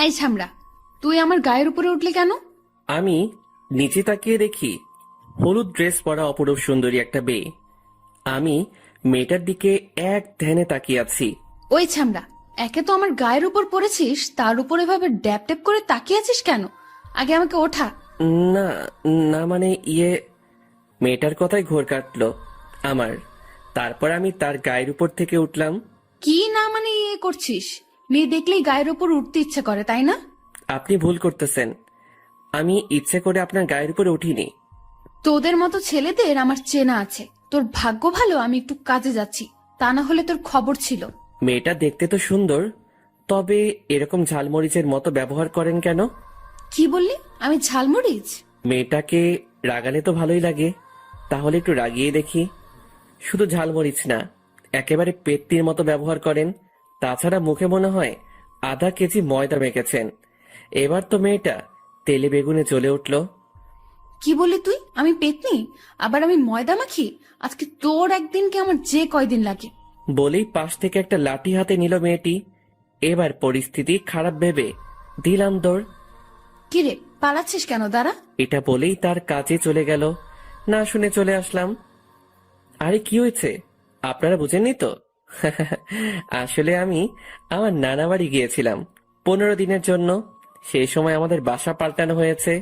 এই ছামড়া, তুই আমার গায়ের উপরে উঠলি কেন? আমি নিচে তাকিয়ে দেখি হলুদ ড্রেস পরা অপরূপ সুন্দরী একটা মেয়ে। আমি মেয়েটার দিকে এক ধ্যানে তাকিয়ে আছি। ওই ছামড়া, একে তো আমার গায়ের উপর পড়েছিস, তার উপর এভাবে ড্যাপ ড্যাপ করে তাকিয়ে আছিস কেন? আগে আমাকে ওঠা। না, না মানে মেয়েটার কথাই ঘোর কাটলো আমার। তারপর আমি তার গায়ের উপর থেকে উঠলাম। কি না মানে করছিস? মেয়ে দেখলেই গায়ের উপর উঠতে ইচ্ছে করে, তাই না? আপনি ভুল করতেছেন। আমি ইচ্ছে করে আপনার গায়ের উপরে উঠিনি। তোদের মতো ছেলেদের আমার চেনা আছে। তোর ভাগ্য ভালো আমি একটু কাজে যাচ্ছি, তা না হলে তোর খবর ছিল। মেয়েটা দেখতে তো সুন্দর, তবে এরকম ঝালমরিচের মতো ব্যবহার করেন কেন? কি বললি? আমি ঝালমরিচ? মেয়েটাকে রাগালে তো ভালোই লাগে, তাহলে একটু রাগিয়ে দেখি। শুধু ঝালমরিচ না, একেবারে পেত্তির মতো ব্যবহার করেন। তাছাড়া মুখে মনে হয় আধা কেজি ময়দা মেখেছেন। এবার তো মেয়েটা তেলে বেগুনে জ্বলে উঠল। কি বললি তুই? আমি পেতনি? আবার আমি ময়দা মাখি? আজকে তোর একদিন কি আমার যে কয়দিন লাগে। বলেই পাশ থেকে একটা লাঠি হাতে নিল মেয়েটি। এবার পরিস্থিতি খারাপ ভেবে দিলাম দৌড়। কিরে, পালাচ্ছিস কেন? দাঁড়া। এটা বলেই তার কাজে চলে গেল। না শুনে চলে আসলাম। আরে কি হয়েছে, আপনারা বুঝেননি তো? আসলে আমি আমার নানা বাড়ি গিয়েছিলাম 15 দিনের জন্য। সেই সময় আমাদের বাসা পাল্টানো হয়েছে,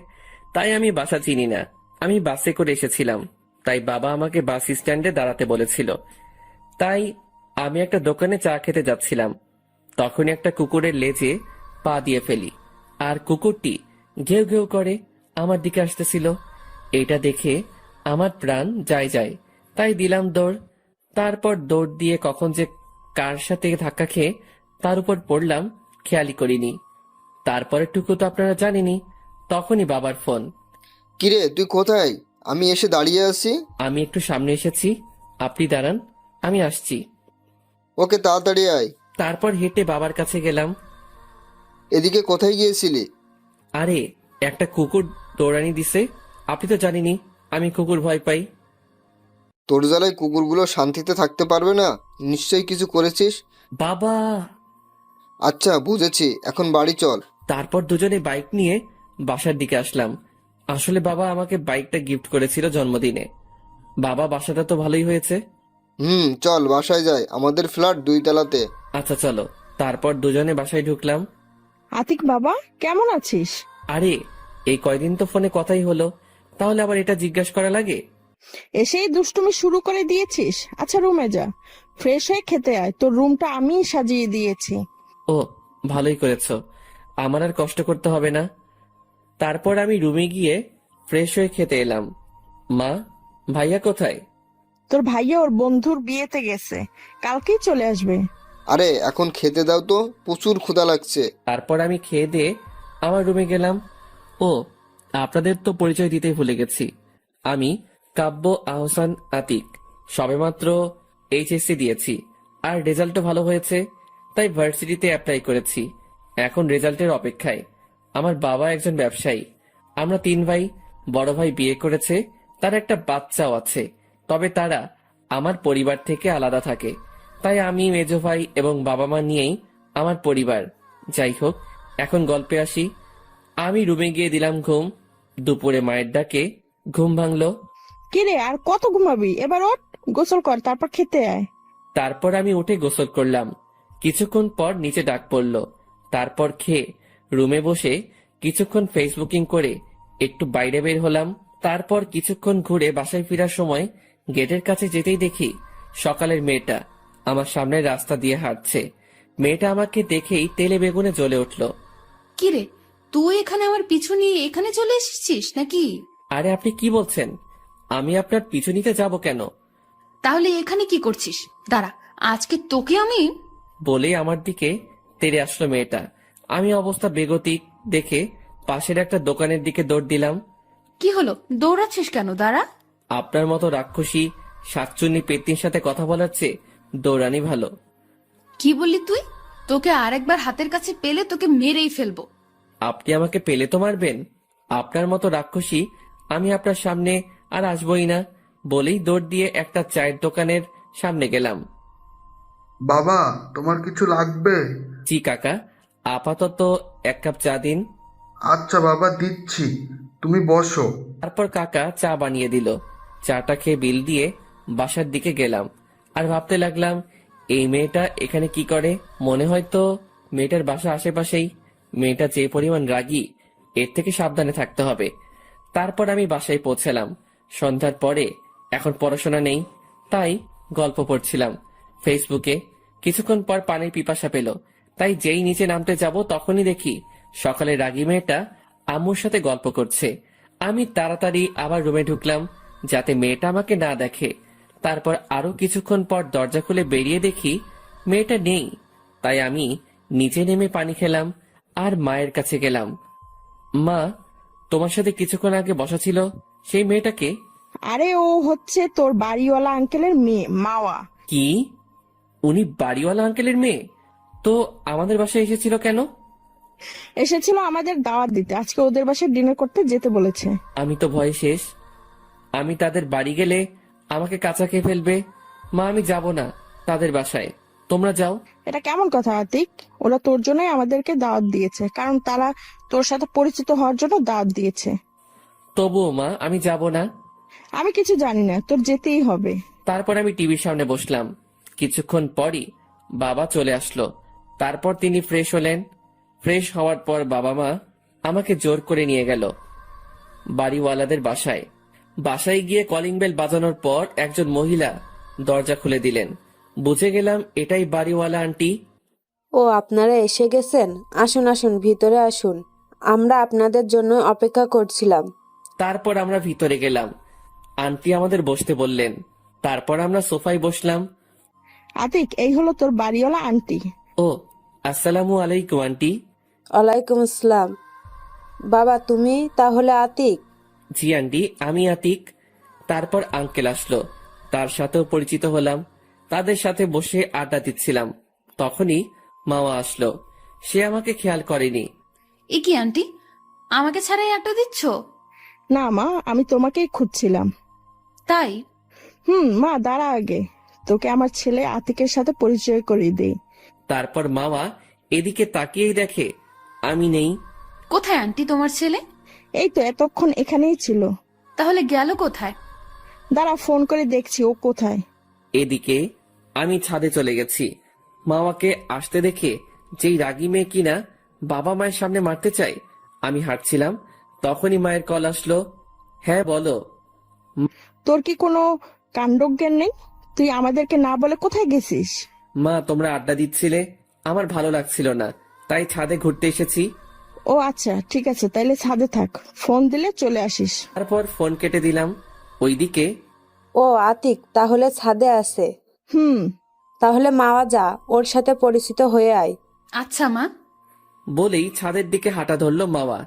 তাই আমি বাসা চিনি না। আমি বাসে করে এসেছিলাম, তাই বাবা আমাকে বাস স্ট্যান্ডে দাঁড়াতে বলেছিল। তাই আমি একটা দোকানে চা খেতে যাচ্ছিলাম, তখনই একটা কুকুরের লেজে পা দিয়ে ফেলি, আর কুকুরটি ঘেউ ঘেউ করে আমার দিকে আসতেছিল। এটা দেখে আমার প্রাণ যায় যায়, তাই দিলাম দৌড়। তারপর দৌড় দিয়ে কখন যে কার সাথে ধাক্কা খেয়ে তার উপর পড়লাম খেয়ালই করিনি। তারপরের টুকু তো আপনারা জানেনই। তখনই বাবার ফোন। কিরে তুই কোথায়? আমি এসে দাঁড়িয়ে আছি। আমি একটু সামনে এসেছি, আপনি দাঁড়ান, আমি আসছি। ওকে তাড়াতাড়ি আয়। তারপর হেঁটে বাবার কাছে গেলাম। এদিকে কোথায় গিয়েছিলি? আরে, একটা কুকুর দৌড়ানি দিছে। আপনি তো জানেনই আমি কুকুর ভয় পাই। তোর জ্বালায় কুকুরগুলো শান্তিতে থাকতে পারবে না, নিশ্চয়ই কিছু করেছিস। বাবা! আচ্ছা বুঝেছি, এখন বাড়ি চল। তারপর দুজনে বাইক নিয়ে বাসার দিকে আসলাম। আসলে বাবা আমাকে বাইকটা গিফট করেছিল জন্মদিনে। বাবা, বাসাটা তো ভালোই হয়েছে। চল বাসায় যাই, আমাদের ফ্ল্যাট 2 তলাতে। আচ্ছা চলো। তারপর দুজনে বাসায় ঢুকলাম। আতিক বাবা, কেমন আছিস? আরে, এই কয়দিন তো ফোনে কথাই হলো, তাহলে আবার এটা জিজ্ঞাসা করা লাগে? এসেই দুষ্টুমি শুরু করে দিয়েছিস। আচ্ছা রুমে যা, ফ্রেশ হয়ে খেতে আয়, তোর রুমটা আমিই সাজিয়ে দিয়েছি। ও, ভালোই করেছো, আমার আর কষ্ট করতে হবে না। তারপর আমি রুমে গিয়ে ফ্রেশ হয়ে খেতে এলাম। মা, ভাইয়া কোথায়? তোর ভাইয়া ওর বন্ধুর বিয়েতে গেছে, কালকেই চলে আসবে। আরে এখন খেতে দাও তো, প্রচুর ক্ষুধা লাগছে। তারপর আমি খেয়ে দিয়ে আমার রুমে গেলাম। ও, আপনাদের তো পরিচয় দিতেই ভুলে গেছি। আমি কাব্য আহসান আতিক। সবেমাত্র এইচএসসি দিয়েছি, আর রেজাল্টও ভালো হয়েছে, তাই ভার্সিটিতে অ্যাপ্লাই করেছি। এখন রেজাল্টের অপেক্ষায়। আমার বাবা একজন ব্যবসায়ী। আমরা 3 ভাই। বড় ভাই বিয়ে করেছে, তার একটা বাচ্চাও আছে, তবে তারা আমার পরিবার থেকে আলাদা থাকে। তাই আমি, মেজো ভাই এবং বাবা মা নিয়েই আমার পরিবার। যাই হোক, এখন গল্পে আসি। আমি রুমে গিয়ে দিলাম ঘুম। দুপুরে মায়ের ডাকে ঘুম ভাঙলো। কিরে আর কত ঘুমাবি? এবার ওঠ, গোসল কর, তারপর খেতে আয়। তারপর আমি উঠে গোসল করলাম। কিছুক্ষণ পর নিচে ডাক পড়ল। তারপর খেয়ে রুমে বসে কিছুক্ষণ ফেসবুকিং করে একটু বাইরে বের হলাম। তারপর কিছুক্ষণ ঘুরে বাসায় ফেরার সময় গেটের কাছে যেতেই দেখি সকালের মেয়েটা আমার সামনের রাস্তা দিয়ে হাঁটছে। মেয়েটা আমাকে দেখেই তেলে বেগুনে জ্বলে উঠল। কিরে, তুই এখানে আমার পিছু নিয়ে এখানে চলে এসেছিস নাকি? আরে, আপনি কি বলছেন? আমি আপনার পিছু নিতে যাব কেন? তাহলে এখানে কি করছিস? দাঁড়া, আজকে তোকে আমি। বলেই আমার দিকে তেড়ে আসলো মেয়েটা। আমি অবস্থা বেগতিক দেখে পাশের একটা দোকানের দিকে দৌড় দিলাম। কি হলো, দৌড়াচ্ছিস কেন? দাঁড়া। আপনার মতো রাক্ষসী শাকচুন্নি পেত্নির সাথে কথা বলার চেয়ে দৌড়ানি ভালো। কি বললি তুই? তোকে আরেকবার হাতের কাছে পেলে তোকে মেরেই ফেলবো। আপনি আমাকে পেলে তো মারবেন? আপনার মতো রাক্ষসী আমি আপনার সামনে আর আসবই না। বলেই দৌড় দিয়ে একটা চায়ের দোকানের সামনে গেলাম। বাবা, তোমার কিছু লাগবে? জি কাকা, আপাতত 1 কাপ চা দিন। আচ্ছা বাবা, দিচ্ছি, তুমি বসো। তারপর কাকা চা বানিয়ে দিল। চাটা খেয়ে বিল দিয়ে বাসার দিকে গেলাম। আর ভাবতে লাগলাম, এই মেয়েটা এখানে কি করে? মনে হয় তো মেয়েটার বাসা আশেপাশেই। মেয়েটা যে পরিমাণ রাগী, এর থেকে সাবধানে থাকতে হবে। তারপর আমি বাসায় পৌঁছালাম সন্ধ্যার পরে। এখন পড়াশোনা নেই, তাই গল্প পড়ছিলাম ফেসবুকে। কিছুক্ষণ পর পানির পিপাসা পেল, তাই যেই নিচে নামতে যাব তখনই দেখি সকালে রাগী মেয়েটা আম্মুর সাথে গল্প করছে। আমি তাড়াতাড়ি আবার রুমে ঢুকলাম যাতে মেয়েটা আমাকে না দেখে। তারপর আরো কিছুক্ষণ পর দরজা খুলে বেরিয়ে দেখি মেয়েটা নেই। তাই আমি নিচে নেমে পানি খেলাম আর মায়ের কাছে গেলাম। মা, তোমার সাথে কিছুক্ষণ আগে বসা ছিল সেই মেয়েটাকে? আরে ও হচ্ছে তোর বাড়িওয়ালা আঙ্কেলের মেয়ে, মাওয়া। কি? উনি বাড়িওয়ালা আঙ্কেলের মেয়ে? তো আমাদের বাসায় এসেছিল কেন? এসেছিল আমাদের দাওয়াত দিতে, আজকে ওদের বাসায় ডিনার করতে যেতে বলেছে। আমি তো ভয়ে শেষ। আমি তাদের বাড়ি গেলে আমাকে কাঁচা খেয়ে ফেলবে। মা, আমি যাব না তাদের বাসায়, তোমরা যাও। এটা কেমন কথা আতিক? ওরা তোর জন্যই আমাদেরকে দাওয়াত দিয়েছে, কারণ তারা তোর সাথে পরিচিত হওয়ার জন্য দাওয়াত দিয়েছে। তবুও মা, আমি যাব না। আমি কিছু জানি না, তোর যেতেই হবে। তারপর আমি টিভির সামনে বসলাম। কিছুক্ষণ পরই বাবা চলে আসলো। তারপর তিনি ফ্রেশ হলেন। ফ্রেশ হওয়ার পর বাবা মা আমাকে জোর করে নিয়ে গেল বাড়িওয়ালাদের বাসায়। বাসায় গিয়ে কলিং বেল বাজানোর পর একজন মহিলা দরজা খুলে দিলেন। বুঝে গেলাম এটাই বাড়িওয়ালা আন্টি। ও, আপনারা এসে গেছেন। আসুন আসুন, ভিতরে আসুন, আমরা আপনাদের জন্য অপেক্ষা করছিলাম। তারপর আমরা ভিতরে গেলাম। আন্টি আমাদের বসতে বললেন। তারপর আমরা সোফায় বসলাম। আতিক, এই হলো তোর বাড়িওয়ালা আন্টি। ও, আসসালামু আলাইকুম আন্টি। ওয়ালাইকুম আসসালাম। বাবা, তুমি তাহলে আতিক? জি আন্টি, আমি আতিক। তারপর আঙ্কেল আসলো, তার সাথেও পরিচিত হলাম। তাদের সাথে বসে আড্ডা দিচ্ছিলাম। তখনই মাওয়া আসলো। সে আমাকে খেয়াল করেনি। এ কি আন্টি, আমাকে ছাড়াই আড্ডা দিচ্ছ? না মা, আমি তোমাকেই খুঁজছিলাম। তাই? মা দাঁড়া, আগে তোকে আমার ছেলে আতিকের সাথে পরিচয় করিয়ে দেই। তারপর মাওয়া এদিকে তাকিয়েই দেখে আমি নেই। কোথায় আন্টি তোমার ছেলে? এই তো এতক্ষণ এখানেই ছিল। তাহলে গেল কোথায়? দাঁড়া, ফোন করে দেখছি ও কোথায়। এদিকে আমি ছাদে চলে গেছি। মাওয়াকে আসতে দেখে যেই রাগী মেয়ে কিনা বাবা মায়ের সামনে মারতে চাই, আমি হাঁটছিলাম। তখনই মায়ের কল আসলো। হ্যাঁ বলো। তোর কি কোনো কাণ্ডজ্ঞান নেই? তুই আমাদেরকে না বলে কোথায় গেছিস? মা, তোমরা আড্ডা দিচ্ছিলে, আমার ভালো লাগছিল না, তাই ছাদে ঘুরতে এসেছি। ও আচ্ছা, ঠিক আছে, তাইলে ছাদে থাক, ফোন দিলে চলে আসিস। তারপর ফোন কেটে দিলাম। ওইদিকে ও আতিক তাহলে ছাদে আছে। তাহলে মাওয়া যা, ওর সাথে পরিচিত হয়ে আয়। আচ্ছা মা। বলেই ছাদের দিকে হাঁটা ধরলো মাওয়া।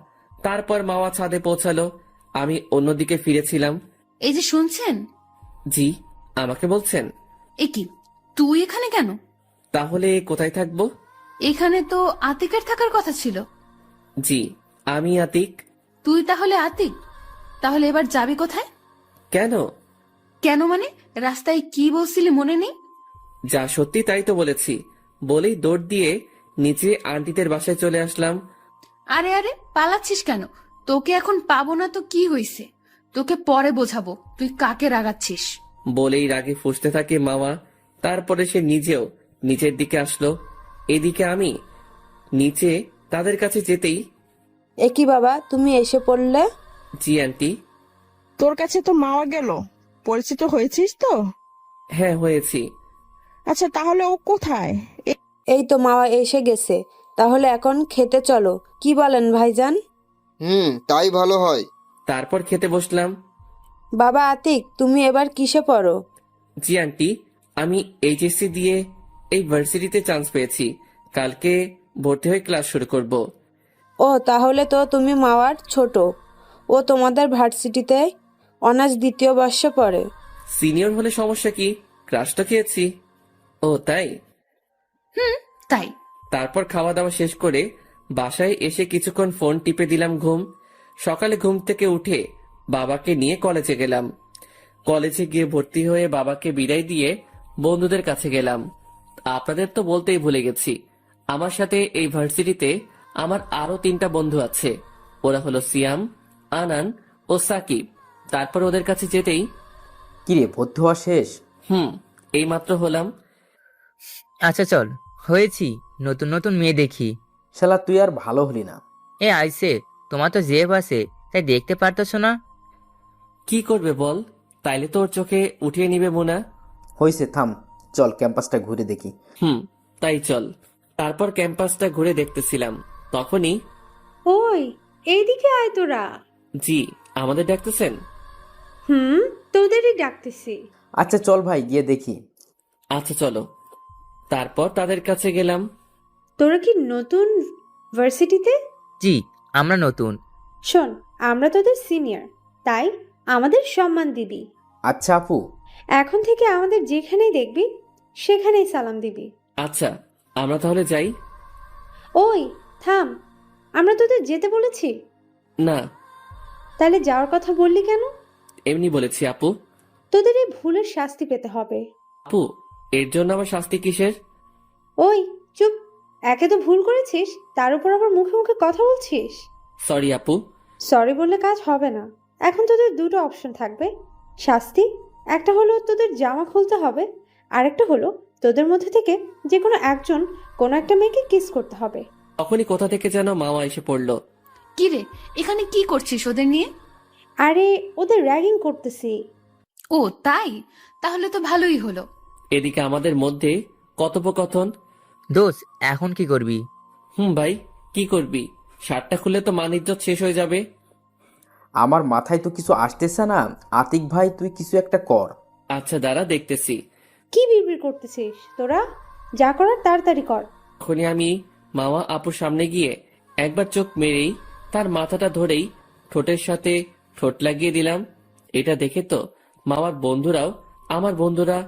তারপর মাওয়া ছাদে পৌঁছালো। আমি অন্যদিকে ফিরেছিলাম। এই যে শুনছেন? জি, আমাকে বলছেন? এ কি, তুই এখানে কেন? তাহলে কোথায় থাকবো? এখানে তো আতিকের থাকার কথা ছিল। জি, আমি আতিক। তুই তাহলে আতিক? তাহলে এবার যাবি কোথায়? কেন? কেন মানে, রাস্তায় কি বলছিলি মনে নেই? যা সত্যি তাই তো বলেছি। বলেই দৌড় দিয়ে নিচে আন্টিদের বাসায় চলে আসলাম। আরে আরে, পালাচ্ছিস কেন? তোকে এখন পাবো না তো কি হইছে? তোকে পরে বোঝাবো তুই কাকে রাগাচ্ছিস। বলেই রাগে ফুঁসতে থাকে মামা। তারপরে সে নিজেও নিচের দিকে আসলো। এদিকে আমি নিচে তাদের কাছে যেতেই, এ কি বাবা, তুমি এসে পড়লে? জি আন্টি। তোর কাছে তো মাওয়া গেল, পরিচিত হয়েছিস তো? হ্যাঁ, হয়েছি। আচ্ছা, তাহলে ও কোথায়? এই তো মাওয়া এসে গেছে, তাহলে এখন খেতে চলো, কি বলেন ভাইজান? তাই ভালো হয়। তারপর খেতে বসলাম। বাবা আতিক, তুমি এবার কিসে পড়ো? জি আন্টি, আমি এইচএসসি দিয়ে এই ভার্সিটিতে চান্স পেয়েছি। কালকে ভর্তি হয়ে ক্লাস শুরু করব। ও, তাহলে তো তুমি মাওয়ার ছোট। ও তোমাদের ভার্সিটিতে অনার্স 2য় বর্ষে পড়ে। সিনিয়র হলে সমস্যা কি? ক্লাস তো খেয়েছি। ও তাই? তাই? তারপর খাওয়া দাওয়া শেষ করে বাসায় এসে কিছুক্ষণ ফোন টিপে দিলাম ঘুম। সকালে ঘুম থেকে উঠে বাবাকে নিয়ে কলেজে গেলাম। কলেজে গিয়ে ভর্তি হয়ে বাবাকে বিদায় দিয়ে বন্ধুদের কাছে গেলাম। আপনাদের তো বলতেই ভুলে গেছি, আমার সাথে এই ভার্সিটিতে আমার আরো 3টা বন্ধু আছে। ওরা হলো সিয়াম, আনান ও সাকিব। তারপর ওদের কাছে যেতেই, কিরে ভর্তি হওয়া শেষ? এইমাত্র হলাম। আচ্ছা চল, হয়েছি, নতুন নতুন মেয়ে দেখি। শালা তুই আর ভালো হলি না। এ আইসে, তোমার তো জেব আছে, তাই দেখতে পারতেছ না? কি করবে বল? তাইলে তো ওর চোখে উঠিয়ে নিবে মোনা। হয়েছে, থাম, চল ক্যাম্পাসটা ঘুরে দেখি। তাই চল। তারপর ক্যাম্পাসটা ঘুরে দেখতেছিলাম, তখনই ওই এইদিকে আয় তোরা। জি, আমাদের ডাকতেছেন? তোদেরই ডাকতেছি। আচ্ছা চল ভাই গিয়ে দেখি। আচ্ছা চলো। তারপর তাদের কাছে গেলাম। তোরা কি নতুন ভার্সিটিতে? জি, আমরা নতুন। শোন, আমরা তোদের সিনিয়র, তাই আমাদের সম্মান দিবি। আচ্ছা আপু। এখন থেকে আমাদের যেখানেই দেখবি সেখানেই সালাম দিবি। আচ্ছা, আমরা তাহলে যাই? ওই থাম, আমরা তোদের যেতে বলেছি? না, তাহলে যাওয়ার কথা বললি কেন? এমনি বলেছি আপু। তোদের এই ভুলের শাস্তি পেতে হবে। আপু, এর জন্য আবার শাস্তি কিসের? ওই চুপ, একে তো ভুল করেছিস, তার উপর আবার মুখে মুখে কথা বলছিস। সরি আপু। সরি বললে কাজ হবে না। এখন তোদের দুটো অপশন থাকবে শাস্তি। একটা হলো তোদের জামা খুলতে হবে, আর একটা হলো তোদের মধ্যে থেকে যে কোনো একজন কোনো একটা মেয়েকে কিস করতে হবে। তখনই কোথা থেকে যেন মামা এসে পড়লো। কি রে, এখানে কি করছিস ওদের নিয়ে? আরে ওদের র্যাগিং করতেছি। ও তাই, তাহলে তো ভালোই হলো। এদিকে আমাদের মধ্যে কথোপকথন। দোষ, এখন কি করবি? ভাই, কি করবি? শার্টটা খুললে তো মান ইজ্জত শেষ হয়ে যাবে। আমার মাথায় তো কিছু আসতেছে না। আতিক ভাই তুই কিছু একটা কর। আচ্ছা দাঁড়া, দেখতেছি। কি বিড়বিড় করতেছিস তোরা? যা করার তাড়াতাড়ি কর। তখনই আমি মামা আপুর সামনে গিয়ে একবার চোখ মেরেই তার মাথাটা ধরেই ঠোঁটের সাথে ঠোঁট লাগিয়ে দিলাম। এটা দেখে তো মামার বন্ধুরাও, আমার বন্ধুরা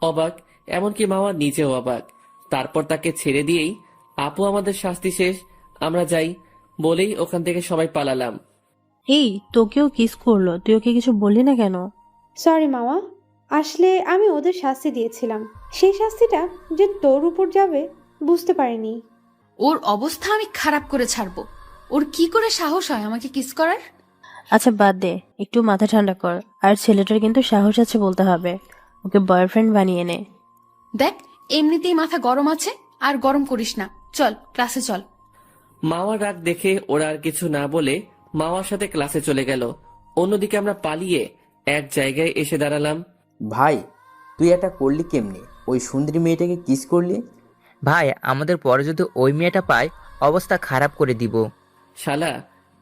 অবাক, এমনকি মামা নিজেও অবাক। তারপর তাকে ছেড়ে দিয়েই আপু আমাদের শাস্তি শেষ, আমরা যাই বলেই ওখান থেকে সবাই পালালাম। এই তোকেও কিস করলো, তুই ওকে কিছু বললি না কেন? সরি মামা, আসলে আমি ওদের শাস্তি দিয়েছিলাম, সেই শাস্তিটা যে তোর উপর যাবে বুঝতে পারিনি। ওর অবস্থা আমি খারাপ করে ছাড়বো। ওর কি করে সাহস হয় আমাকে কিস করার? আচ্ছা বাদ দে, একটু মাথা ঠান্ডা কর। আর ছেলেটার কিন্তু সাহস আছে বলতে হবে, ওকে বয়ফ্রেন্ড বানিয়ে নে। দেখ, এমনিতেই মাথা গরম আছে, আর গরম করিস না। চল ক্লাসে চল। মামার রাগ দেখে ওরা আর কিছু না বলে মামার সাথে ক্লাসে চলে গেল। অন্যদিকে আমরা পালিয়ে এক জায়গায় এসে দাঁড়ালাম। ভাই তুই এটা করলি কেমনে? ওই সুন্দরী মেয়েটাকে কিস করলি? ভাই, আমাদের পরে যদি ওই মেয়েটা পায়, অবস্থা খারাপ করে দিব। শালা,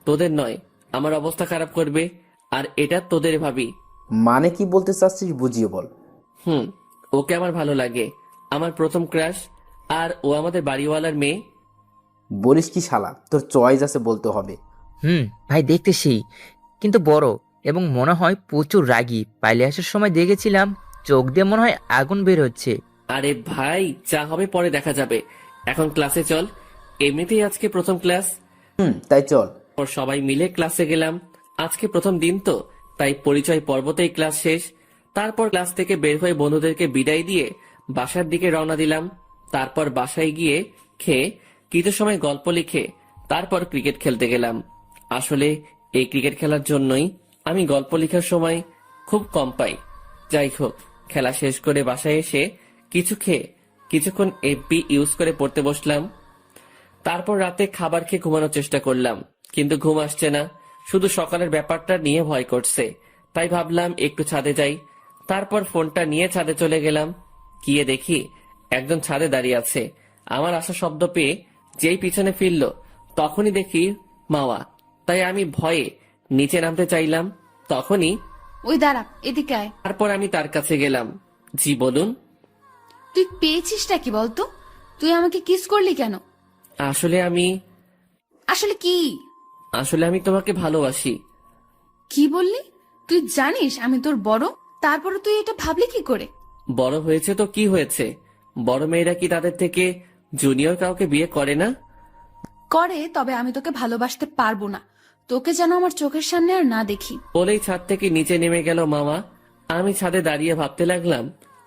তোদের নয়, আমার অবস্থা খারাপ করবে, আর এটা তোদের ভাবি। মানে কি বলতে চাচ্ছিস বুঝিয়ে বল। ওকে আমার ভালো লাগে, আমার প্রথম ক্রাশ, আর ও আমাদের বাড়িওয়ালার মেয়ে। বলিস কি শালা, তোর চয়েস আছে বলতে হবে। ভাই দেখতে সেই, কিন্তু বড়, এবং মনে হয় প্রচুর রাগী। পাইলে আসার সময় দেখেছিলাম, চোখ দিয়ে মনে হয় আগুন বের হচ্ছে। আরে ভাই, যা হবে পরে দেখা যাবে, এখন ক্লাসে চল। এমনিতেই আজকে প্রথম ক্লাস। তাই চল। ওর সবাই মিলে ক্লাসে গেলাম। আজকে প্রথম দিন তো, তাই পরিচয় পর্বতেই ক্লাস শেষ। তারপর ক্লাস থেকে বের হয়ে বন্ধুদেরকে বিদায় দিয়ে বাসার দিকে রওনা দিলাম। তারপর বাসায় গিয়ে খেয়ে কিছু সময় গল্প লিখে তারপর ক্রিকেট খেলতে গেলাম। আসলে এই ক্রিকেট খেলার জন্যই আমি গল্প লেখার সময় খুব কম পাই। যাই হোক, খেলা শেষ করে বাসায় এসে কিছু খেয়ে কিছুক্ষণ এফবি ইউজ করে পড়তে বসলাম। তারপর রাতে খাবার খেয়ে ঘুমানোর চেষ্টা করলাম, কিন্তু ঘুম আসছে না। শুধু সকালের ব্যাপারটা নিয়ে ভয় করছে, তাই ভাবলাম একটু ছাদে যাই। তারপর ফোনটা নিয়ে ছাদে চলে গেলাম। গিয়ে দেখি একজন ছাদে দাঁড়িয়ে আছে। আমার আসা শব্দ পেয়ে যেই পিছনে ফিরল, তখনই দেখি মাওয়া। তাই আমি ভয়ে নিচে নামতে চাইলাম, তখনই ওই দাঁড়া, এদিকে আয়। তারপর আমি তার কাছে গেলাম। জি বলুন। তুই পেয়েছিসটা কি বলতো? তুই আমাকে কিস করলি কেন? আসলে কি? আমি তোমাকে ভালোবাসি। কি বললি? তুই জানিস আমি তোর বড়, তারপরে তুই এটা ভাবলি কি করে? বড় হয়েছে তো কি হয়েছে? বড় মেয়েরা কি তাদের থেকে জুনিয়র কাউকে বিয়ে করে না? করে, তবে আমি তোকে ভালোবাসতে পারবো না। তোকে যেন আমার চোখের সামনে আর না দেখি। বলেই ছাদ থেকে নিচে নেমে গেল মামা। আমি ছাদে দাঁড়িয়ে ভাবতে লাগলাম,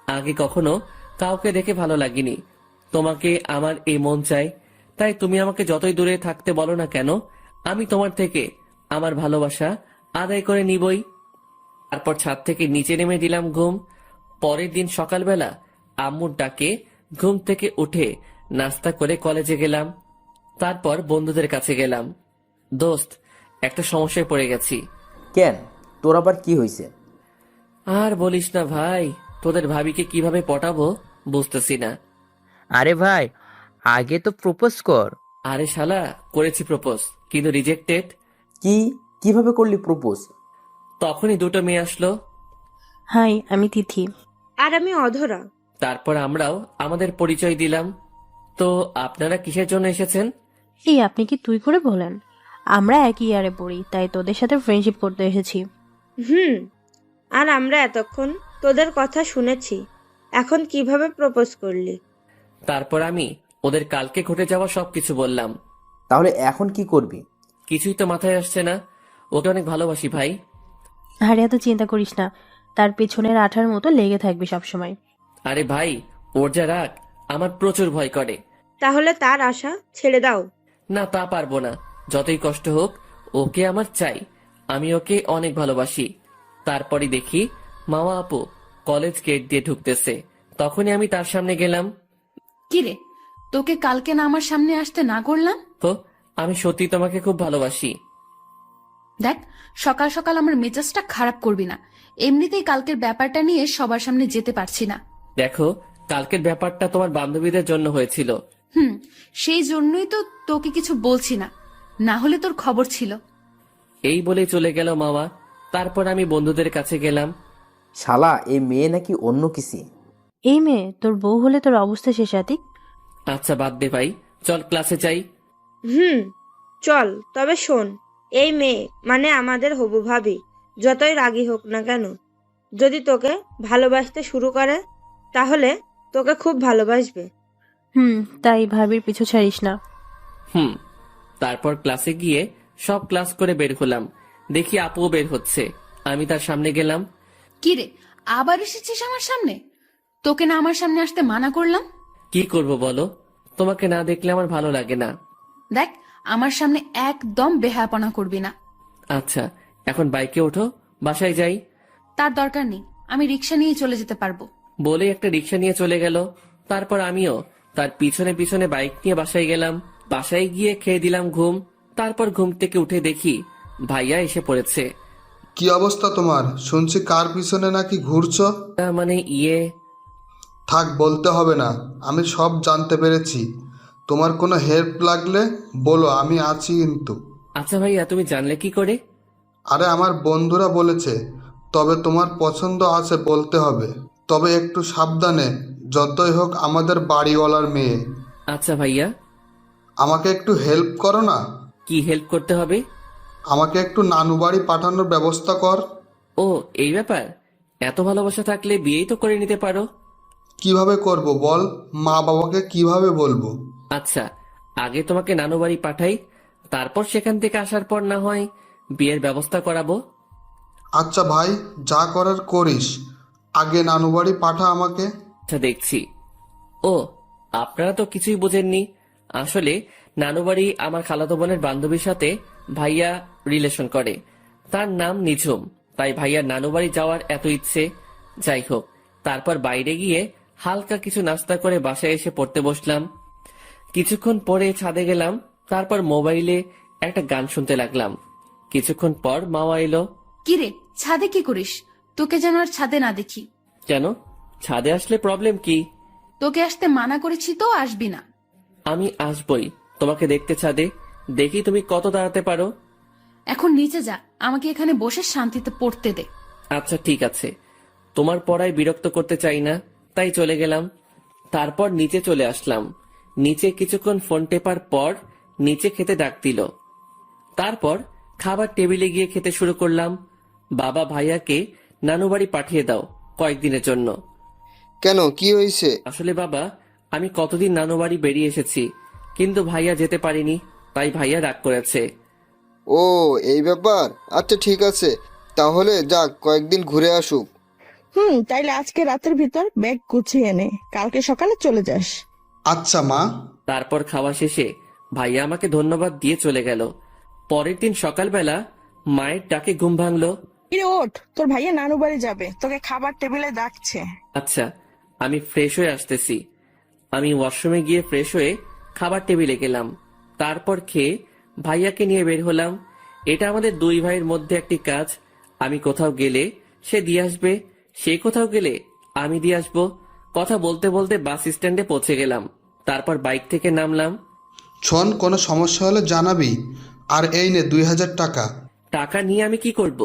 আগে কখনো কাউকে দেখে ভালো লাগেনি। তোমাকে আমার এই মন চাই, তাই তুমি আমাকে যতই দূরে থাকতে বলো না কেন, আমি তোমার থেকে আমার ভালোবাসা আদায় করে নিবই। তারপর ছাদ থেকে নিচে নেমে দিলাম ঘুম। পরের দিন সকালবেলা আম্মুর ডাকে ঘুম থেকে উঠে নাস্তা করে কলেজে গেলাম। তারপর বন্ধুদের কাছে গেলাম। দোস্ত, একটা সমস্যায় পড়ে গেছি। কেন, তোর আবার কি হয়েছে? আর বলিস না ভাই, তোদের ভাবিকে কিভাবে পটাবো বুঝতেছি না। আরে ভাই, আগে তো প্রপোজ কর। আরে শালা, করেছি প্রপোজ, কিন্তু রিজেক্টেড। কিভাবে করলি প্রপোজ? তখনই দুটো মেয়ে আসলো। হাই, আমি তিথি। আর আমি অধরা। তারপর আমরাও আমাদের পরিচয় দিলাম। তো আপনারা কিসের জন্য এসেছেন? এই আপনি কি তুই করে বলেন? আমরা একই ইয়ারে পড়ি, তাই তোদের সাথে ফ্রেন্ডশিপ করতে এসেছি। আর আমরা এতক্ষণ তোদের কথা শুনেছি, এখন কিভাবে প্রপোজ করলি? তারপর আমি ওদের কালকে ঘটে যাওয়া সবকিছু বললাম। তাহলে এখন কি করবি? কিছুই তো মাথায় আসছে না। ওকে অনেক ভালোবাসি ভাই। আরে এত চিন্তা করিস না, তার পেছনের আঠার মতো লেগে থাকবি সবসময়। আরে ভাই, ওর যা রাগ আমার প্রচুর ভয় করে। তাহলে তার আশা ছেড়ে দাও। না, তা পারবো না। যতই কষ্ট হোক, ওকে আমার চাই। আমি ওকে অনেক ভালোবাসি। তারপরই দেখি মামা আপু কলেজ গেট দিয়ে ঢুকতেছে। তখনই আমি তার সামনে গেলাম। কিরে, তোকে কালকে না আমার সামনে আসতে না করলাম? তো আমি সত্যি তোমাকে খুব ভালোবাসি। দেখ, সকাল সকাল আমার মেজাজটা খারাপ করবি না। এমনিতেই কালকের ব্যাপারটা নিয়ে সবার সামনে যেতে পারছি না। দেখো, কালকের ব্যাপারটা তোমার বান্ধবীদের জন্য হয়েছিল। সেই জন্যই তো তোকে কিছু বলছি না, না হলে তোর খবর ছিল। এই বলে চলে গেল মামা। তারপর আমি বন্ধুদের কাছে গেলাম। শালা, এই মেয়ে নাকি অন্য কিছু। এই মেয়ে তোর বউ হলে তোর অবস্থা শেষ। আতিক, আচ্ছা বাদ দে ভাই, চল ক্লাসে যাই। চল, তবে শোন, এই মেয়ে মানে আমাদের হবু ভাবি, যতই রাগী হোক না কেন, যদি তোকে ভালোবাসতে শুরু করে তাহলে তোকে খুব ভালোবাসবে। তাই ভাবির পিছু ছাড়িস না। তারপর ক্লাসে গিয়ে সব ক্লাস করে বের হলাম। দেখি আপুও বের হচ্ছে। আমি তার সামনে গেলাম। কিরে, আবার এসেছিস আমার সামনে? তোকে না আমার সামনে আসতে মানা করলাম? কি করব বলো, তোমাকে না দেখলে আমার ভালো লাগে না। দেখ, আমার সামনে একদম বেহায়াপনা করবি না। আচ্ছা, এখন বাইকে ওঠো, বাসায় যাই। তার দরকার নেই, আমি রিক্সা নিয়ে চলে যেতে পারবো। বলে একটা রিক্সা নিয়ে চলে গেল। তারপর আমিও তার পিছনে পিছনে বাইক নিয়ে বাসায় গেলাম। বাসায় গিয়ে খেয়ে দিলাম ঘুম। তারপর ঘুম থেকে উঠে দেখি ভাইয়া এসে পড়েছে। কি অবস্থা তোমার? শুনছি কার পিছনে নাকি ঘুরছো। মানে থাক, বলতে হবে না, আমি সব জানতে পেরেছি। তোমার কোনো হেল্প লাগলে বলো, আমি আছি কিন্তু। আচ্ছা ভাইয়া, তুমি জানলে কি করে? আরে আমার বন্ধুরা বলেছে। তবে তোমার পছন্দ আছে বলতে হবে, তবে একটু সাবধানে, যতই হোক আমাদের বাড়িওয়ালার মেয়ে। আচ্ছা ভাইয়া। আমাকে একটু হেল্প করো না। কি হেল্প করতে হবে? আমাকে একটু নানু বাড়ি পাঠানোর ব্যবস্থা কর। ও, এই ব্যাপার? এত ভালোবাসা থাকলে বিয়েই তো করে নিতে পারো। কিভাবে করব বল? মা বাবাকে কিভাবে বলবো? আচ্ছা, আগে তোমাকে নানু বাড়ি পাঠাই, তারপর সেখান থেকে আসার পর না হয় বিয়ের ব্যবস্থা করাবো। আচ্ছা ভাই, যা করার করিস, আগে নানু বাড়ি পাঠা আমাকে। আচ্ছা, দেখছি। ও, আপনারা তো কিছুই বোঝেননি। আসলে নানু বাড়ি আমার খালাতো বোনের বান্ধবীর সাথে ভাইয়া রিলেশন করে। তার নাম নিঝুম, তাই ভাইয়ার নানু বাড়ি যাওয়ার এত ইচ্ছে। যাই হোক, তারপর বাইরে গিয়ে হালকা কিছু নাস্তা করে বাসায় এসে পড়তে বসলাম। কিছুক্ষণ পরে ছাদে গেলাম। তারপর মোবাইলে একটা গান শুনতে লাগলাম। কিছুক্ষণ পর মামা এলো। কিরে, ছাদে কি করিস? তোকে যেন আর ছাদে না দেখি। কেন, ছাদে আসলে প্রবলেম কি? তোকে আসতে মানা করেছি তো, আসবি না। আমি আসবই তোমাকে দেখতে ছাদে, দেখি তুমি কত দাঁড়াতে পারো। এখন নিচে যা, আমাকে এখানে বসে শান্তিতে পড়তে দে। আচ্ছা ঠিক আছে, তোমার পড়ায় বিরক্ত করতে চাই না, তাই চলে গেলাম। তারপর নিচে চলে আসলাম। নিচে কিছুক্ষণ ফোন টেপার পর নিচে খেতে ডাক দিল। তারপর খাবার টেবিলে গিয়ে খেতে শুরু করলাম। বাবা ভাইয়াকে নানু বাড়ি পাঠিয়ে দাও কয়েকদিনের জন্য। কেন, কি হয়েছে? আসলে বাবা, আমি কতদিন নানু বাড়ি বেরিয়ে এসেছি, কিন্তু ভাইয়া যেতে পারিনি, তাই ভাইয়া রাগ করেছে। ও, এই ব্যাপার। আচ্ছা ঠিক আছে, তাহলে যাক, কয়েকদিন ঘুরে আসুক। তাইলে আজকে রাতের ভিতর ব্যাগ গুছিয়ে নে, কালকে সকালে চলে যাস। আচ্ছা মা। তারপর খাওয়া শেষে ভাইয়া আমাকে ধন্যবাদ দিয়ে চলে গেল। পরের দিন সকালবেলা মায়ের ডাকে ঘুম ভাঙলো। কিরে ওঠ, তোর ভাইয়া নানু বাড়ি যাবে, তোকে খাবার টেবিলে ডাকছে। আচ্ছা, আমি ফ্রেশ হয়ে আসতেছি। আমি ওয়াশরুমে গিয়ে ফ্রেশ হয়ে খাবার টেবিলে গেলাম। তারপর খেয়ে ভাইয়াকে নিয়ে বের হলাম। এটা আমাদের দুই ভাইয়ের মধ্যে একটি কাজ। আমি কোথাও গেলে সে দিয়ে আসবে, সে কোথাও গেলে আমি দিয়ে আসবো। কথা বলতে বলতে বাস স্ট্যান্ডে পৌঁছে গেলাম। তারপর বাইক থেকে নামলাম। শোন, কোনো সমস্যা হলে জানাবি। আর এই নে 2000 টাকা। টাকা নিয়ে আমি কি করব?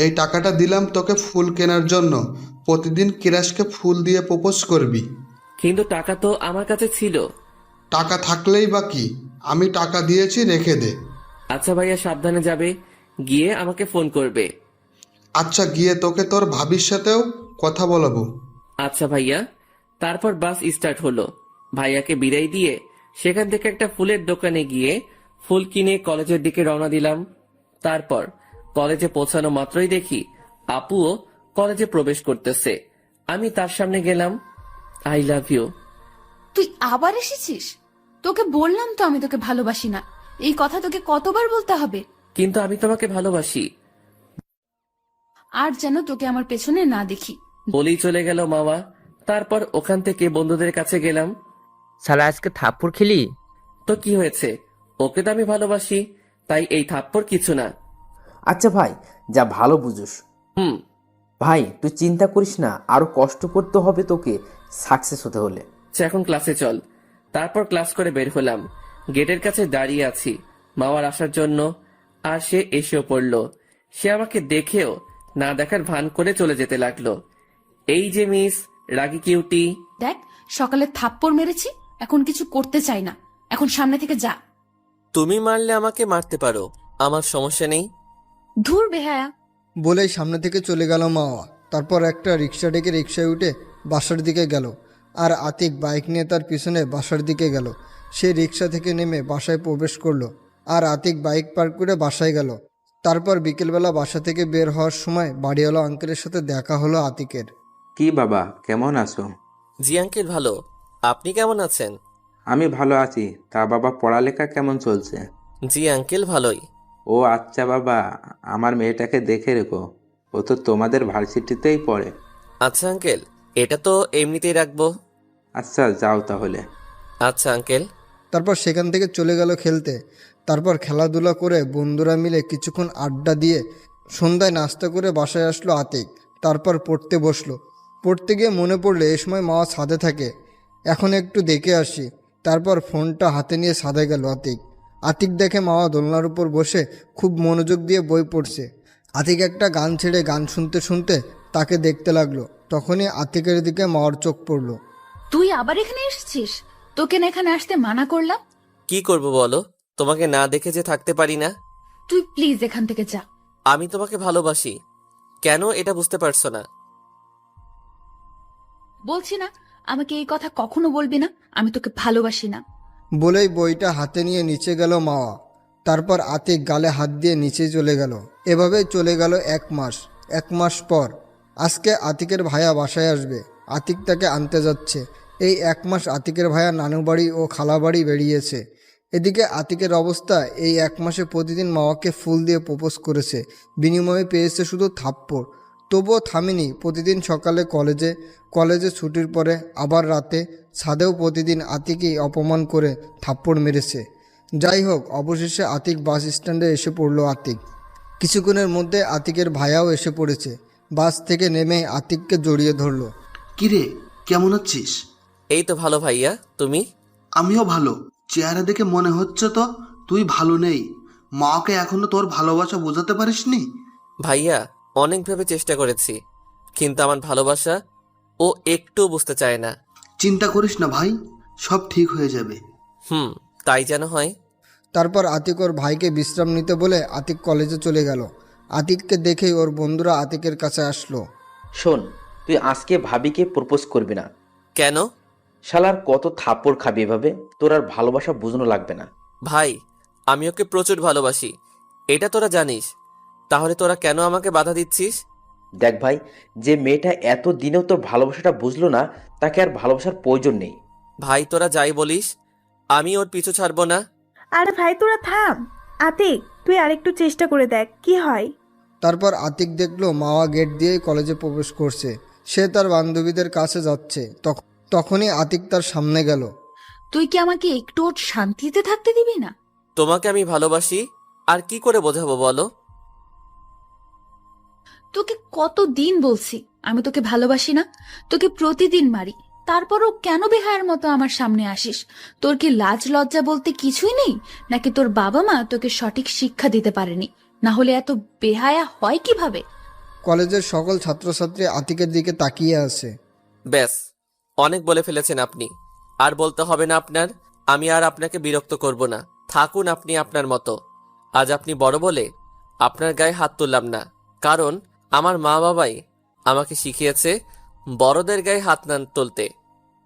এই টাকাটা দিলাম তোকে ফুল কেনার জন্য। প্রতিদিন কিরাশকে ফুল দিয়ে প্রপোজ করবি। কিন্তু টাকা তো আমার কাছে ছিল। টাকা থাকলেই বা কি, আমি টাকা দিয়েছি, রেখে দে। আচ্ছা ভাইয়া, সাবধানে যাবে, গিয়ে আমাকে ফোন করবে। আচ্ছা, গিয়ে তোকে তোর ভাবির সাথেও কথা বলাবো। আচ্ছা ভাইয়া। তারপর বাস স্টার্ট হলো। ভাইয়াকে বিদায় দিয়ে সেখান থেকে একটা ফুলের দোকানে গিয়ে ফুল কিনে কলেজের দিকে রওনা দিলাম। তারপর কলেজে পৌঁছানো মাত্রই দেখি আপুও কলেজে প্রবেশ করতেছে। আমি তার সামনে গেলাম। I love you. তুই আবার এসেছিস? তোকে বললাম তো আমি তোকে ভালোবাসি না। এই কথা তোকে কতবার বলতে হবে? কিন্তু আমি তোমাকে ভালোবাসি। আর যেন তোকে আমার পেছনে না দেখি। বলেই চলে গেল মামা। তারপর ওখান থেকে বন্ধুদের কাছে গেলাম। শালা আজকে থাপ্পড় খেলি? তো কি হয়েছে, ওকে তো আমি ভালোবাসি, তাই এই থাপ্পড় কিছু না। আচ্ছা ভাই, যা ভালো বুঝোস। হুম। ভাই তুই চিন্তা করিস না, আরো কষ্ট করতে হবে তোকে সাকসেস হতে হলে। এখন ক্লাসে চল। তারপর ক্লাস করে বের হলাম। গেটের কাছে দাঁড়িয়ে আছি মামার আসার জন্য, আর সে এসেও পড়লো। সে আমাকে দেখেও না দেখার ভান করে চলে যেতে লাগলো। এই যে মিস রাগি কিউটি। দেখ, সকালে থাপ্পড় মেরেছি, এখন কিছু করতে চাই না। এখন সামনে থেকে যা। তুমি মারলে আমাকে মারতে পারো, আমার সমস্যা নেই। ধুর বেহায়া। বলেই সামনে থেকে চলে গেল মাওয়া। তারপর একটা রিক্সা ডেকে রিক্সায় উঠে বাসার দিকে গেল, আর আতিক বাইক নিয়ে তার পিছনে বাসার দিকে গেল। সে রিক্সা থেকে নেমে বাসায় প্রবেশ করলো, আর আতিক বাইক পার্ক করে বাসায় গেল। তারপর বিকেলবেলা বাসা থেকে বের হওয়ার সময় বাড়িওয়ালা আঙ্কেলের সাথে দেখা হলো আতিকের। কি বাবা, কেমন আছো? জি আঙ্কেল, ভালো। আপনি কেমন আছেন? আমি ভালো আছি। তা বাবা, পড়ালেখা কেমন চলছে? জি আঙ্কেল, ভালোই। ও আচ্ছা বাবা, আমার মেয়েটাকে দেখে রেখো, ও তো তোমাদের ভার্সিটিতেই পড়ে। আচ্ছা আঙ্কেল, এটা তো এমনিতেই রাখবো। আচ্ছা যাও তাহলে। আচ্ছা আঙ্কেল। তারপর সেখান থেকে চলে গেল খেলতে। তারপর খেলাধুলা করে বন্ধুরা মিলে কিছুক্ষণ আড্ডা দিয়ে সন্ধ্যায় নাস্তা করে বাসায় আসলো আতিক। তারপর পড়তে বসলো। পড়তে গিয়ে মনে পড়লো এ সময় মাওয়া ছাদে থাকে, এখন একটু দেখে আসি। তারপর ফোনটা হাতে নিয়ে ছাদে গেল আতিক। আতিক দেখে মাওয়া দোলনার উপর বসে খুব মনোযোগ দিয়ে বই পড়ছে। আতিক একটা গান ছেড়ে গান শুনতে শুনতে তাকে দেখতে লাগলো। তখনই আতিকের দিকে মাওয়ার চোখ পড়লো। তুই আবার এখানে এসেছিস? তোকে না এখানে আসতে মানা করলাম। কি করব বলো, তোমাকে না দেখে যে থাকতে পারি না। তুই প্লিজ এখান থেকে যা। আমি তোমাকে ভালোবাসি, কেন এটা বুঝতে পারছো না? বলছি না, আমাকে এই কথা কখনো বলবি না। আমি তোকে ভালোবাসি না। বলেই বইটা হাতে নিয়ে নিচে গেল মাওয়া। তারপর আতিক গালে হাত দিয়ে নিচে চলে গেল। এভাবেই চলে গেল 1 মাস। 1 মাস পর আজকে আতিকের ভাইয়া বাসায় আসবে। আতিক তাকে আনতে যাচ্ছে। এই 1 মাস আতিকের ভাইয়া নানু বাড়ি ও খালা বাড়ি বেরিয়েছে। এদিকে আতিকের অবস্থা, এই 1 মাসে প্রতিদিন মাওয়াকে ফুল দিয়ে প্রপোজ করেছে, বিনিময়ে পেয়েছে শুধু থাপ্পড়। তবুও থামেনি। প্রতিদিন সকালে কলেজে ছুটির পরে আবার রাতে ছাদেও প্রতিদিন আতিকই অপমান করে থাপ্পড় মেরেছে। যাই হোক, অবশেষে আতিক বাস স্ট্যান্ডে এসে পড়ল। আতিক কিছুক্ষণের মধ্যে আতিকের ভাইয়াও এসে পড়েছে। বাস থেকে নেমে আতিককে জড়িয়ে ধরলো। কিরে, কেমন আছিস? এই তো ভালো ভাইয়া, তুমি? আমিও ভালো। চেহারা দেখে মনে হচ্ছে তো তুই ভালো নেই। মাকে এখনো তোর ভালোবাসা বোঝাতে পারিসনি? ভাইয়া, অনেক ভেবে চেষ্টা করেছি, কিন্তু আমার ভালোবাসা ও একটু বুঝতে চায় না। চিন্তা করিস না ভাই, সব ঠিক হয়ে যাবে। তাই যেন হয়। তারপর আতিক ওর ভাইকে বিশ্রাম নিতে বলে আতিক কলেজে চলে গেল। আতিককে দেখেই ওর বন্ধুরা আতিকের কাছে আসলো। শোন, তুই আজকে ভাবিকে প্রপোজ করবি না। কেন? শালার কত থাপ্পড় খাবি এভাবে, তোর আর ভালোবাসা বুঝনো লাগবে না। ভাই, আমি ওকে প্রচুর ভালোবাসি, এটা তোরা জানিস, তাহলে তোরা কেন আমাকে বাধা দিচ্ছিস? দেখ ভাই, যে মেয়েটা এত দিনেও তোর ভালোবাসাটা বুঝলো না, তাকে আর ভালোবাসার প্রয়োজন নেই। ভাই, তোরা যাই বলিস, আমি ওর পিছু ছাড়বো না। আরে ভাই তোরা থাম। আতিক, তুই আরেকটু চেষ্টা করে দেখ কি হয়। তারপর আতিক দেখলো মাওয়া গেট দিয়েই কলেজে প্রবেশ করছে। সে তার বান্ধবীদের কাছে যাচ্ছে। তখনই আতিক তার সামনে গেল। তুই কি আমাকে একটু শান্তিতে থাকতে দিবি না? তোমাকে আমি ভালোবাসি, আর কি করে বোঝাবো বলো? তোকে কতদিন বলছি আমি তোকে ভালোবাসি না, তোকে প্রতিদিন মারি, তারপরও কেন বেহায়ার মতো আমার সামনে আসিস? তোর কি লাজ লজ্জা বলতে কিছুই নেই? নাকি তোর বাবা মা তোকে সঠিক শিক্ষা দিতে পারেনি? না হলে এত বেহায়া হয় কিভাবে? কলেজের সকল ছাত্রছাত্রী আতিকের দিকে তাকিয়ে আছে। ব্যাস, অনেক বলে ফেলেছেন আপনি, আর বলতে হবে না আপনার। আমি আর আপনাকে বিরক্ত করব না, থাকুন আপনি আপনার মতো। আজ আপনি বড় বলে আপনার গায়ে হাত তুললাম না, কারণ আমার মা বাবাই আমাকে শিখিয়েছে বড়দের গায়ে হাত না তুলতে।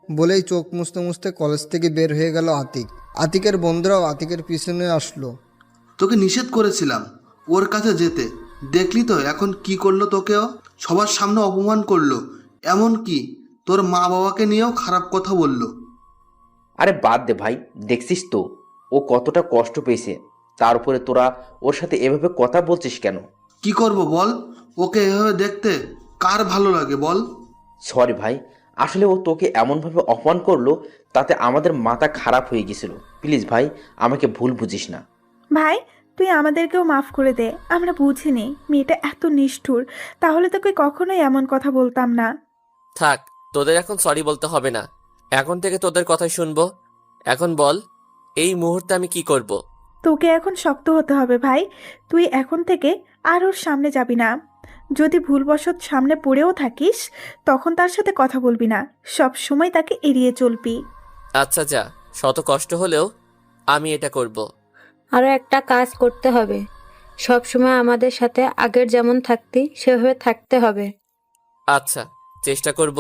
বলেই চোখ মুছতে মুছতে কলেজ থেকে বের হয়ে গেল আতিক। আতিকের বন্ধুরাও আতিকের পিছনে আসলো। তোকে নিষেধ করেছিলাম ওর কাছে যেতে, দেখলি তো এখন কি করলো তোকেও? সবার সামনে অপমান করলো, এমন কি তোর মা বাবাকে নিয়েও খারাপ কথা বললো। আরে বাদ দে ভাই, দেখছিস তো ও কতটা কষ্ট পেয়েছে, তার উপরে তোরা ওর সাথে এভাবে কথা বলছিস কেন? কি করব বল, ওকে এভাবে দেখতে কার ভালো লাগে বল? সরি ভাই, আসলে ও তোকে এমনভাবে অপমান করলো তাতে আমাদের মাথা খারাপ হয়ে গেছিল। প্লিজ ভাই, আমাকে ভুল বুঝিস না। ভাই তুই আমাদেরকেও মাফ করে দে, আমরা বুঝিনি মেয়েটা এত নিষ্ঠুর, তাহলে তোকে কখনোই এমন কথা বলতাম না। থাক, তোদের এখন সরি বলতে হবে না, এখন থেকে তোদের কথাই শুনবো। এখন বল, এই মুহূর্তে আমি কি করব? তোকে এখন শক্ত হতে হবে ভাই। তুই এখন থেকে আর ওর সামনে যাবি না। যদি ভুলবশত সামনে পড়েও থাকিস তখন তার সাথে কথা বলবি না, সব সময় তাকে এড়িয়ে চলবি। আচ্ছা যা, শত কষ্ট হলেও আমি এটা করব। আরও একটা কাজ করতে হবে, সব সময় আমাদের সাথে আগের যেমন থাকতি সেভাবে থাকতে হবে। আচ্ছা, চেষ্টা করব।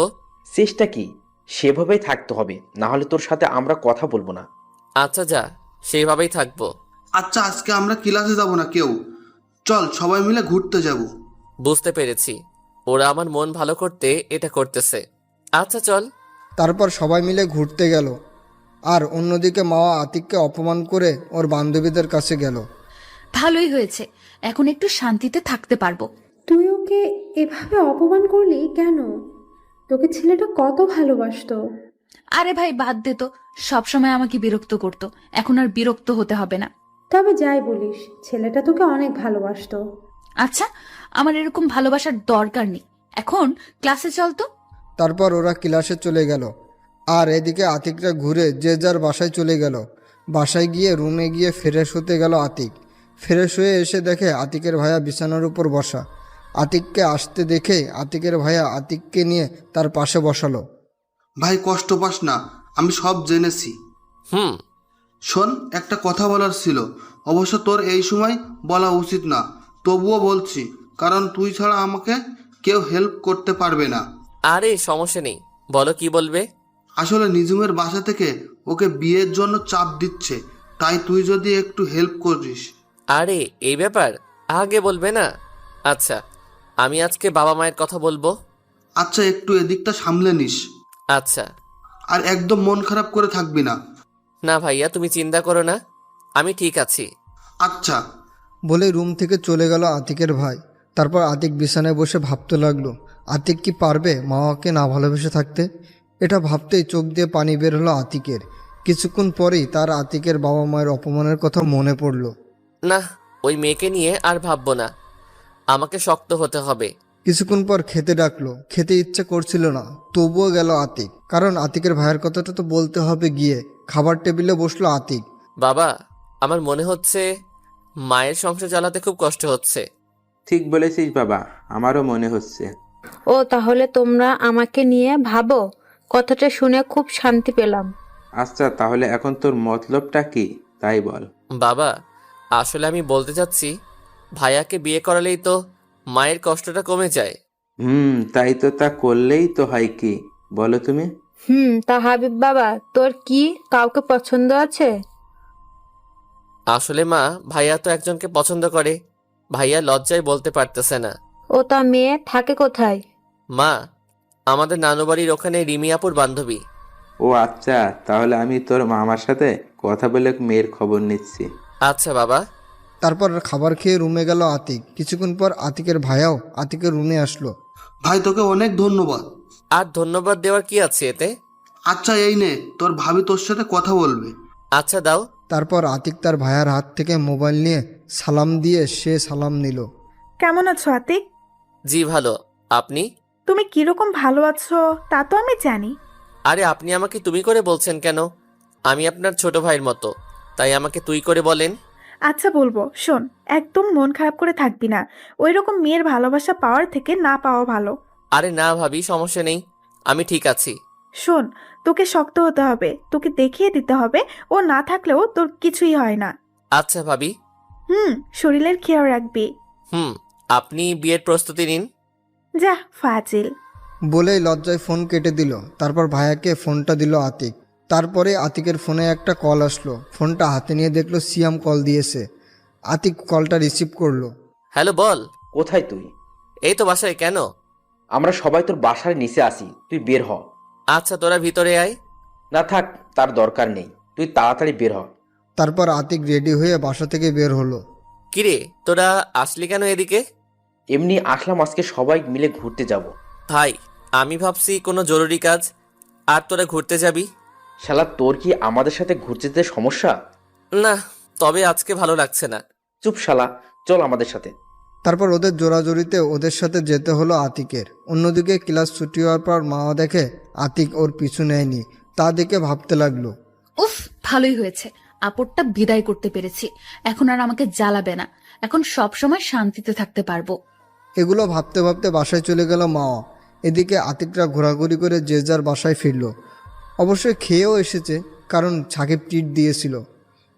চেষ্টা কি, সেভাবেই থাকতে হবে, না হলে তোর সাথে আমরা কথা বলবো না। আচ্ছা যা, সেইভাবেই থাকবো। আচ্ছা, আজকে আমরা ক্লাসে যাব না কেউ, চল সবাই মিলে ঘুরতে যাব। বুঝতে পেরেছি, ওরা আমার মন ভালো করতে এটা করতেছে। আচ্ছা চল। তারপর সবাই মিলে ঘুরতে গেল। আর অন্যদিকে মাওয়া আতিককে অপমান করে ওর বান্ধবীদের কাছে গেল। ভালোই হয়েছে, এখন একটু শান্তিতে থাকতে পারবো। তুই ওকে এভাবে অপমান করলি কেন? তোকে ছেলেটা কত ভালোবাসতো। আরে ভাই বাদ দে তো, সবসময় আমাকে বিরক্ত করতো, এখন আর বিরক্ত হতে হবে না। তবে যাই বলিস, ছেলেটা তোকে অনেক ভালোবাসতো। আচ্ছা, আমার এরকম ভালোবাসার দরকার নেই, এখন ক্লাসে চল তো। তারপর ওরা ক্লাসে চলে গেল। আর এদিকে আতিকরা ঘুরে যে যার বাসায় চলে গেল। বাসায় গিয়ে রুমে গিয়ে ফ্রেশ হতে গেল আতিক। ফ্রেশ হয়ে এসে দেখে আতিকের ভাইয়া বিছানার উপর বসা। আতিককে আসতে দেখে আতিকের ভাইয়া আতিককে নিয়ে তার পাশে বসালো। ভাই কষ্ট পাস না, আমি সব জেনেছি। শোন, একটা কথা বলার ছিল, অবশ্য তোর এই সময় বলা উচিত না, তবুও বলছি, কারণ তুই ছাড়া আমাকে কেউ হেল্প করতে পারবে না। আরে সমস্যা নেই, বলো কি বলবে। আসলে নিজুমের বাসা থেকে ওকে বিয়ের জন্য চাপ দিচ্ছে, তাই তুই যদি একটু হেল্প করিস। আরে এই ব্যাপার আগে বলবে না? আচ্ছা, আমি আজকে বাবা মায়ের কথা বলবো। আচ্ছা, একটু এদিকটা সামলে নিস। আচ্ছা। আর একদম মন খারাপ করে থাকবি না। না ভাইয়া, তুমি চিন্তা করো না, আমি ঠিক আছি। আচ্ছা। বলে রুম থেকে চলে গেল আতিকের ভাই। তারপর আতিক বিছানায় বসে ভাবতে লাগলো, আতিক কি পারবে মাওয়াকে না ভালোবেসে থাকতে? এটা ভাবতেই চোখ দিয়ে পানি বের হলো আতিকের। কিছুক্ষণ পরেই তার আতিকের বাবা মায়ের অপমানের কথা মনে পড়ল। না, ওই মেয়েকে নিয়ে আর ভাববো না, আমাকে শক্ত হতে হবে। কিছুক্ষণ পর খেতে ডাকলো। খেতে ইচ্ছে করছিল না, তবুও গেল আতিক, কারণ আতিকের ভাইয়ের কথাটা তো বলতে হবে গিয়ে। খাবার টেবিলে বসলো আতিক। বাবা, আমার মনে হচ্ছে মায়ের সংসার চালাতে খুব কষ্ট হচ্ছে। ঠিক বলেছিস বাবা, আমারও মনে হচ্ছে। ও তাহলে তোমরা আমাকে নিয়ে ভাবো, কথাটা শুনে খুব শান্তি পেলাম। আচ্ছা, তাহলে এখন তোর মতলবটা কি তাই বল। বাবা, আসলে আমি বলতে চাচ্ছি, ভাইয়াকে বিয়ে করালেই তো মায়ের কষ্টটা কমে যায়। তাই তো, তা করলেই তো হয় কি বলো তুমি? তা হাবিব বাবা, তোর কি কাউকে পছন্দ আছে? আসলে মা, ভাইয়া তো একজনকে পছন্দ করে, ভাইয়া লজ্জায় বলতে পারতেছে না। ও তা মেয়ে থাকে কোথায়? মা, আমাদের নানু বাড়ির ওখানে রিমি আপুর বান্ধবী। ও আচ্ছা, তাহলে আমি তোর মামার সাথে কথা বলে মেয়ের খবর নিচ্ছি। আচ্ছা বাবা। তারপর খাবার খেয়ে রুমে গেল আতিক। কিছুক্ষণ পর আতিকের ভাইয়াও আতিকের রুমে আসলো। ভাই তোকে অনেক ধন্যবাদ। আর ধন্যবাদ দেওয়ার কি আছে এতে? আচ্ছা এই নে, তোর ভাবি তোর সাথে কথা বলবে। আচ্ছা দাও। তারপর আতিক তার ভাইয়ার হাত থেকে মোবাইল নিয়ে সালাম দিয়ে সে সালাম নিল। কেমন আছো আতিক? জি ভালো, আপনি? তুমি কিরকম ভালো আছো তা তো আমি জানি। আরে আপনি আমাকে তুমি করে বলছেন কেন? আমি আপনার ছোট ভাইয়ের মতো, তাই আমাকে তুই করে বলেন। আচ্ছা বলবো, শোন, একদম মন খারাপ করে থাকবি না। ওই রকম মেয়ের ভালোবাসা পাওয়ার থেকে না পাওয়া ভালো। আরে না ভাবি, সমস্যা নেই, আমি ঠিক আছি। শোন, তোকে শক্ত হতে হবে, তোকে দেখিয়ে দিতে হবে ও না থাকলেও তোর কিছুই হয় না। আচ্ছা ভাবি। শরীরের খেয়াল রাখবি। আপনি বিয়ের প্রস্তুতি নিন। যা ফাজিল। বলেই লজ্জায় ফোন কেটে দিল। তারপর ভাইয়াকে ফোনটা দিল আতিক। তারপরে আতিকের ফোনে একটা কল আসলো। ফোনটা হাতে নিয়ে দেখলো সিয়াম কল দিয়েছে। আতিক কলটা রিসিভ করলো। হ্যালো বল। কোথায় তুই? এই তো বাসায়। কেন? আমরা সবাই তোর বাসার নিচে আসি, তুই বের হ। আচ্ছা তোরা ভিতরে আয়। না থাক, তার দরকার নেই, তুই তাড়াতাড়ি বের হ। তারপর আতিক রেডি হয়ে বাসা থেকে বের হলো। কিরে তোরা আসলি কেন এদিকে? এমনি আসলাম, আজকে সবাই মিলে ঘুরতে যাব। ভাই আমি ভাবছি কোনো জরুরি কাজ, আর তোরা ঘুরতে যাবি। শালা তোর কি আমাদের সাথে ঘুরতে যেতে সমস্যা? না, তবে আজকে ভালো লাগছে না। চুপ শালা, চল আমাদের সাথে। তারপর ওদের জোরাজোরিতে ওদের সাথে যেতে হলো আতিকের। অন্যদিকে ক্লাস ছুটি হওয়ার পর মা দেখে আতিক ওর পিছু নেয়নি। তা দেখে ভাবতে লাগলো, উফ, ভালোই হয়েছে, আপদটা বিদায় করতে পেরেছি। এখন আর আমাকে জ্বালাবে না, এখন সব সময় শান্তিতে থাকতে পারবো। এগুলো ভাবতে ভাবতে বাসায় চলে গেল মা। এদিকে আতিকরা ঘোরাঘুরি করে যে যার বাসায় ফিরল। অবশ্যই খেয়েও এসেছে, কারণ সাকিব ট্রিট দিয়েছিল।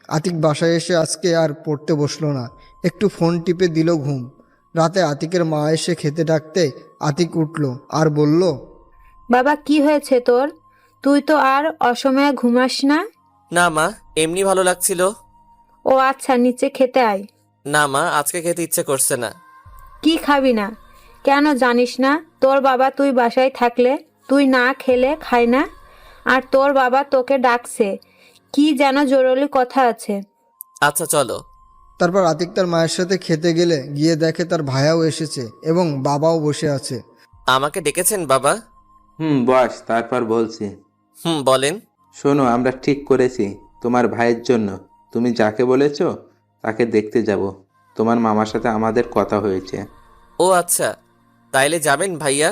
আতিক বাসায় এসে আজকে আর পড়তে বসলো না, একটু ফোন টিপে দিল ঘুম। রাতে আতিকের মা এসে খেতে ডাকতে আতিক উঠল আর বলল, বাবা কি হয়েছে তোর? তুই তো আর অসময়ে ঘুমাস না। না মা, এমনি ভালো লাগছিল। ও আচ্ছা, নিচে খেতে আয়। না মা, আজকে খেতে ইচ্ছে করছে না। কি খাবি না? কেন জানিস না তোর বাবা তুই বাসায় থাকলে তুই না খেলে খায় না? আর তোর বাবা তোকে ডাকছে, কি যেন জরুরি কথা আছে। আচ্ছা চলো। তারপর আতিক তার মায়ের সাথে খেতে গিয়ে দেখে তার ভাইয়াও এসেছে এবং বাবাও বসে আছে। আমাকে ডেকেছেন বাবা? বস, তারপর বলছি। বলেন। শোনো, আমরা ঠিক করেছি তোমার ভাইয়ের জন্য তুমি যাকে বলেছো তাকে দেখতে যাব। তোমার মামার সাথে আমাদের কথা হয়েছে। ও আচ্ছা, তাইলে যাবেন ভাইয়া?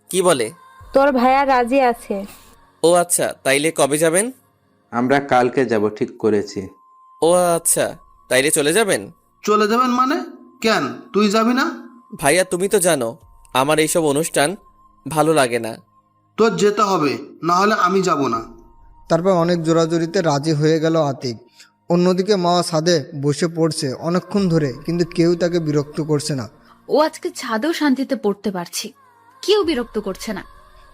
কি বলে? তোর ভাইয়া রাজি আছে। ও আচ্ছা, তাইলে কবে যাবেন? আমরা কালকে যাব ঠিক করেছি। ও আচ্ছা, তাইলে চলে যাবেন? চলে যাবেন মানে? কেন, তুই যাবি না? ভাইয়া তুমি তো জানো আমার এইসব অনুষ্ঠান ভালো লাগে না। তোর যেতে হবে, না হলে আমি যাব না। তারপর অনেক জোরাজোরিতে রাজি হয়ে গেল আতিক। অন্যদিকে মা ছাদে বসে পড়ছে অনেকক্ষণ ধরে, কিন্তু কেউ তাকে বিরক্ত করছে না। ও আজকে ছাদেও শান্তিতে পড়তে পারছি, কেউ বিরক্ত করছে না।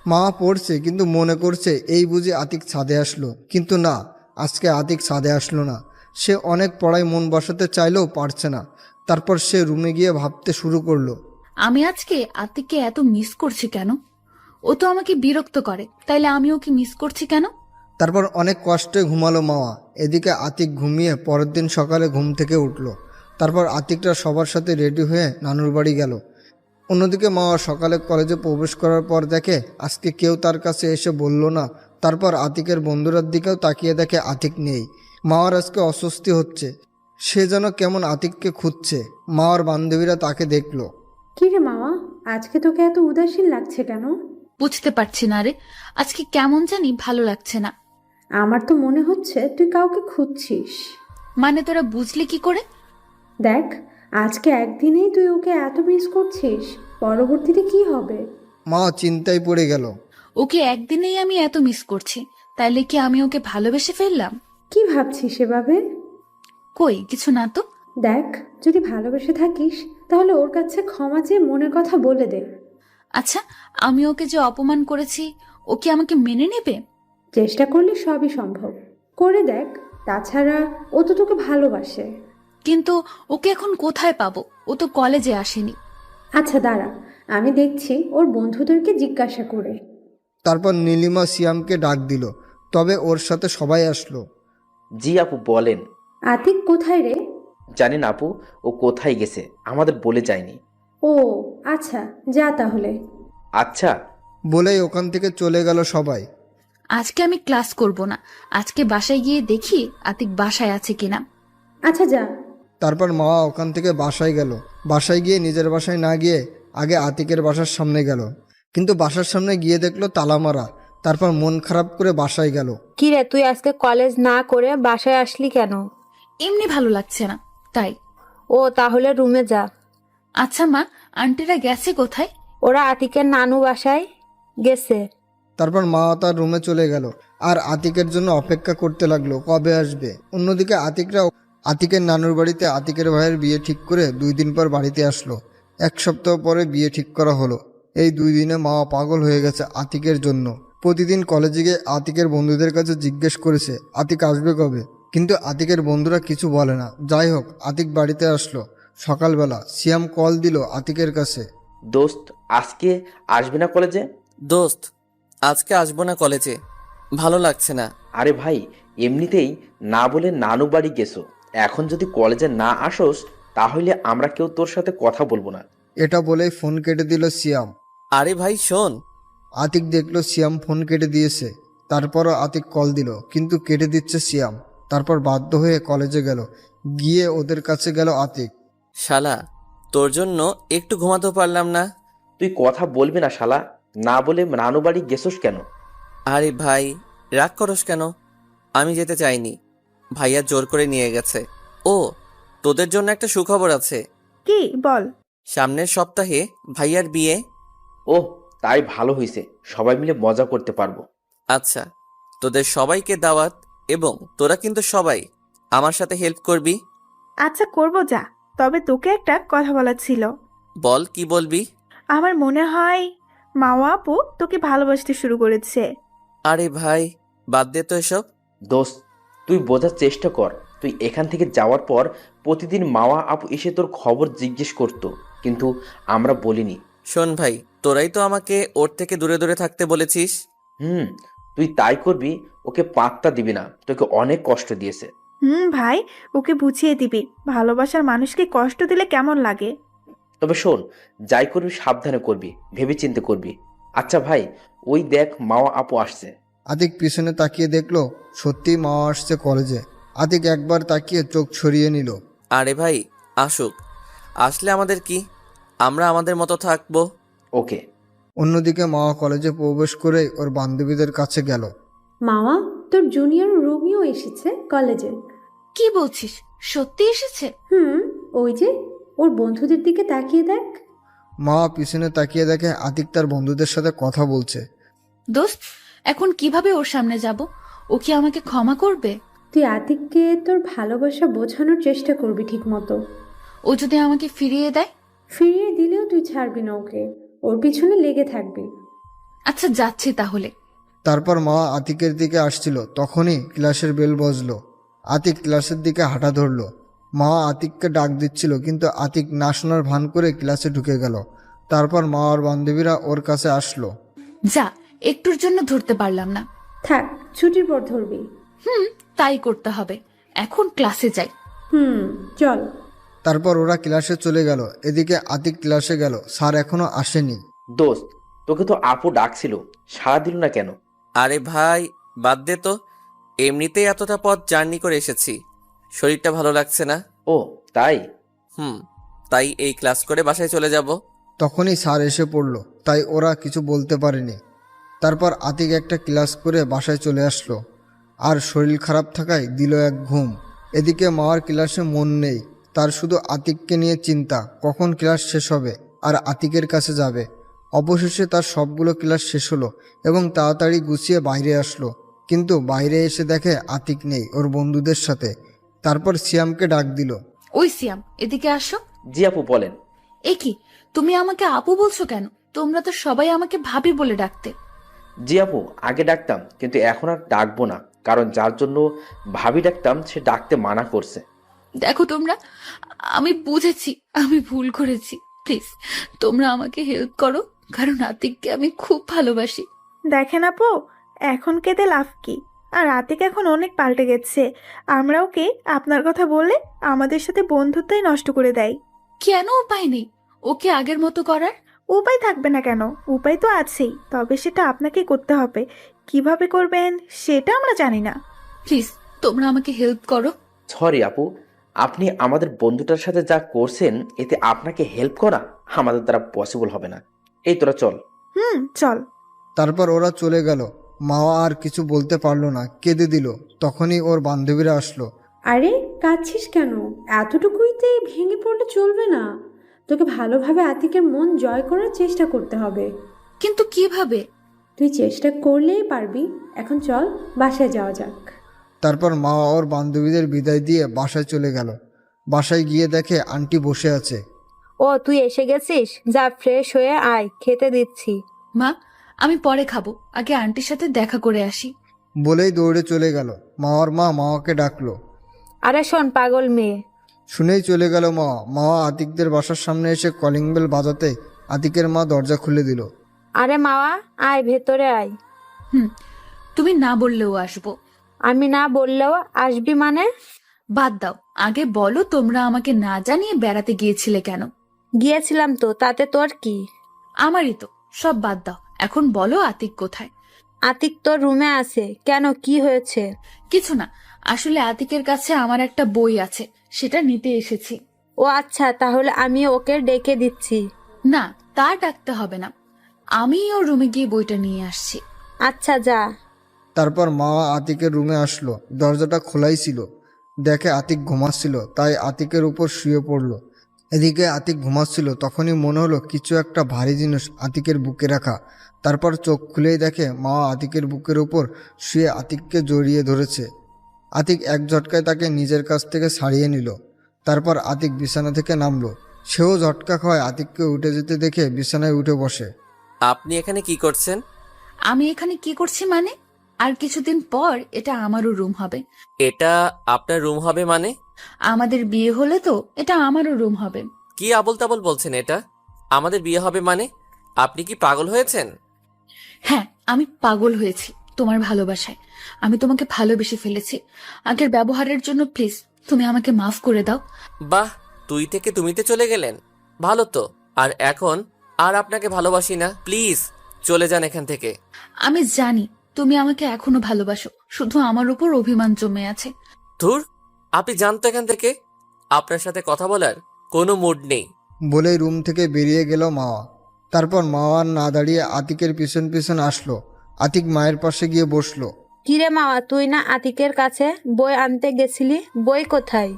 মা পড়ছে কিন্তু মনে করছে এই বুঝি আতিক ছাদে আসলো, কিন্তু না, আজকে আতিক ছাদে আসলো না। সে অনেক পড়ায় মন বসাতে চাইলেও পারছে না। তারপর সে রুমে গিয়ে ভাবতে শুরু করলো, আমি আজকে আতিককে এত মিস করছি কেন? ও তো আমাকে বিরক্ত করে, তাইলে আমি ওকে মিস করছি কেন? তারপর অনেক কষ্টে ঘুমালো মাওয়া। এদিকে আতিক ঘুমিয়ে পরের দিন সকালে ঘুম থেকে উঠল। তারপর আতিকরা সবার সাথে রেডি হয়ে নানুর বাড়ি গেল। অন্যদিকে মাওয়া সকালে কলেজে প্রবেশ করার পর দেখে আজকে কেউ তার কাছে এসে বলল না। তারপর আতিকের বন্ধুরার দিকেও তাকিয়ে দেখে আতিক নেই। মাওয়ার আজকে অস্বস্তি হচ্ছে, সে যেন কেমন আতিককে খুঁজছে। মাওয়ার বান্ধবীরা তাকে দেখলো। কি রে মামা, আজকে তোকে এত উদাসীন লাগছে কেন? বুঝতে পারছি না রে, আজকে কেমন জানি ভালো লাগছে না। আমার তো মনে হচ্ছে তুই কাউকে খুঁজছিস। মানে তোরা বুঝলি কি করে? দেখ, আজকে একদিনেই তুই ওকে এত মিস করছিস, পরবর্তীতে কি হবে? মা চিন্তায় পড়ে গেল। ওকে একদিনেই আমি এত মিস করছি, তাইলে কি আমি ওকে ভালোবেসে ফেললাম? কি ভাবছিস এভাবে? কই কিছু না তো। দেখ, যদি ভালোবেসে থাকিস তাহলে ওর কাছে ক্ষমা চেয়ে মনের কথা বলে দে। আচ্ছা, আমি ওকে যে অপমান করেছি ও কি আমাকে মেনে নেবে? চেষ্টা করলে সবই সম্ভব, করে দেখ। তাছাড়া ও তো তোকে ভালোবাসে। কিন্তু ওকে এখন কোথায় পাবো? ও তো কলেজে আসেনি। আচ্ছা দাঁড়া, আমি দেখছি ওর বন্ধুদেরকে জিজ্ঞাসা করে। তারপর নীলিমা সিয়ামকে ডাক দিল। তবে ওর সাথে সবাই আসলো। জি আপু বলেন। আতিক কোথায় রে? জানি না আপু, ও কোথায় গেছে আমাদের বলে যায়নি। ও আচ্ছা, যা তাহলে। আচ্ছা। বলেই ওখান থেকে চলে গেল সবাই। আজকে আমি ক্লাস করব না, আজকে বাসায় গিয়ে দেখি আতিক বাসায় আছে কিনা। আচ্ছা যা। তারপর মা ওখান থেকে বাসায় গেল। বাসায় গিয়ে নিজের বাসায় না গিয়ে আগে আতিকের বাসার সামনে গেল, কিন্তু বাসার সামনে গিয়ে দেখলো তালা মারা। তারপর মন খারাপ করে বাসায় গেল। কি রে, তুই আজকে কলেজ না করে বাসায় আসলি কেন? এমনি ভালো লাগছে না তাই। ও তাহলে রুমে যা। আচ্ছা মা, আন্টিরা গেছে কোথায়? ওরা আতিকের নানু বাসায় গেছে। তারপর মা তার রুমে চলে গেল আর আতিকের জন্য অপেক্ষা করতে লাগলো কবে আসবে। অন্যদিকে আতিকের নানুর বাড়িতে আতিকের ভাইয়ের বিয়ে ঠিক করে 2 দিন পর বাড়িতে আসলো। 1 সপ্তাহ পরে বিয়ে ঠিক করা হলো। এই 2 দিনে মা পাগল হয়ে গেছে আতিকের জন্য। প্রতিদিন কলেজে গিয়ে আতিকের বন্ধুদের কাছে জিজ্ঞেস করেছে আতিক আসবে কবে, কিন্তু আতিকের বন্ধুরা কিছু বলে না। যাই হোক, আতিক বাড়িতে আসলো। সকালবেলা সিয়াম কল দিল আতিকের কাছে। দোস্ত, আজকে আসবি না কলেজে? দোস্ত, আজকে আসবো না কলেজে, ভালো লাগছে না। আরে ভাই, এমনিতেই না বলে নানু বাড়ি গেছো, এখন যদি কলেজে না আসোস তাহলে আমরা কেউ তোর সাথে কথা বলবো না। এটা বলেই ফোন কেটে দিল সিয়াম। আরে ভাই শোন। আতিক দেখলো সিয়াম ফোন কেটে দিয়েছে। তারপরও আতিক কল দিল, কিন্তু কেটে দিচ্ছে সিয়াম। তারপর বাধ্য হয়ে কলেজে গেল। গিয়ে ওদের কাছে গেল আতিক। শালা, তোর জন্য একটু ঘুমাতেও পারলাম না। তুই কথা বলবি না শালা, না বলে নানু বাড়ি গেছোস কেন? আরে ভাই, রাগ করস কেন? আমি যেতে চাইনি, ভাইয়া জোর করে নিয়ে গেছে। ও, তোদের জন্য একটা সুখবর আছে। কি বল? সামনের সপ্তাহে ভাইয়ার বিয়ে। ওহ, তাই ভালো হয়েছে, সবাই মিলে মজা করতে পারবো। আচ্ছা, তোদের সবাইকে দাওয়াত, এবং তোরা কিন্তু সবাই আমার সাথে হেল্প করবি। আচ্ছা করব, যা। তবে তোকে একটা কথা বলার ছিল। বল, কি বলবি? আমার মনে হয় মাওয়া আপু তোকে ভালোবাসতে শুরু করেছে। আরে ভাই, বাদ দে তো এসব। দোস্ত, তুই বোঝার চেষ্টা কর। তুই এখান থেকে যাওয়ার পর প্রতিদিন মাওয়া আপু এসে তোর খবর জিজ্ঞেস করতো, কিন্তু আমরা বলিনি। শোন ভাই, তোরাই তো আমাকে ওর থেকে দূরে দূরে থাকতে বলেছিস। তুই তাই করবি, ওকে পাত্তা দিবি না, তোকে অনেক কষ্ট দিয়েছে। ভাই, ওকে বুঝিয়ে দিবি ভালোবাসার মানুষকে কষ্ট দিলে কেমন লাগে। তবে শোন, যাই করবি সাবধানে করবি, ভেবেচিন্তে করবি। আচ্ছা ভাই, ওই দেখ মাওয়া আপু আসছে। আতিক পিছনে তাকিয়ে দেখলো সত্যিই মা আসছে কলেজে। আতিক একবার তাকিয়ে চোখ সরিয়ে নিল। আরে ভাই, আসুক, আসলে আমাদের কি, আমরা আমাদের মতো থাকবো। ওকে। অন্যদিকে মা কলেজে প্রবেশ করে ওর বান্ধবীদের কাছে গেল। মামা, তোর জুনিয়র রোমিও এসেছে কলেজে। কি বলছিস, সত্যি এসেছে? ওই যে ওর বন্ধুদের দিকে তাকিয়ে দেখ। মা পিছনে তাকিয়ে দেখে আতিক তার বন্ধুদের সাথে কথা বলছে। দোস্ত, এখন কিভাবে ওর সামনে যাব? ও কি আমাকে ক্ষমা করবে? তুই আতিককে তোর ভালোবাসা বোঝানোর চেষ্টা করবি ঠিক মতো। ও যদি আমাকে ফিরিয়ে দেয়? ফিরিয়ে দিলেও তুই ছাড়বি না ওকে, ওর পিছনে লেগে থাকবি। আচ্ছা, যাচ্ছি তাহলে। তারপর মা আতিকের দিকে আসছিল, তখনই ক্লাসের বেল বাজলো। আতিক ক্লাসের দিকে হাঁটা ধরলো। মা আতিককে ডাক দিচ্ছিল, কিন্তু আতিক না শোনার ভান করে ক্লাসে ঢুকে গেল। তারপর মা আর বান্ধবীরা ওর কাছে আসলো। যা, একটুর জন্য ধরতে পারলাম না। থাক, ছুটির পর ধরবি। তাই করতে হবে। এখন ক্লাসে যাই। চল। তারপর ওরা ক্লাসে চলে গেল। এদিকে আতিক ক্লাসে গেল, স্যার এখনো আসেনি। দোস্ত, তোকে তো আপু ডাকছিল, সাড়া দিল না কেন? আরে ভাই, বাদ দে তো, এমনিতেই এতটা পথ জার্নি করে এসেছি, শরীরটা ভালো লাগছে না। ও তাই? তাই এই ক্লাস করে বাসায় চলে যাব। তখনই স্যার এসে পড়ল, তাই ওরা কিছু বলতে পারেনি। তারপর আতিক একটা ক্লাস করে বাসায় চলে আসলো, আর শরীর খারাপ থাকায় দিল এক ঘুম। এদিকে মার ক্লাসে মন নেই, তার শুধু আতিককে নিয়ে চিন্তা, কখন ক্লাস শেষ হবে আর আতিকের কাছে যাবে। অবশেষে তার সবগুলো ক্লাস শেষ হলো এবং তাড়াতাড়ি গুছিয়ে বাইরে আসলো, কিন্তু বাইরে এসে দেখে আতিক নেই ওর বন্ধুদের সাথে। তারপর সিয়ামকে ডাক দিল। ওই সিয়াম, এদিকে আসো। জি আপু বলেন। এ কি, তুমি আমাকে আপু বলছো কেন? তোমরা তো সবাই আমাকে ভাবি বলে ডাকতে। জি আপু, আগে ডাকতাম, কিন্তু এখন আর ডাকবো না, কারণ যার জন্য ভাবি ডাকতাম সে ডাকতে মানা করছে। দেখো তোমরা, আমি বুঝেছি আমি ভুল করেছি। প্লিজ তোমরা আমাকে হেল্প করো, কারণ আতিককে আমি খুব ভালোবাসি। দেখেন আপু, এখন কেঁদে লাভ কি? আর আতিক এখন অনেক পাল্টে গেছে। আমরা ওকে আপনার কথা বললে আমাদের সাথে বন্ধুত্বই নষ্ট করে দেয়। কেন উপায় নেই ওকে আগের মতো করার? উপায় থাকবে না কেন? উপায় তো আছেই, তবে সেটা আপনাকে করতে হবে। কিভাবে করবেন সেটা আমরা জানি না। প্লিজ তোমরা আমাকে হেল্প করো। সরি আপু, আপনি আমাদের বন্ধুটার সাথে যা করছেন এতে আপনাকে হেল্প করা আমাদের দ্বারা পসিবল হবে না। এই তোরা চল। চল। তারপর ওরা চলে গেল। মাওয়া আর কিছু বলতে পারলো না, কেঁদে দিল। তখনই ওর বান্ধবীরা আসলো। আরে কাঁদছিস কেন? এতটুকুইতে ভেঙে পড়লে চলবে না। তোকে ভালোভাবে আতিকের মন জয় করার চেষ্টা করতে হবে। কিন্তু কিভাবে? তুই চেষ্টা করলেই পারবি। এখন চল বাসায় যাওয়া যাক। তারপর মাওয়া ওর বান্ধবীদের বিদায় দিয়ে বাসায় চলে গেল। বাসায় গিয়ে দেখে আন্টি বসে আছে। ও তুই এসে গেছিস, যা ফ্রেশ হয়ে আয়, খেতে দিচ্ছি। মা আমি পরে খাবো, আগে আন্টির সাথে দেখা করে আসি। বলেই দৌড়ে চলে গেল। মাওয়ার মা মাওয়াকে ডাকলো। আরে শোন পাগল মেয়ে, শুনেই চলে গেল মাওয়া। মাওয়া আতিকদের বাসার সামনে এসে কলিং বেল বাজাতে আতিকের মা দরজা খুলে দিল। আরে মাওয়া আয়, ভেতরে আয়। তুমি না বললেও আসবো। আমি না বললেও আসবি মানে? বাদ দাও, আগে বলো তোমরা আমাকে না জানিয়ে বেড়াতে গিয়েছিলে কেন? গিয়েছিলাম তো, তাতে তোর কি? আমারই তো, সব বাদ দাও। এখন বলো আতিক কোথায়? আতিক তোর রুমে আছে। কেন, কি হয়েছে? কিছু না, আসলে আতিকের কাছে আমার একটা বই আছে, সেটা নিতে এসেছি। ও আচ্ছা, তাহলে আমি ওকে ডেকে দিচ্ছি। না, তা ডাকতে হবে না, আমি ওর রুমে গিয়ে বইটা নিয়ে আসছি। আচ্ছা যা। তারপর মাওয়া আতিকের রুমে আসলো। দরজাটা খোলাই ছিল। দেখে আতিক ঘুমাচ্ছিল, তাই আতিকের উপর শুয়ে পড়লো। এদিকে আতিক ঘুমাচ্ছিল, তখনই মনে হলো কিছু একটা ভারী জিনিস আতিকের বুকে রাখা। তারপর চোখ খুলেই দেখে মাওয়া আতিকের বুকের উপর শুয়ে আতিককে জড়িয়ে ধরেছে। আতিক এক ঝটকায় তাকে নিজের কাছ থেকে ছাড়িয়ে নিল। তারপর আতিক বিছানা থেকে নামলো। সেও ঝটকা খাওয়ায় আতিককে উঠে যেতে দেখে বিছানায় উঠে বসে। আপনি এখানে কি করছেন? আমি এখানে কি করছি মানে? আর কিছুদিন পর এটা আমারও রুম হবে। এটা আপনার রুম হবে মানে? আমাদের বিয়ে হলে তো এটা আমারও রুম হবে। কি আবল তাবল বলছেন? এটা আমাদের বিয়ে হবে মানে? আপনি কি পাগল হয়েছেন? হ্যাঁ, আমি পাগল হয়েছি তোমার ভালোবাসায়। আমি তোমাকে ভালোবেসে ফেলেছি। আগের ব্যবহারের জন্য প্লিজ তুমি আমাকে মাফ করে দাও। বাহ, তুই থেকে তুমিতে চলে গেলেন, ভালো তো। আর এখন আর আপনাকে ভালোবাসি না, প্লিজ চলে যান এখান থেকে। আমি জানি তুমি আমাকে এখনো ভালোবাসো, শুধু আমার উপর অভিমান জমে আছে। ধুর, আপনি জানতো এখান থেকে, আপনার সাথে কথা বলার কোনো মুড নেই। বলেই রুম থেকে বেরিয়ে গেল মাওয়া। তারপর মাওয়া না দাঁড়িয়ে আতিকের পিছন পিছন আসলো। আতিক মায়ের পাশে গিয়ে বসলো। কিরে মাওয়া, তুই না আতিকের কাছে বই আনতে গেছিলি? বই কোথায়?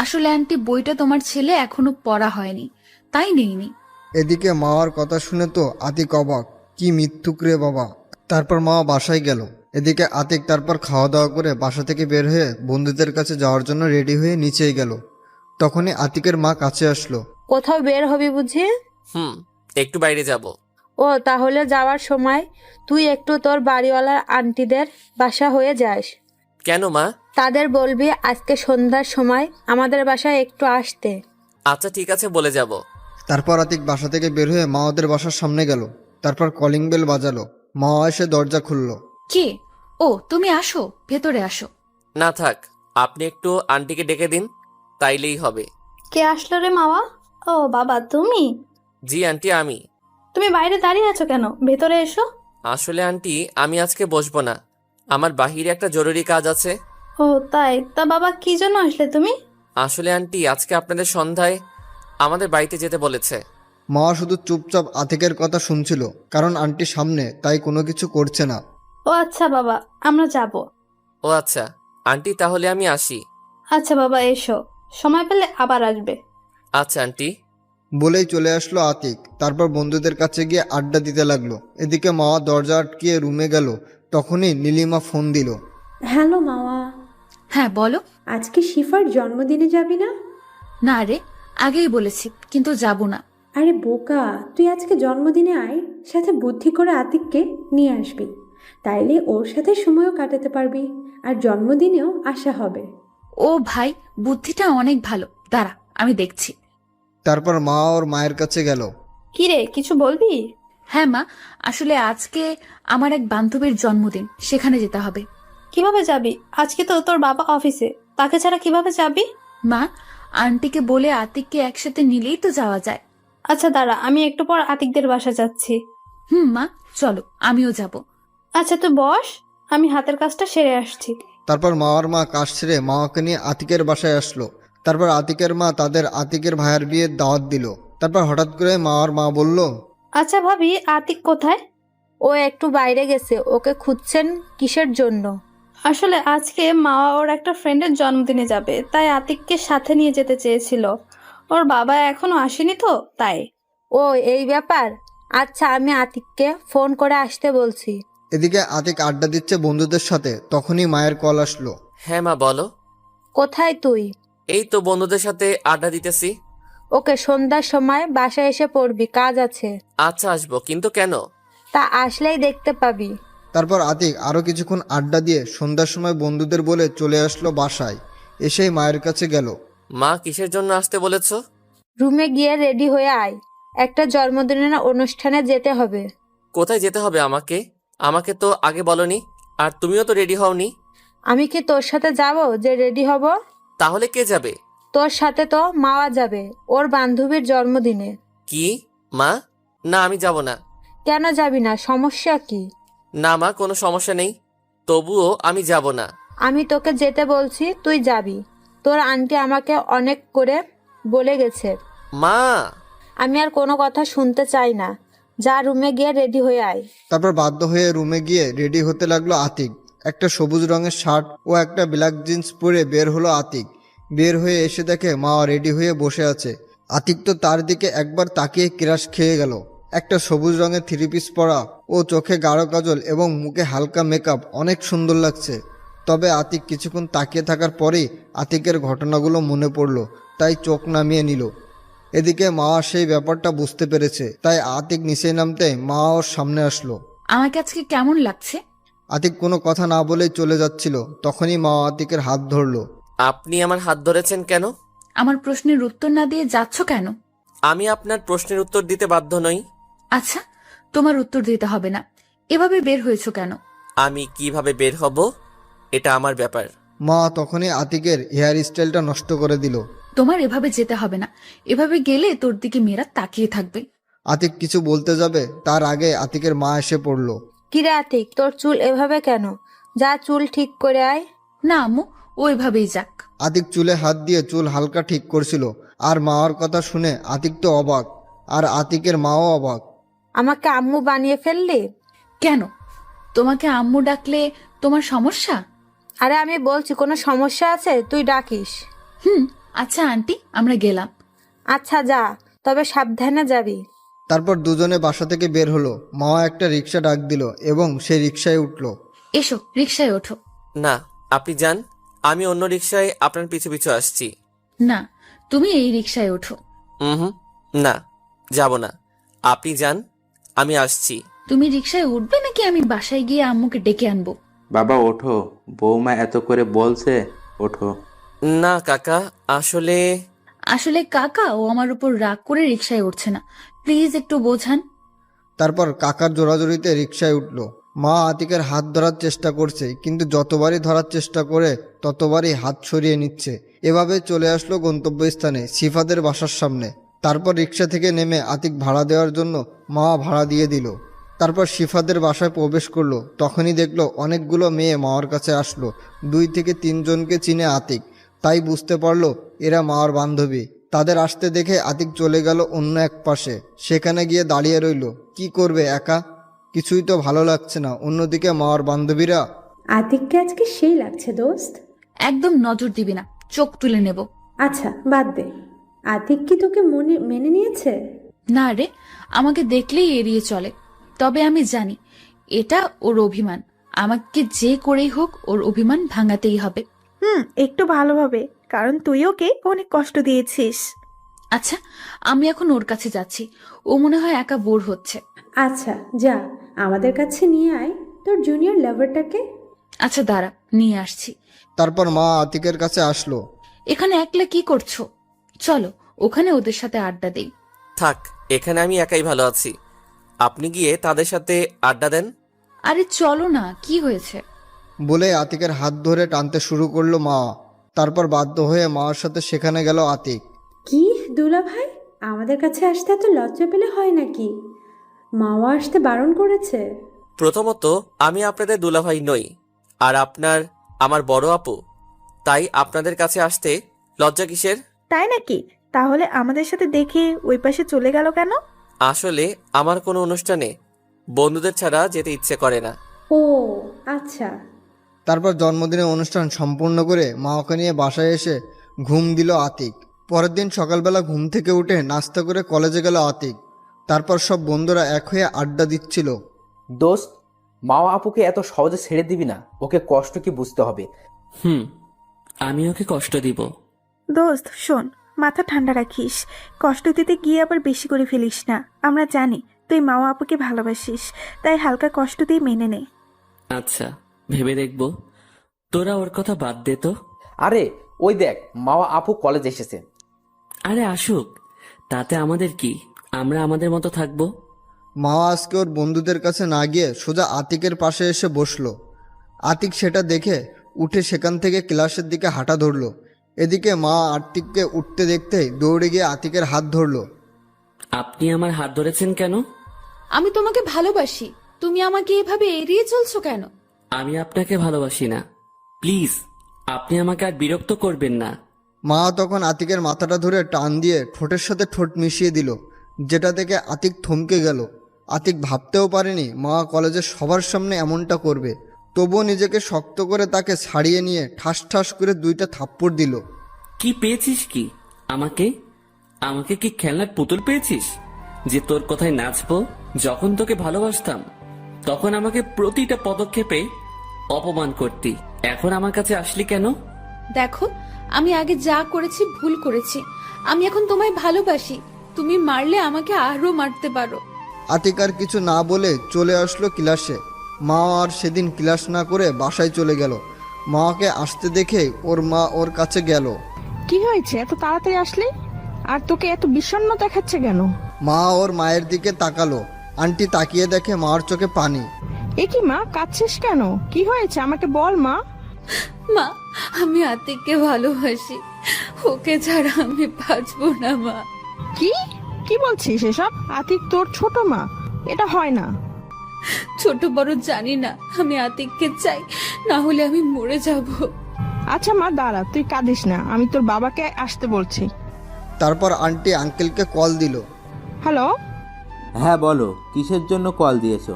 আসলে আন্টি বইটা তোমার ছেলে এখনো পড়া হয়নি, তাই নেইনি। এদিকে মাওয়ার কথা শুনে তো আতিক অবাক। কি মিথ্যুক রে বাবা। তারপর মাওয়া বাসায় গেল। এদিকে আতিক তারপর খাওয়া দাওয়া করে বাসা থেকে বের হয়ে বন্ধুদের কাছে যাওয়ার জন্য রেডি হয়ে নিচেই গেল। তখনই আতিকের মা কাছে আসলো। কোথাও বের হবি বুঝি? একটু বাইরে যাব। ও তাহলে যাওয়ার সময় তুই একটু তোর বাড়িওয়ালার আন্টিদের বাসা হয়ে যাস। কেন মা? তাদের বলবি আজকে সন্ধ্যার সময় আমাদের বাসায় একটু আসতে। আচ্ছা ঠিক আছে, বলে যাব। তারপর আতিক বাসা থেকে বের হয়ে মাওয়াদের বাসার সামনে গেল। তারপর কলিং বেল বাজালো। মাওয়া এসে দরজা খুললো। কে? ও তুমি আসো, ভেতরে আসো। না থাক, আপনি একটু আন্টিকে ডেকে দিন, তাইলেই হবে। কে আসলো রে মাওয়া? ও বাবা তুমি? জি আন্টি, আমি। তুমি বাইরে দাঁড়িয়ে আছো কেন? ভেতরে এসো। আসলে আন্টি, আমি আজকে বসবো না, আমার বাহিরে একটা জরুরি কাজ আছে। ও তাই? তা বাবা কি জন্য আসলে তুমি? আসলে আন্টি, আজকে আপনাদের সন্ধ্যায় আমাদের বাড়িতে যেতে বলেছে। মাওয়া শুধু চুপচাপ আতিকের কথা শুনছিল, কারণ আন্টি সামনে, তাই কোনো কিছু করছে না। ও আচ্ছা বাবা, আমরা যাব। ও আচ্ছা আন্টি, তাহলে আমি আসি। আচ্ছা বাবা এসো, সময় পেলে আবার আসবে। আচ্ছা আন্টি। বলেই চলে আসলো আতিক। তারপর বন্ধুদের কাছে গিয়ে আড্ডা দিতে লাগলো। এদিকে মাওয়া দরজা আটকিয়ে রুমে গেল। তখনই নীলিমা ফোন দিল। হ্যালো মাওয়া। হ্যাঁ বলো। আজকে শিফার জন্মদিনে যাবি না? না রে, আগেই বলেছি, কিন্তু যাব না। আরে বোকা, তুই আজকে জন্মদিনে আয়, সাথে বুদ্ধি করে আতিককে নিয়ে আসবি। তাইলে ওর সাথে সময়ও কাটাতে পারবি, আর জন্মদিনেও আসা হবে। ও ভাই, বুদ্ধিটা অনেক ভালো, দাঁড়া আমি দেখছি। তারপর মা ওর মায়ের কাছে গেল। কি রে, কিছু বলবি? হ্যাঁ মা, আসলে আজকে আমার এক বান্ধবীর জন্মদিন, সেখানে যেতে হবে। কিভাবে যাবি? আজকে তো তোর বাবা অফিসে, তাকে ছাড়া কিভাবে যাবি? মা, আন্টিকে বলে আতিককে একসাথে নিলেই তো যাওয়া যায়। আচ্ছা দাঁড়া, আমি একটু পর আতিকদের বাসা যাচ্ছি। মা, চলো, আমিও যাব। আচ্ছা তুই বস, আমি হাতের কাজটা সেরে আসছি। তারপর মাওয়ার মা কাজ সেরে মাওয়াকে নিয়ে আতিকের বাসায় আসলো। তারপর আতিকের মা তাদের আতিকের ভাইয়ের বিয়ের দাওয়াত দিল। তারপর হঠাৎ করে মাওয়ার মা বলল, আচ্ছা ভাবি, আতিক কোথায়? ও একটু বাইরে গেছে, ওকে খুঁজছেন কিসের জন্য? আসলে আজকে মাওয়া ওর একটা ফ্রেন্ডের জন্মদিনে যাবে, তাই আতিককে সাথে নিয়ে যেতে চেয়েছিল। ওর বাবা এখনো আসেনি তো তাই। ও এই ব্যাপার। আচ্ছা আমি আতিককে ফোন করে আসতে বলছি। এদিকে আতিক আড্ডা দিচ্ছে বন্ধুদের সাথে, তখনই মায়ের কল আসলো। হ্যাঁ মা, বলো। কোথায় তুই? এই তো বন্ধুদের সাথে আড্ডা দিতেছি। ওকে সন্ধ্যার সময় বাসায় এসে পড়বি, কাজ আছে। আচ্ছা আসবো, কিন্তু কেন? তা আসলেই দেখতে পাবি। তারপর আতিক আরও কিছুক্ষণ আড্ডা দিয়ে সন্ধ্যার সময় বন্ধুদের বলে চলে আসলো বাসায়। এসেই মায়ের কাছে গেল। মা, কিসের জন্য আসতে বলেছো? রুমে গিয়ে রেডি হয়ে আয়, একটা জন্মদিনের অনুষ্ঠানে যেতে হবে। কোথায় যেতে হবে আমাকে? আমাকে তো আগে বলনি, আর তুমিও তো রেডি হওনি। আমি কি তোর সাথে যাব যে রেডি হব? তাহলে কে যাবে? তোর সাথে তো মাওয়া যাবে, ওর বান্ধবীর জন্মদিনে। কি মা? না, আমি যাব না। কেন যাবি না? সমস্যা কি? না মা, কোনো সমস্যা নেই, তবুও আমি যাব না। আমি তোকে যেতে বলছি, তুই যাবি। তোর আন্টি আমাকে অনেক করে বলে গেছে। মা! আমি আর কোনো কথা শুনতে চাই না, যা রুমে গিয়ে রেডি হয়ে আয়। তারপর বাধ্য হয়ে রুমে গিয়ে রেডি হতে লাগলো আতিক। একটা সবুজ রঙের শার্ট ও একটা ব্ল্যাক জিন্স পরে বের হলো আতিক। বের হয়ে এসে দেখে মা রেডি হয়ে বসে আছে। আতিক তো তার দিকে একবার তাকিয়ে ক্রাশ খেয়ে গেল। একটা সবুজ রঙের থ্রি পিস পরা ও চোখে গাঢ় কাজল এবং মুখে হালকা মেকআপ, অনেক সুন্দর লাগছে। তবে আতিক কিছুক্ষণ তাকিয়ে থাকার পরেই আতিকের ঘটনাগুলো মনে পড়ল, তাই চোখ নামিয়ে নিল। এদিকে মা সেই ব্যাপারটা বুঝতে পেরেছে, তাই আতিক নিচে নামতে মা ওর সামনে আসলো। আমাকে আজকে কেমন লাগছে? আতিক কোনো কথা না বলেই চলে যাচ্ছিল, তখনই মা আতিকের হাত ধরলো। আপনি আমার হাত ধরেছেন কেন? আমার প্রশ্নের উত্তর না দিয়ে যাচ্ছ কেন? আমি আপনার প্রশ্নের উত্তর দিতে বাধ্য নই। আচ্ছা, তোমার উত্তর দিতে হবে না। এভাবে বের হয়েছো কেন? আমি কিভাবে বের হব, এটা আমার ব্যাপার। মা তখনই আতিকের হেয়ার স্টাইলটা নষ্ট করে দিল। তোমার এভাবে যেতে হবে না, এভাবে গেলে তোর দিকে মেয়েরা তাকিয়ে থাকবে। আতিক কিছু বলতে যাবে, তার আগে আতিকের মা এসে পড়ল। কিরে আতিক, তোর চুল এভাবে কেন? যা চুল ঠিক করে আয়। না আম্মু, ও এভাবেই যাক। আতিক চুলে হাত দিয়ে চুল হালকা ঠিক করছিল, আর মার কথা শুনে আতিক তো অবাক, আর আতিকের মাও অবাক। আমাকে আম্মু বানিয়ে ফেললি কেন? তোমাকে আম্মু ডাকলে তোমার সমস্যা? আরে আমি বলছি, কোনো সমস্যা আছে? তুই ডাকিস। আচ্ছা আন্টি, আমরা গেলাম। আচ্ছা যা, তবে সাবধানে যাবি। তারপর দুজনে বাসা থেকে বের হলো। মা একটা রিক্সা ডাক দিল এবং সেই রিক্সায় উঠলো। এসো, রিক্সায় ওঠো। না, আপনি যান, আমি অন্য রিক্সায় আপনার পিছু পিছু আসছি। না, তুমি এই রিক্সায় ওঠো। না, যাব না, আপনি যান, আমি আসছি। তুমি রিক্সায় উঠবে নাকি আমি বাসায় গিয়ে আম্মুকে ডেকে আনবো? বাবা ওঠো, বৌমা এত করে বলছে, ওঠো। না কাকা, আসলে কাকা ও আমার উপর রাগ করে রিক্সায় উঠছে না, প্লিজ একটু বোঝান। তারপর কাকার জোরাজোরিতে রিক্সায় উঠলো। মা আতিকের হাত ধরার চেষ্টা করছে, কিন্তু যতবারই ধরার চেষ্টা করে ততবারই হাত সরিয়ে নিচ্ছে। এভাবে চলে আসলো গন্তব্যস্থানে, সিফাদের বাসার সামনে। তারপর রিক্সা থেকে নেমে আতিক ভাড়া দেওয়ার জন্য মা ভাড়া দিয়ে দিল। তারপর সিফাদের বাসায় প্রবেশ করলো, তখনই দেখলো অনেকগুলো মেয়ে মাওয়ার কাছে আসলো। 2 থেকে 3 জনকে চিনে আতিক, তাই বুঝতে পারলো এরা মাওয়ার বান্ধবী। তাদের আসতে দেখে আতিক চলে গেল অন্য এক পাশে, সেখানে গিয়ে দাঁড়িয়ে রইল। কি করবে একা, কিছুই তো ভালো লাগছে না। অন্যদিকে মাওয়ার বান্ধবীরা, আতিককে আজকে সেই লাগছে দোস্ত। একদম নজর দিবি না, চোখ তুলে নেব। আচ্ছা বাদ দে, আতিক কি তোকে মেনে নিয়েছে? না রে, আমাকে দেখলেই এড়িয়ে চলে। তবে আমি জানি এটা ওর অভিমান, আমাকে যে করেই হোক ওর অভিমান ভাঙাতেই হবে। একটু ভালোভাবে, কারণ তুই ওকে অনেক কষ্ট দিয়েছিস। আচ্ছা, আমি এখন ওর কাছে যাচ্ছি, ও মনে হয় একা বোর হচ্ছে। আচ্ছা যা, আমাদের কাছে নিয়ে আয় তোর জুনিয়র লাভারটাকে। আচ্ছা দাঁড়া, নিয়ে আসছি। তারপর মা আতিকের কাছে আসলো। এখানে একলা কি করছো? চলো ওখানে ওদের সাথে আড্ডা দেই। থাক, এখানে আমি একাই ভালো আছি, আপনি গিয়ে তাদের সাথে আড্ডা দেন। আরে চলো না, কি হয়েছে? বলে আতিকের হাত ধরে টানতে শুরু করলো মা। তারপর বাধ্য হয়ে মার সাথে সেখানে গেল আতিক। কি দুলা ভাই, আমাদের কাছে আসতে এত লজ্জা পেলে হয় নাকি? মাও আসতে বারণ করেছে? প্রথমত আমি আপনাদের দুলাভাই নই, আর আপনার আমার বড় আপু, তাই আপনাদের কাছে আসতে লজ্জা কিসের? তাই নাকি? তাহলে আমাদের সাথে দেখে ওই পাশে চলে গেল কেন? আসলে আমার কোনো অনুষ্ঠানে বন্ধুদের ছাড়া যেতে ইচ্ছে করে না। ও আচ্ছা। তারপর জন্মদিনের অনুষ্ঠান সম্পূর্ণ করে মা ওকে নিয়ে বাসায় এসে ঘুম দিল আতিক। পরের দিন সকালবেলা ঘুম থেকে উঠে নাস্তা করে কলেজে গেল আতিক। তারপর সব বন্ধুরা এক হয়ে আড্ডা দিচ্ছিল। দোস্ত, মাওয়া আপুকে এত সহজে ছেড়ে দিবি না, ওকে কষ্ট কি বুঝতে হবে। আমি ওকে কষ্ট দিব? দোস্ত শোন, মাথা ঠান্ডা রাখিস, কষ্ট দিতে গিয়ে আবার বেশি করে ফেলিস না। আমরা জানি তুই মাওয়া আপুকে ভালোবাসিস, তাই হালকা কষ্ট দিয়ে মেনে নে। আচ্ছা, ভেবে দেখবো। তোরা ওর কথা বাদ দে তো। আরে ওই দেখ, মাওয়া আপু কলেজ এসেছে। আরে আসুক, তাতে আমাদের কি? আমরা আমাদের মতো থাকবো। মা আজকে ওর বন্ধুদের কাছে না গিয়ে সোজা আতিকের পাশে এসে বসলো। আতিক সেটা দেখে উঠে সেখান থেকে ক্লাসের দিকে হাঁটা ধরলো। এদিকে মা আতিককে উঠতে দেখতেই দৌড়ে গিয়ে আতিকের হাত ধরলো। আপনি আমার হাত ধরেছেন কেন? আমি তোমাকে ভালোবাসি, তুমি আমাকে এভাবে এড়িয়ে চলছো কেন? আমি আপনাকে ভালোবাসি না। প্লিজ, আপনি আমাকে আর বিরক্ত করবেন না। মা তখন আতিকের মাথাটা ধরে টান দিয়ে ঠোঁটের সাথে ঠোঁট মিশিয়ে দিল, যেটা দেখে আতিক থমকে গেল। আতিক ভাবতেও পারেনি মা কলেজের সবার সামনে এমনটা করবে। তবুও নিজেকে শক্ত করে তাকে ছাড়িয়ে নিয়ে ঠাস ঠাস করে 2টা থাপ্পড় দিল। কি পেয়েছিস কি? আমাকে আমাকে কি খেলনার পুতুল পেয়েছিস যে তোর কথায় নাচবো? যখন তোকে ভালোবাসতাম তখন আমাকে প্রতিটা পদক্ষেপে অপমান করতি। এখন আমার কাছে আসলি কেন? দেখো, আমি আগে যা করেছি ভুল করেছি। আমি এখন তোমায় ভালোবাসি, তুমি মারলে আমাকে আরো মারতে পারো। আতিক আর কিছু না বলে চলে আসলো ক্লাসে। মা আর সেদিন ক্লাস না করে বাসায় চলে গেল। মাকে আসতে দেখে ওর মা ওর কাছে গেল। কি হয়েছে, এত তাড়াতাড়ি আসলি? আর তোকে এত বিষণ্ণ দেখাচ্ছে কেন? মা ওর মায়ের দিকে তাকালো। আন্টি তাকিয়ে দেখে মার চোখে পানি। এ কি মা, কাঁদছিস কেন? কি হয়েছে আমাকে বল মা। মা, আমি আতিককে ভালোবাসি, ওকে ছাড়া আমি বাঁচবো না মা। কি কি বলছিস এসব? আতিক তোর ছোট মা, এটা হয় না। ছোট বড় জানি না, আমি আতিককে চাই, না হলে আমি মরে যাব। আচ্ছা মা দাঁড়া, তুই কাঁদিস না, আমি তোর বাবাকে আসতে বলছি। তারপর আন্টি আঙ্কেলকে কল দিল। হ্যালো। হ্যাঁ বলো, কিসের জন্য কল দিয়েছো?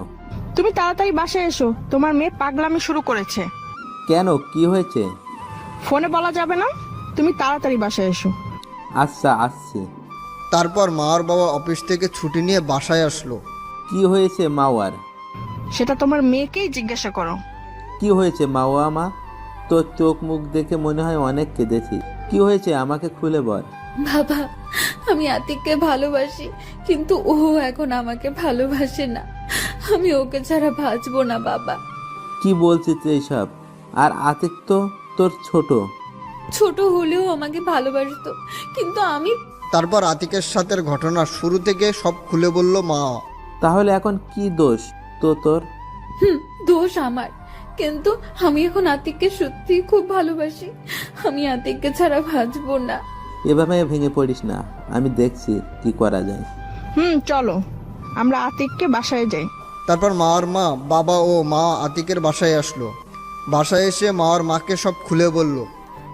তুমি তাড়াতাড়ি বাসায় এসো, তোমার মেয়ে পাগলামি শুরু করেছে। কেন, কি হয়েছে? ফোনে বলা যাবে না, তুমি তাড়াতাড়ি বাসায় এসো। আচ্ছা আসছি। তারপর মার বাবা অফিস থেকে ছুটি নিয়ে বাসায় আসলো। কি হয়েছে মাওয়ার? সেটা তোমার মেয়েকেই জিজ্ঞাসা করো। কি হয়েছে মাওয়া মা? তোর চোখ মুখ দেখে মনে হয় অনেক কেঁদেছি। কি হয়েছে আমাকে খুলে বল। বাবা, আমি আতিককে ভালোবাসি, কিন্তু ও এখন আমাকে ভালোবাসে না। আমি ওকে ছাড়া বাঁচবো না বাবা। কি বলছিস এইসব? আর আতিক তো তোর ছোট। ছোট হলেও আমাকে ভালোবাসতো, কিন্তু আমি। তারপর আতিকের সাথে ঘটনা শুরু থেকে সব খুলে বলল মা। তাহলে এখন কি দোষ তো তোর? দোষ আমার, কিন্তু আমি এখন আতিককে সত্যি খুব ভালোবাসি। আমি আতিককে ছাড়া বাঁচবো না। এভাবে ভেঙে পড়িস না, আমি দেখছি কি করা যায়। চলো আমরা আতিককে বাসায় যাই। তারপর মার মা, বাবা ও মা আতিকের বাসায় আসলো। বাসায় এসে মার মাকে সব খুলে বলল।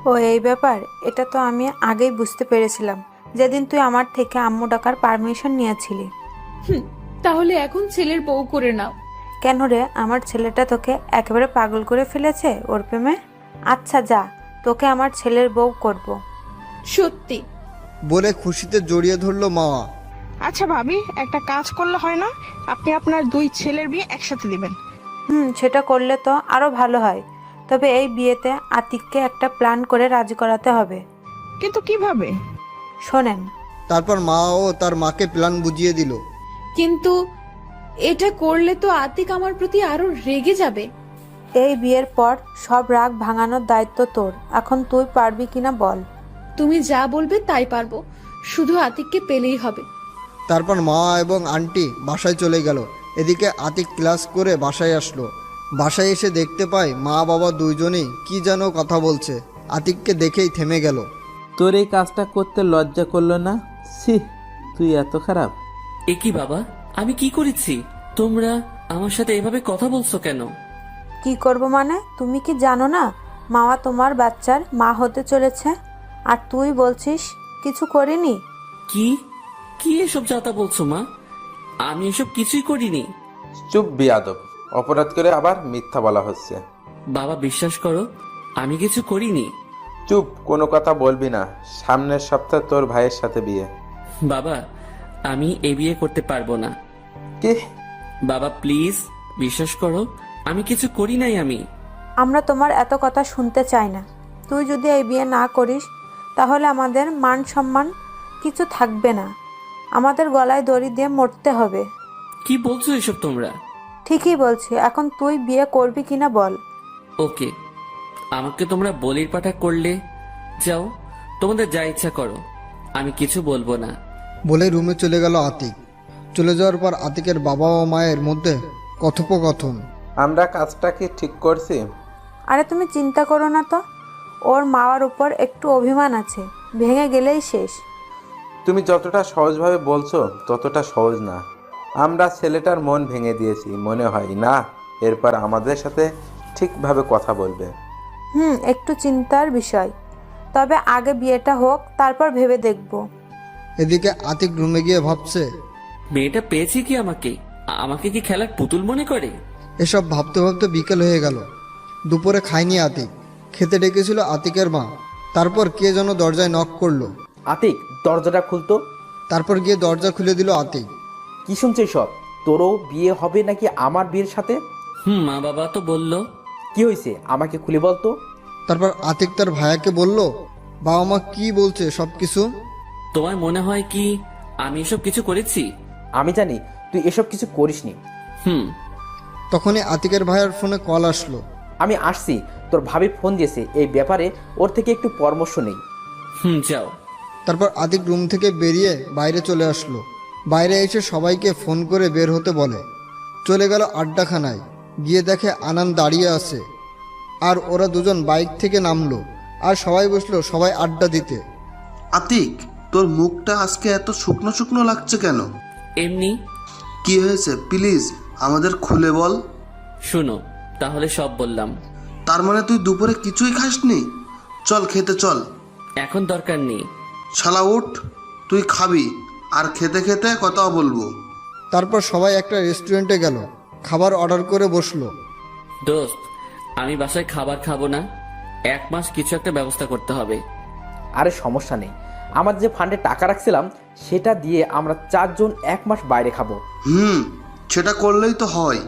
ও এই ব্যাপার, এটা তো আমি আগেই বুঝতে পেরেছিলাম, যেদিন তুই আমার থেকে আম্মু ডাকার পারমিশন নিয়েছিলি। তাহলে এখন ছেলের বউ করে নাও। কেন রে, আমার ছেলেটা তোকে একেবারে পাগল করে ফেলেছে ওর প্রেমে। আচ্ছা যা, তোকে আমার ছেলের বউ করব। সত্যি বলে খুশিতে জড়িয়ে ধরলো মা। আচ্ছা ভাবি, একটা কাজ করলে হয় না? আপনি আপনার 2 ছেলের বিয়ে একসাথে দিবেন। সেটা করলে তো আরো ভালো হয়, তবে এই বিয়েতে আতিককে একটা প্ল্যান করে রাজি করাতে হবে। কিন্তু কিভাবে? শোনেন। তারপর মা ও তার মাকে প্ল্যান বুঝিয়ে দিল। কিন্তু এটা করলে তো আতিক আমার প্রতি আরো রেগে যাবে। এই বিয়ের পর সব রাগ ভাঙানোর দায়িত্ব তোর, এখন তুই পারবি কিনা বল। তুমি যা বলবে তাই পারবো, শুধু আতিককে পেলেই হবে। তারপর মা এবং আন্টি বাসায় চলে গেল। এদিকে আতিক ক্লাস করে বাসায় আসলো। বাসায় এসে দেখতে পায় মা বাবা দুইজনেই কি যেন কথা বলছে। আতিককে দেখেই থেমে গেল। তোর এই কাজটা করতে লজ্জা করলো না? ছি, তুই এত খারাপ? এ কি বাবা, আমি কি করেছি? তোমরা আমার সাথে এভাবে কথা বলছো কেন? কি করব মানে? তুমি কি জানো না মাওয়া তোমার বাচ্চার মা হতে চলেছে? আর তুই বলছিস কিছু করিনি? কি কি এসব যাতা বলছো মা? আমি এসব কিছুই করিনি। চুপ বিয়াদব, অপরাধ করে আবার মিথ্যা বলা হচ্ছে। বাবা বিশ্বাস করো, আমি কিছু করিনি। চুপ, কোনো কথা বলবি না। সামনের সপ্তাহে তোর ভাইয়ের সাথে বিয়ে। বাবা, আমি এ বিয়ে করতে পারবো না। কি? বাবা প্লিজ বিশ্বাস করো, আমি কিছু করি নাই। আমরা তোমার এত কথা শুনতে চাই না। তুই যদি এই বিয়ে না করিস তাহলে আমাদের মান সম্মান কিছু থাকবে না। আমাদের গলায় দড়ি দিয়ে মরতে হবে। কি বলছো এসব তোমরা? ঠিকই বলছি। এখন তুই বিয়ে করবি কিনা বল। ওকে, আমাকে তোমরা বলির পাঠা করলে যাও, তোমাদের যা ইচ্ছা করো, আমি কিছু বলবো না। বলে রুমে চলে গেল আতিক। চলে যাওয়ার পর আতিকের বাবা ও মায়ের মধ্যে কথোপকথন। আমরা কাজটা কি ঠিক করছি? আরে তুমি চিন্তা করো না তো, ওর মাওয়ার উপর একটু অভিমান আছে, ভেঙে গেলেই শেষ। তুমি যতটা সহজভাবে বলছো ততটা সহজ না। আমরা ছেলেটার মন ভেঙে দিয়েছি মনে হয় না। এরপর আমাদের সাথে ঠিকভাবে কথা বলবে। একটু চিন্তার বিষয়। তবে আগে বিয়েটা হোক, তারপর ভেবে দেখব। এদিকে আতিক রুমে গিয়ে ভাবছে, মেয়েটা পেয়েছে কি আমাকে? আমাকে কি খেলার পুতুল মনে করে? এসব ভাবতে ভাবতে বিকেল হয়ে গেল। দুপুরে খায়নি আতিক। খেতে ডেকেছিল আতিকের মা। তারপর কে যেন দরজায় নক করলো। আতিক, দরজাটা খুলতো। তারপর গিয়ে দরজা খুলে দিল আতিক। কি শুনছিস সব? তোরও বিয়ে হবে নাকি আমার বিয়ের সাথে? মা বাবা তো বললো। কি হয়েছে আমাকে খুলে বলতো। তারপর আতিক তার ভাইয়াকে বলল, বাবা মা কি বলছে সবকিছু। তোমার মনে হয় কি আমি এসব কিছু করেছি? আমি জানি তুই এসব কিছু করিসনি। তখনই আতিকের ভাইয়ের ফোনে কল আসলো। আমি আসছি, তোর ভাবি ফোন দিয়েছে, এই ব্যাপারে ওর থেকে একটু পরামর্শ নেই। যাও। তারপর আতিক রুম থেকে বেরিয়ে বাইরে চলে আসলো। বাইরে এসে সবাইকে ফোন করে বের হতে বলে। চলে গেল আড্ডাখানায়। গিয়ে দেখে আনান দাঁড়িয়ে আছে। আর ওরা দুজন বাইক থেকে নামলো। আর সবাই বসলো সবাই আড্ডা দিতে। আতিক, তোর মুখটা আজকে এত শুকনো শুকনো লাগছে কেন? এমনি। কি হয়েছে প্লিজ আমাদের খুলে বল। শুনো, তাহলে সব বললাম। তার মানে তুই দুপুরে কিছুই খাসনি? চল খেতে চল। এখন দরকার নেই। শালা উঠ, তুই খাবি আর খেতে খেতে কথা বলবো। তারপর সবাই একটা রেস্টুরেন্টে গেল। খাবার অর্ডার করে বসলো। দোস্ত, আমি বাসায় খাবার খাবো না। 1 মাস কিছু একটা ব্যবস্থা করতে হবে। আরে সমস্যা নেই, আমার যে ফান্ডে টাকা রাখছিলাম সেটা দিয়ে আমরা 4 জন 1 মাস বাইরে খাবো। সেটা করলেই তো হয়।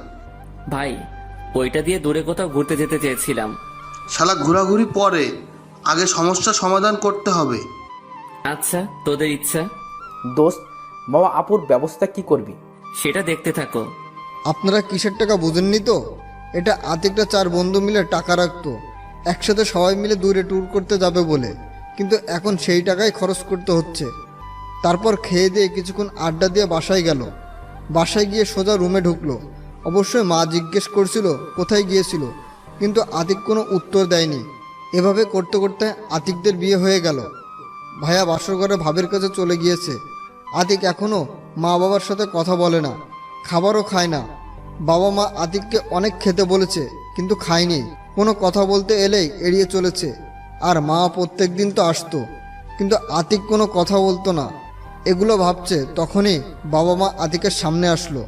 ভাই, ওইটা দিয়ে দূরে কোথাও ঘুরতে যেতে চেয়েছিলাম। শালা ঘোরাঘুরি পরে, আগে সমস্যা সমাধান করতে হবে। আচ্ছা, তোদের ইচ্ছা। দোস্ত, মামা আপুর ব্যবস্থা কি করবি? সেটা দেখতে থাকো। আপনারা কিসের টাকা বুঝেননি তো? এটা আতিকটা 4 বন্ধু মিলে টাকা রাখতো একসাথে সবাই মিলে দূরে ট্যুর করতে যাবে বলে। কিন্তু এখন সেই টাকাই খরচ করতে হচ্ছে। তারপর খেয়ে দিয়ে কিছুক্ষণ আড্ডা দিয়ে বাসায় গেল। বাসায় গিয়ে সোজা রুমে ঢুকলো। অবশ্যই মা জিজ্ঞেস করছিল কোথায় গিয়েছিল, কিন্তু আতিক কোনো উত্তর দেয়নি। এভাবে করতে করতে আতিকদের বিয়ে হয়ে গেল। ভাইয়া বাসর ঘরে ভাবের কাছে চলে গিয়েছে। আতিক এখনও মা বাবার সাথে কথা বলে না, খাবারও খায় না। বাবা মা আতিককে অনেক খেতে বলেছে কিন্তু খায়নি। কোনো কথা বলতে এলেই এড়িয়ে চলেছে। আর মা প্রত্যেক দিন তো আসতো, কিন্তু আতিক কোনো কথা বলতো না। এগুলো ভাবছে তখনই বাবা মা আতিকের সামনে আসলো।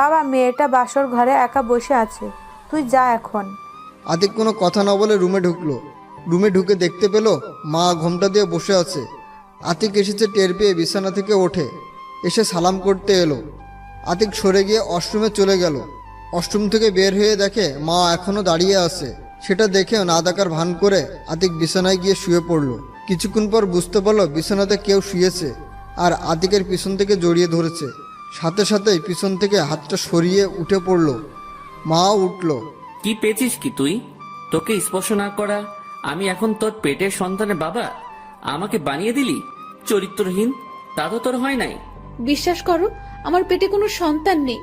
বাবা, মেয়েটা বাসর ঘরে একা বসে আছে, তুই যা এখন। আতিক কোনো কথা না বলে রুমে ঢুকলো। রুমে ঢুকে দেখতে পেল মা ঘোমটা দিয়ে বসে আছে। আতিক এসেছে টের পেয়ে বিছানা থেকে ওঠে, এসে সালাম করতে এলো। আতিক সরে গিয়ে ওয়াশরুমে চলে গেল। ওয়াশরুম থেকে বের হয়ে দেখে মা এখনো দাঁড়িয়ে আছে। সেটা দেখেও না দেখার ভান করে আতিক বিছানায় গিয়ে শুয়ে পড়ল। কিছুক্ষণ পর বুঝতে পারলো বিছানাতে কেউ শুয়েছে আর আতিকের পিছন থেকে জড়িয়ে ধরেছে। সাথে সাথেই পিছন থেকে হাতটা সরিয়ে উঠে পড়ল। মা উঠল। কি পেয়েছিস কি তুই? তোকে স্পর্শ না করা আমি এখন তোর পেটের সন্তানের বাবা? আমাকে বানিয়ে দিলি চরিত্রহীন। তা তো তোর হয় নাই। বিশ্বাস করো, আমার পেটে কোনো সন্তান নেই।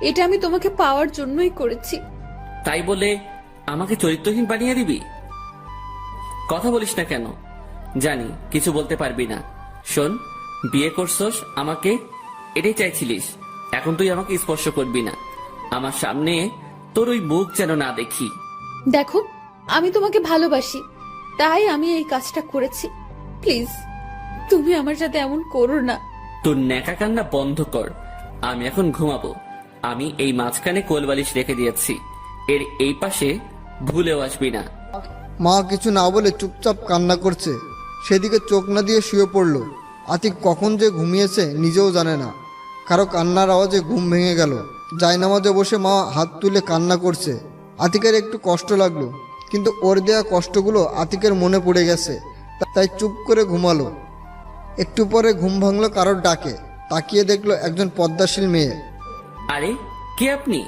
এটা আমি তোমাকে পাওয়ার জন্যই করেছি। তাই বলে আমাকে চরিত্রহীন বানিয়ে দিবি? কথা বলিস না কেন? জানি কিছু বলতে পারবি না। শোন, বিয়ে করছস আমাকে, এটাই চাইছিলিস। এখন তুই আমাকে স্পর্শ করবি না। আমার সামনে তোর ওই মুখ যেন না দেখি। দেখো, আমি তোমাকে ভালোবাসি, তাই আমি এই কাজটা করেছি। প্লিজ, তুমি আমার সাথে এমন করো না। তোর ন্যাকা কান্না বন্ধ কর। আমি এখন ঘুমাবো। আমি এই মাঝখানে কোলবালিশ রেখে দিয়েছি, এর এই পাশে ভুলেও আসবি না। মা কিছু না বলে চুপচাপ কান্না করছে, সেদিকে চোখ না দিয়ে শুয়ে পড়ল। আতিক কখন যে ঘুমিয়েছে নিজেও জানে না। কারো কান্নার আওয়াজে ঘুম ভেঙে গেল। জায়নামাজে বসে মা হাত তুলে কান্না করছে। আতিকের একটু কষ্ট লাগলো, কিন্তু ওর দেয়া কষ্টগুলো আতিকের মনে পড়ে গেছে, তাই চুপ করে ঘুমালো। একটু পরে ঘুম ভাঙলো কারোর ডাকে। তাকিয়ে দেখলো একজন পদ্মাশীল মেয়ে। আরে কে আপনি?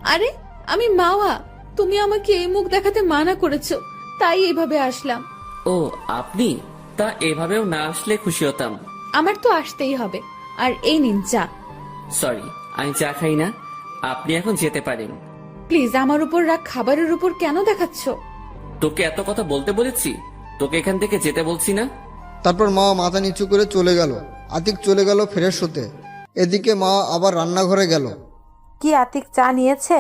আরে, আমি মাওয়া। তুমি আমাকে এই মুখ দেখাতে মানা করেছো, তাই এইভাবে আসলাম। ও আপনি? তা এভাবেও না আসলে খুশি হতাম। আমার তো আসতেই হবে। আর এই নিন চা। সরি, আমি চা খাই না। আপনি এখন যেতে পারেন। প্লিজ, আমার উপর রাগ খাবারের উপর কেন দেখাচ্ছ? তোকে এত কথা বলতে বলেছি? তোকে এখান থেকে যেতে বলছি না? তারপর মা মাথা নিচু করে চলে গেল। আতিক চলে গেল ফ্রেশ হতে। এদিকে মা আবার রান্নাঘরে গেল। কি আতিক চা নিয়েছে?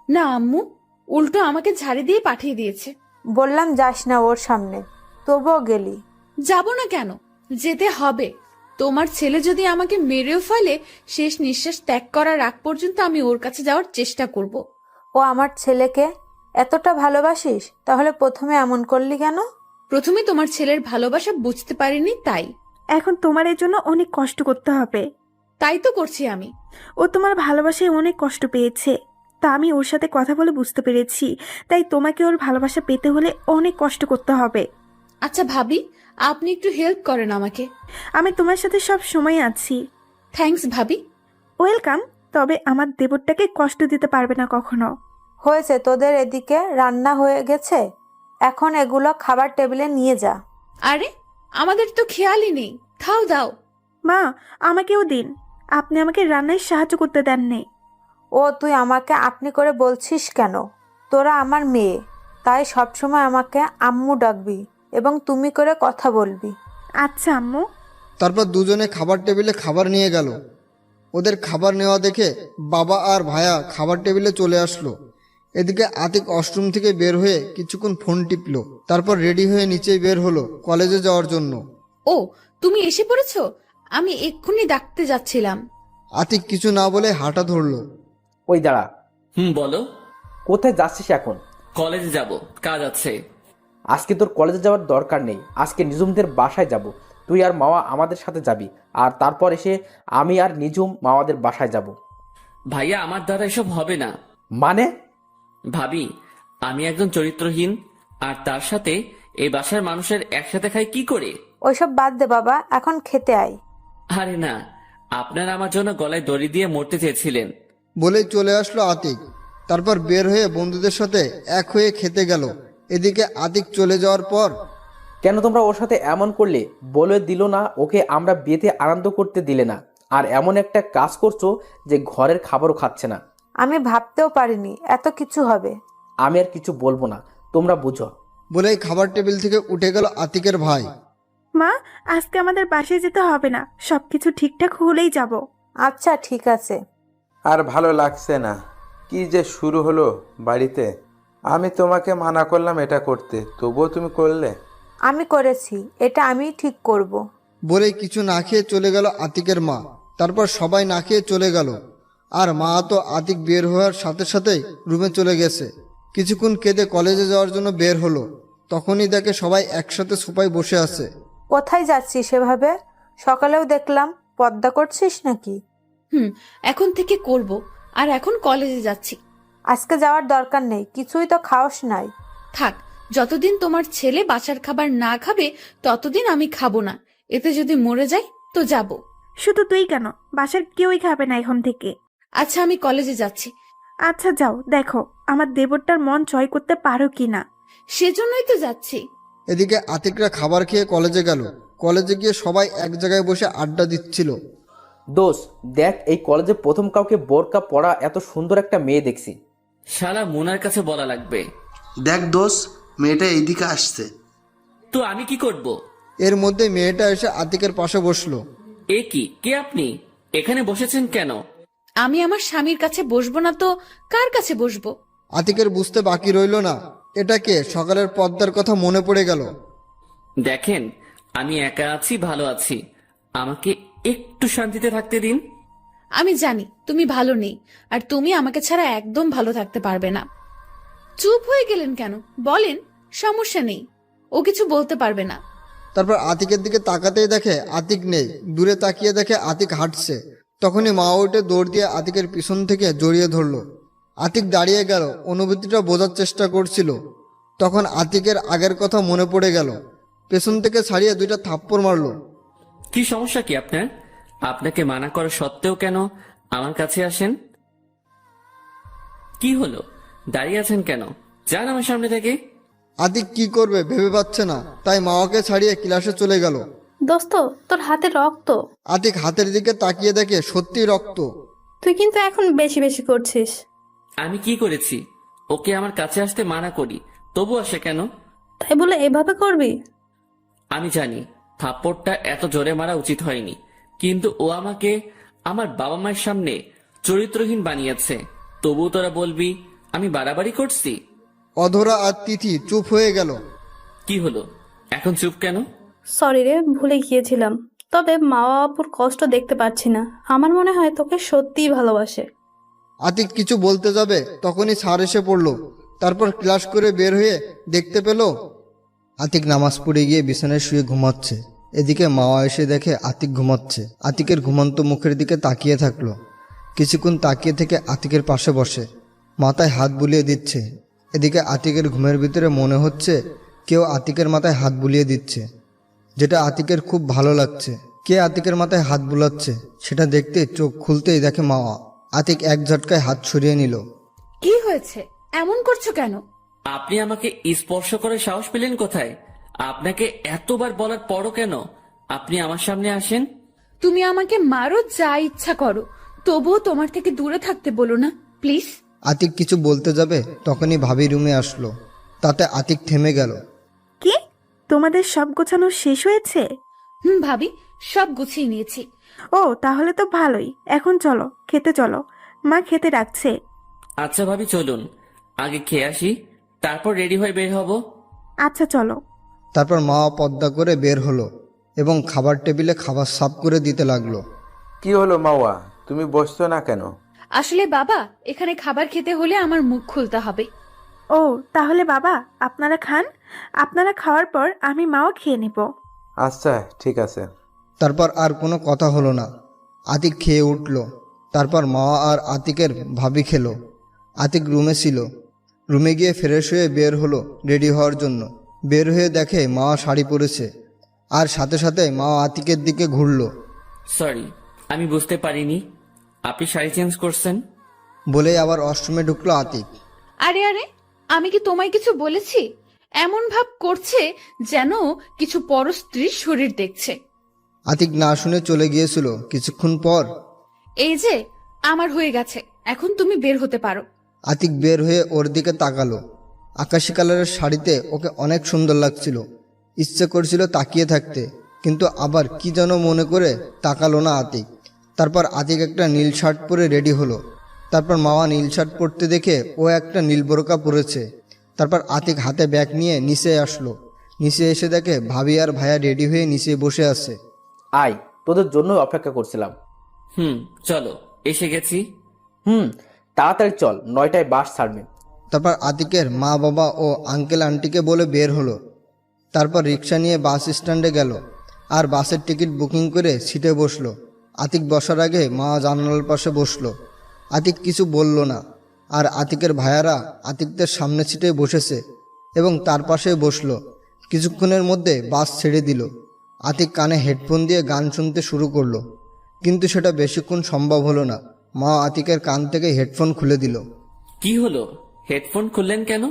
না আম্মু, উল্টো আমাকে ঝাড়ি দিয়ে পাঠিয়ে দিয়েছে। বললাম যাস না ওর সামনে, তবুও গেলি। যাব না কেন? যেতে হবে। তোমার ছেলে যদি আমাকে মেরেও ফেলে, শেষ নিঃশ্বাস ত্যাগ করার আগ পর্যন্ত আমি ওর কাছে যাওয়ার চেষ্টা করব। ও আমার ছেলেকে এতটা ভালোবাসিস, তাহলে প্রথমে এমন করলি কেন? প্রথমে তোমার ছেলের ভালোবাসা বুঝতে পারিনি, তাই। এখন তোমার এর জন্য অনেক কষ্ট করতে হবে। তাই তো করছি আমি। ও তোমার ভালোবাসায় অনেক কষ্ট পেয়েছে, তা আমি ওর সাথে কথা বলে বুঝতে পেরেছি। তাই তোমাকে ওর ভালোবাসা পেতে হলে অনেক কষ্ট করতে হবে। আচ্ছা ভাবি, আপনি একটু হেল্প করেন আমাকে। আমি তোমার সাথে সব সময় আছি। থ্যাঙ্কস ভাবি। ওয়েলকাম। তবে আমার দেবরটাকে কষ্ট দিতে পারবে না কখনো। হয়েছে, তোদের এদিকে রান্না হয়ে গেছে, এখন এগুলো খাবার টেবিলে নিয়ে যা। আরে, আমাদের তো খেয়ালই নেই। খাও দাও। মা, আমাকেও দিন। আপনি আমাকে রান্নায় সাহায্য করতে দেননি। ও তুই আমাকে আপনি করে বলছিস কেন? তোরা আমার মেয়ে, তাই সবসময় আমাকে আম্মু ডাকবি এবং তুমি করে কথা বলবি। আচ্ছা আম্মু। তারপর দুজনে খাবার টেবিলে খাবার নিয়ে গেল। ওদের খাবার নেওয়া দেখে বাবা আর ভায়া খাবার টেবিলে চলে আসলো। এদিকে আতিক ওয়াশরুম থেকে বের হয়ে কিছুক্ষণ ফোন টিপলো। তারপর রেডি হয়ে নিচে বের হলো কলেজে যাওয়ার জন্য। ও, তুমি এসে পড়েছো? আমি এক্ষুনি ডাকতে যাচ্ছিলাম। আতিক কিছু না বলে হাঁটা ধরলো। ওই দাঁড়া। বলো। কোথায় যাচ্ছিস এখন? কলেজে যাব, কাজ আছে। আজকে তোর কলেজে যাওয়ার দরকার নেই। আজকে নিজুমদের বাসায় যাব। তুই আর মাওয়া আমাদের সাথে যাবি, আর তারপর এসে আমি আর নিজুম মাওয়াদের বাসায় যাব। ভাইয়া, আমার দ্বারা এসব হবে না। মানে? ভাবি, আমি একজন চরিত্রহীন, আর তার সাথে এই বাসার মানুষের একসাথে খাই কি করে? ওইসব বাদ দে বাবা, এখন খেতে আয়। আরে না, আপনারা আমার জন্য গলায় দড়ি দিয়ে মরতে চেয়েছিলেন। বলেই চলে আসলো আতিক। তারপর বের হয়ে বন্ধুদের সাথে এক হয়ে খেতে গেল। এদিকে আতিক চলে যাওয়ার পর, কেন তোমরা ওর সাথে এমন করলে? বলে দিল না ওকে আমরা বিয়েতে আনন্দ করতে দিলে না, আর এমন একটা কাজ করছো যে ঘরের খাবারও খাচ্ছে না। আমি ভাবতেও পারিনি এত কিছু হবে। আমি আর কিছু বলবো না, তোমরা বুঝো। বলেই খাবার টেবিল থেকে উঠে গেল আতিকের ভাই। মা, আজকে আমাদের বাসায় যেতে হবে না, সবকিছু ঠিকঠাক হলেই যাব। আচ্ছা ঠিক আছে। আর ভালো লাগছে না। কি যে শুরু হলো বাড়িতে। আমি তোমাকে মানা করলাম এটা করতে, তবুও তুমি করলে। আমি করেছি, এটা আমি ঠিক করব। বলেই কিছু না খেয়ে চলে গেল আতিকের মা। তারপর সবাই না খেয়ে চলে গেল। আর মা তো আতিক বের হওয়ার সাথে সাথেই রুমে চলে গেছে। কিছুক্ষণ কেঁদে কলেজে যাওয়ার জন্য বের হলো। তখনই দেখে সবাই একসাথে সোফায় বসে আছে। কোথায় যাচ্ছিস সেভাবে? সকালেও দেখলাম পর্দা করছিস নাকি? এখন থেকে করব। আর এখন কলেজে যাচ্ছি। আজকে যাওয়ার দরকার নেই, কিছুই তো খাওস নাই। থাক, যতদিন তোমার ছেলে বাসার খাবার না খাবে ততদিন আমি খাবো না। এতে যদি মরে যাই তো যাব। শুধু তুই কেন, বাসার কেউই খাবে না এখন থেকে। আচ্ছা, আমি কলেজে যাচ্ছি। আচ্ছা যাও, দেখো আমার দেবরটার মন জয় করতে পারো কিনা। সেজন্যই তো যাচ্ছি। এদিকে আতিকরা খাবার খেয়ে কলেজে গেল। কলেজে গিয়ে সবাই এক জায়গায় বসে আড্ডা দিচ্ছিল। দোষ, দেখ এই কলেজে প্রথম কাউকে বোরকা পরা এত সুন্দর একটা মেয়ে দেখছি। শালা মোনার কাছে বলা লাগবে। দেখ দোষ, মেয়েটা এইদিকে আসছে। তো আমি কি করব? এর মধ্যে মেয়েটা এসে আতিকের পাশে বসলো। এ কি, কে আপনি? এখানে বসেছেন কেন? আমি আমার স্বামীর কাছে বসবো না তো কার কাছে বসবো? আতিকের বুঝতে বাকি রইল না, এটা কে। সকালের পদ্মার কথা মনে পড়ে গেল। দেখেন, আমি একা আছি, ভালো আছি, আমাকে একটু শান্তিতে থাকতে দিন। আমি জানি তুমি ভালো নেই, আর তুমি আমাকে ছাড়া একদম ভালো থাকতে পারবে না। চুপ হয়ে গেলেন কেন? বলেন, সমস্যা নেই। ও কিছু বলতে পারবে না। তারপর আতিকের দিকে তাকাতেই দেখে আতিক নেই। দূরে তাকিয়ে দেখে আতিক হাঁটছে। তখনই মা উঠে দৌড় দিয়ে আতিকের পিছন থেকে জড়িয়ে ধরলো। আতিক দাঁড়িয়ে গেল, অনুভূতিটা বোঝার চেষ্টা করছিল। তখন আতিকের আগের কথা মনে পড়ে গেল। পেছন থেকে ছাড়িয়ে 2টা থাপ্পড় মারলো। কি সমস্যা কি আপনার? আপনাকে মানা করা সত্ত্বেও কেন আমার কাছে আসেন? কি হলো, দাঁড়িয়ে আছেন কেন? যান আমার সামনে থেকে। আতিক কি করবে ভেবে পাচ্ছে না, তাই মাওয়াকে ছাড়িয়ে ক্লাসে চলে গেল। দোস্ত, তোর হাতে রক্ত। আতিক হাতের দিকে তাকিয়ে দেখে সত্যি রক্ত। তুই কিন্তু এখন বেশি বেশি করছিস। আমি কি করেছি? ওকে আমার কাছে আসতে মানা করি, তবু আসে কেন? তাই বলে এভাবে করবি? আমি জানি থাপ্পড়টা এত জোরে মারা উচিত হয়নি, কিন্তু ও আমাকে আমার বাবা মায়ের সামনে চরিত্রহীন বানিয়েছে, তবু তোরা বলবি আমি বাড়াবাড়ি করছি? অধরা আর তিথি চুপ হয়ে গেল। কি হলো, এখন চুপ কেন? সরি রে, ভুলে গিয়েছিলাম। তবে মা বাপুর কষ্ট দেখতে পাচ্ছি না। আমার মনে হয় তোকে সত্যিই ভালোবাসে। আতিক কিছু বলতে যাবে, তখনই স্যার এসে পড়লো। তারপর ক্লাস করে বের হয়ে দেখতে পেল আতিক নামাজ পড়ে গিয়ে বিছানায় শুয়ে ঘুমাচ্ছে। এদিকে মাওয়া এসে দেখে আতিক ঘুমাচ্ছে। আতিকের ঘুমন্ত মুখের দিকে তাকিয়ে থাকলো। কিছুক্ষণ তাকিয়ে থেকে আতিকের পাশে বসে মাথায় হাত বুলিয়ে দিচ্ছে। এদিকে আতিকের ঘুমের ভিতরে মনে হচ্ছে কেউ আতিকের মাথায় হাত বুলিয়ে দিচ্ছে, যেটা আতিকের খুব ভালো লাগছে। কে আতিকের মাথায় হাত বুলাচ্ছে সেটা দেখতে চোখ খুলতেই দেখে মাওয়া। আতিক এক ঝটকায় হাত সরিয়ে নিল। কি হয়েছে? এমন করছো কেন? আপনি আমাকে স্পর্শ করে সাহস পেলেন কোথায়? আপনাকে এতবার বলার পরও কেন আপনি আমার সামনে আসেন? তুমি আমাকে মারো, যা ইচ্ছা করো, তবুও তোমার থেকে দূরে থাকতে বলো না প্লিজ। আতিক কিছু বলতে যাবে, তখনই ভাবি রুমে আসলো। তাতে আতিক থেমে গেল। কি, তোমাদের সব গোছানো শেষ হয়েছে? ভাবি, সব গুছিয়ে নিয়েছি। ও, তাহলে তো ভালোই। এখন চলো, খেতে চলো, মা খেতে ডাকছে। আচ্ছা ভাবি, চলুন আগে খেয়ে আসি, তারপর রেডি হয়ে বের হব। আচ্ছা চলো। তারপর মা পর্দা করে বের হলো এবং খাবার টেবিলে খাবার সাফ করে দিতে লাগলো। কি হলো মাওয়া, তুমি বসছো না কেন? আসলে বাবা, এখানে খাবার খেতে হলে আমার মুখ খুলতে হবে। ও, তাহলে বাবা আপনারা খান। আপনারা খাওয়ার পর আমি মাও খেয়ে নিব। আচ্ছা ঠিক আছে। তারপর আর কোনো কথা হলো না। আতিক খেয়ে উঠল। তারপর মা আর আতিকের ভাবি খেলো। আতিক রুমে ছিল। রুমে গিয়ে ফ্রেশ হয়ে বের হলো রেডি হওয়ার জন্য। বের হয়ে দেখে মা শাড়ি পরেছে, আর সাথে সাথে মা আতিকের দিকে ঘুরলো। সরি, আমি বুঝতে পারিনি আপনি শাড়ি চেঞ্জ করছেন। বলেই আবার ওয়াশরুমে ঢুকলো আতিক। আরে আরে, আমি কি তোমায় কিছু বলেছি? এমন ভাব করছে যেন কিছু পর স্ত্রীর শরীর দেখছে। আতিক না শুনে চলে গিয়েছিল। কিছুক্ষণ পর এই যে, আমার হয়ে গেছে, এখন তুমি বের হতে পারো। আতিক বের হয়ে ওর দিকে তাকালো। আকাশি কালারের শাড়িতে ওকে অনেক সুন্দর লাগছিল। ইচ্ছে করছিল তাকিয়ে থাকতে, কিন্তু আবার কি যেন মনে করে তাকালো না আতিক। তারপর আতিক একটা নীল শার্ট পরে রেডি হলো। তারপর মাওয়া নীল শার্ট পরতে দেখে ও একটা নীল বোরকা পরেছে। তারপর আতিক হাতে ব্যাগ নিয়ে নিচে আসলো। নিচে এসে দেখে ভাবি আর ভাইয়া রেডি হয়ে নিচে বসে আছে। আয়, তোদের জন্য অপেক্ষা করছিলাম। চলো, এসে গেছি। তাড়াতাড়ি চল, 9টায় বাস ছাড়বে। তারপর আতিকের মা বাবা ও আঙ্কেল আন্টিকে বলে বের হলো। তারপর রিক্সা নিয়ে বাস স্ট্যান্ডে গেল আর বাসের টিকিট বুকিং করে সিটে বসলো। আতিক বসার আগে মা জানালার পাশে বসলো। আতিক কিছু বলল না, আর আতিকের ভাইয়ারা আতিকদের সামনে সিটে বসেছে এবং তার পাশে বসলো। কিছুক্ষণের মধ্যে বাস ছেড়ে দিল। আতিক কানে হেডফোন দিয়ে গান শুনতে শুরু করলো, কিন্তু সেটা বেশিক্ষণ সম্ভব হলো না। মা আতিকের কান থেকে হেডফোন খুলে দিল। কি হলো, হেডফোন খুললেন কেন?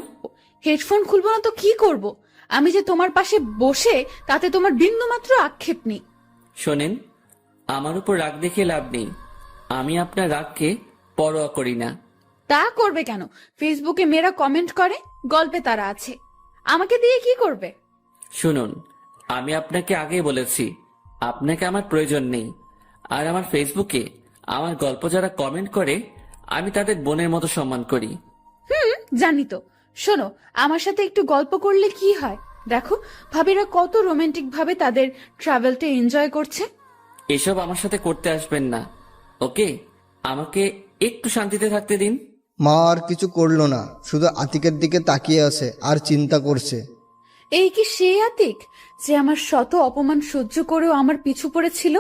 হেডফোন খুলবো না তো কি করব? আমি যে তোমার পাশে বসে, তাতে তোমার বিন্দুমাত্র আক্ষেপ নেই। শোনেন, আমার উপর রাগ দেখে লাভ নেই। আমি আপনার রাগকে পরোয়া করি না। তা করবে কেন? ফেসবুকে মেয়েরা কমেন্ট করে, গল্পে তারা আছে, আমাকে দিয়ে কি করবে? শুনুন, আমি আপনাকে আগেই বলেছি আপনাকে আমার প্রয়োজন নেই। আর আমার ফেসবুকে আমার গল্প যারা কমেন্ট করে আমি তাদের বোনের মতো সম্মান করি। জানি তো। শোনো, আমার সাথে একটু গল্প করলে কি হয়? দেখো ভাবিরা কত রোমান্টিক ভাবে তাদের ট্রাভেলটা এনজয় করছে। এসব আমার সাথে করতে আসবেন না, ওকে? আমাকে একটু শান্তিতে থাকতে দিন। মা আর কিছু করলো না, শুধু আতিকের দিকে তাকিয়ে আছে আর চিন্তা করছে। এই কি সেই আতিক যে আমার শত অপমান সহ্য করেও আমার পিছু পড়েছিল?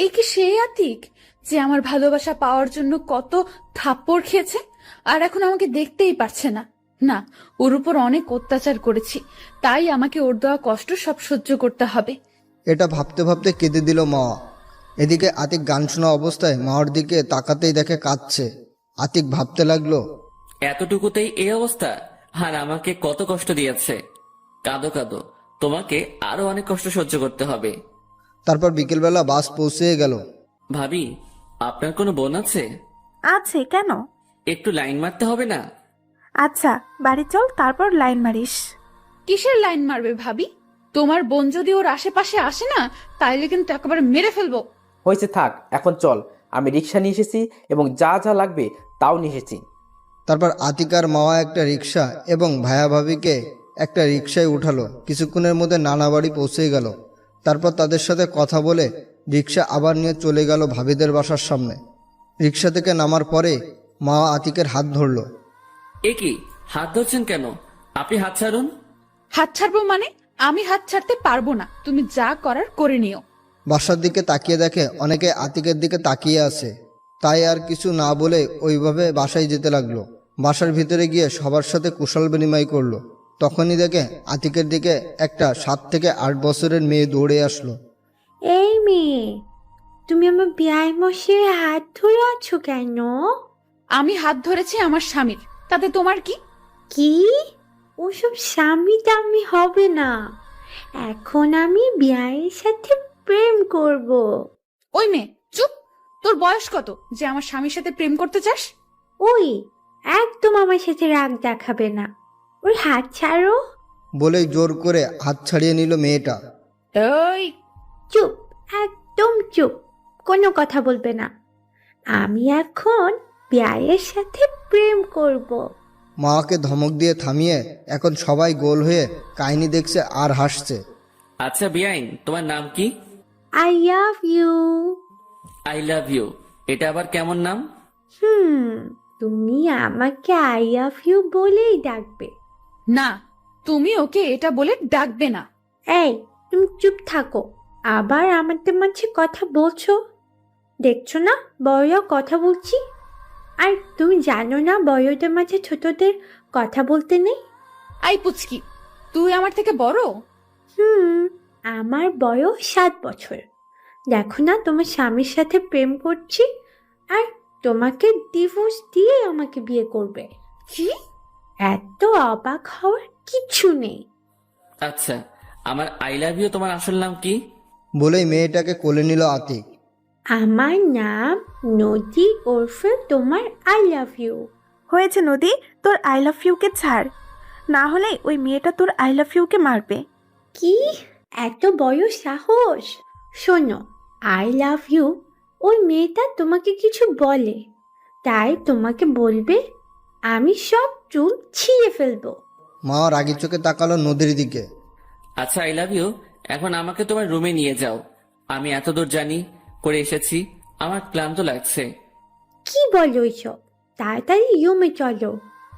এই কি সেই আতিক যে আমার ভালোবাসা পাওয়ার জন্য কত থাপ্পড় খেয়েছে আর এখন আমাকে দেখতেই পারছে না? না, ওর উপর অনেক অত্যাচার করেছি, তাই আমাকে ওর দেওয়া কষ্ট সব সহ্য করতে হবে। এটা ভাবতে ভাবতে কেঁদে দিল মা। এদিকে আতিক গান শোনা অবস্থায় মাওয়ার দিকে তাকাতেই দেখে কাঁদছে। আতিক ভাবতে লাগলো, এতটুকুতেই এই অবস্থা? আর আমাকে কত কষ্ট দিয়েছে। কাঁদো কাঁদো, তোমাকে আরো অনেক কষ্ট সহ্য করতে হবে। তারপর বিকেলবেলা বাস পৌঁছে গেল। ভাবি, আপনার কোনো বোন আছে? আছে, কেন? একটু লাইন মারতে হবে না? আচ্ছা, বাড়ি চল, তারপর লাইন মারিস। কিসের লাইন মারবে ভাবি? তোমার বোন যদি ওর আশেপাশে আসে না, তাইলে কিন্তু একেবারে মেরে ফেলবো। হয়েছে, থাক, এখন চল। আমি রিক্সা নিয়ে এসেছি এবং যা যা লাগবে তাও নিয়ে এসেছি। তারপর আতিক আর মাওয়া একটা রিক্সা এবং ভায়া ভাবিকে একটা রিক্সায় উঠালো। কিছুক্ষণের মধ্যে নানা বাড়ি পৌঁছে গেল। তারপর তাদের সাথে কথা বলে রিক্সা আবার নিয়ে চলে গেল ভাবিদের বাসার সামনে। রিক্সা থেকে নামার পরে মা আতিকের হাত ধরলো। এ কি, হাত ধরছেন কেন? আপনি হাত ছাড়ুন। হাত ছাড়বো মানে? আমি হাত ছাড়তে পারবো না, তুমি যা করার করে নিও। বাসার দিকে তাকিয়ে দেখে অনেকে আতিকের দিকে তাকিয়ে আছে, তাই আর কিছু না বলে ওইভাবে বাসায় যেতে লাগলো। বাসার ভিতরে গিয়ে সবার সাথে কুশল বিনিময় করলো। তখনই দেখে আতিকের দিকে একটা 7 থেকে 8 বছরের মেয়ে দৌড়ে আসলো। এই মেয়ে, তুমি আমার বিয়াই মশাইয়ের হাত ধরে আছো কেন? আমি হাত ধরেছি আমার স্বামীর, তাতে তোমার কি? কি? ওসব স্বামী টামি হবে না, এখন আমি বিয়াইয়ের সাথে প্রেম করব। ওই মেয়ে চুপ! তোর বয়স কত যে আমার স্বামীর সাথে প্রেম করতে চাস? ওই, একদম আমার সাথে রাগ দেখাবে না, ওর হাত ছাড়ো। বলেই জোর করে হাত ছাড়িয়ে নিল মেয়েটা। ওই চুপ, একদম চুপ, কোনো কথা বলবে না। আমি এখন বিয়াইয়ের সাথে প্রেম করব। মাকে ধমক দিয়ে থামিয়ে এখন সবাই গোল হয়ে কাহিনী দেখছে আর হাসছে। আচ্ছা বিয়াইন, তোমার নাম কি? I love you. I love you, এটা আবার কেমন নাম? তুমি আমাকে আই লাভ ইউ বলেই ডাকবে। না, তুমি ওকে এটা বলে ডাকবে না। এই, তুমি চুপ থাকো, আবার আমাদের মাঝে কথা বলছো। দেখছো না বড়রা কথা বলছি? আর তুমি জানো না বড়দের মাঝে ছোটদের কথা বলতে নেই? আই পুচকি, তুই আমার থেকে বড়? আমার বয়স 7 বছর। দেখো না তোমার স্বামীর সাথে প্রেম করছি, আর তোমাকে ডিভোর্স দিয়ে আমাকে বিয়ে করবে। কি? এত অবাক হওয়ার কিছু নেই। আচ্ছা, আমার আই লাভ ইউ তোমার আসল নাম কি? বলেই মেয়েটাকে কোলে নিল আতিক। আমার নাম নদী ওরফে তোমার আই লাভ ইউ। হয়েছে নদী, তোর আই লাভ ইউকে ছাড়, না হলে ওই মেয়েটা তোর আই লাভ ইউকে মারবে। কি এত বড় সাহস! শোনো, আই লাভ ইউ ওই মেয়েটা তোমাকে কিছু বলে, তাই তোমাকে বলবে আমি সব চুল ছিঁড়ে ফেলবো। মা রাগি চোখে তাকালো নদীর দিকে। আচ্ছা আই লাভ ইউ, এখন আমাকে তোমার রুমে নিয়ে যাও। আমি এত দূর জানি করে এসেছি, আমার ক্লান্ত লাগছে। কি বলো এইসব? তাড়াতাড়ি রুমে চলো,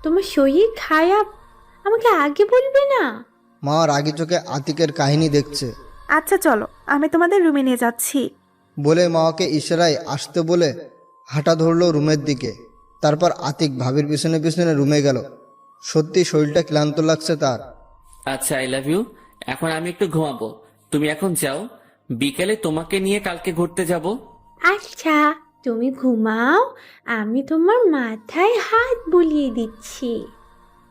তোমার শরীর খারাপ, আমাকে আগে বলবে না? মা রাগি চোখে আতিকের কাহিনী দেখছে। আচ্ছা চলো, আমি তোমাদের রুমে নিয়ে যাচ্ছি। বলে মাকে ইশারায় আসতে বলে হাঁটা ধরলো রুমের দিকে। তারপর আতিক ভাবির পিছনে পিছনে রুমে গেল। সত্যি শরীরটা ক্লান্ত লাগছে তার। আচ্ছা আই লাভ ইউ, এখন আমি একটু ঘুমাবো, তুমি এখন যাও, বিকেলে তোমাকে নিয়ে কালকে ঘুরতে যাব। আচ্ছা তুমি ঘুমাও, আমি তোমার মাথায় হাত বুলিয়ে দিচ্ছি।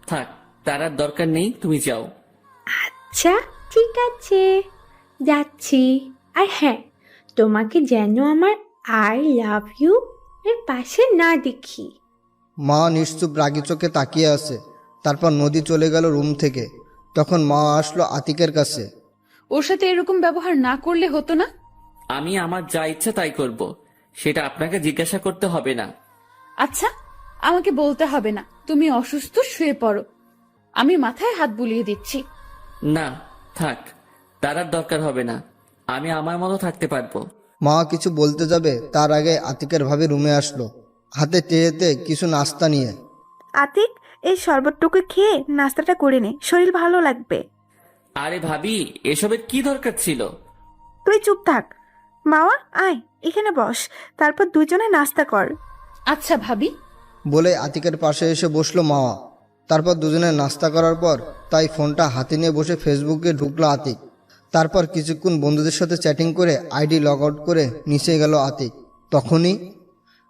থাক, তার আর দরকার নেই, তুমি যাও। আচ্ছা ঠিক আছে, যাচ্ছি। আর হ্যাঁ, তোমাকে যেন আমার আই লাভ ইউ এর পাশে না দেখি। মা নিশ্চুপ রাগি চোখে তাকিয়ে আছে। তারপর নদী চলে গেল রুম থেকে। তখন মা আসলো আতিকের কাছে। ওর সাথে এরকম ব্যবহার না করলে হতো না? আমি আমার যা ইচ্ছা তাই করব, সেটা আপনাকে জিজ্ঞাসা করতে হবে না। আচ্ছা, আমাকে বলতে হবে না। তুমি অসুস্থ, শুয়ে পড়ো, আমি মাথায় হাত বুলিয়ে দিচ্ছি। না থাক, তার আর দরকার হবে না, আমি আমার মতো থাকতে পারবো। মা কিছু বলতে যাবে তার আগে আতিকের ভাবি রুমে আসলো, হাতে ট্রেতে কিছু নাস্তা নিয়ে। আতিক, এই শরবতটুকু খেয়ে নাস্তাটা করে নে, শরীর ভালো লাগবে। আরে ভাবি, এসবের কি দরকার ছিল? তুই চুপ থাক। মাওয়া, আয় এখানে বস, তারপর দুজনে নাস্তা কর। আচ্ছা ভাবি। বলে আতিকের পাশে এসে বসলো মাওয়া। তারপর দুজনে নাস্তা করার পর তাই ফোনটা হাতে নিয়ে বসে ফেসবুকে ঢুকলো আতিক। তারপর কিছুক্ষণ বন্ধুদের সাথে চ্যাটিং করে আইডি লগ আউট করে নিচে গেল আতিক। তখনই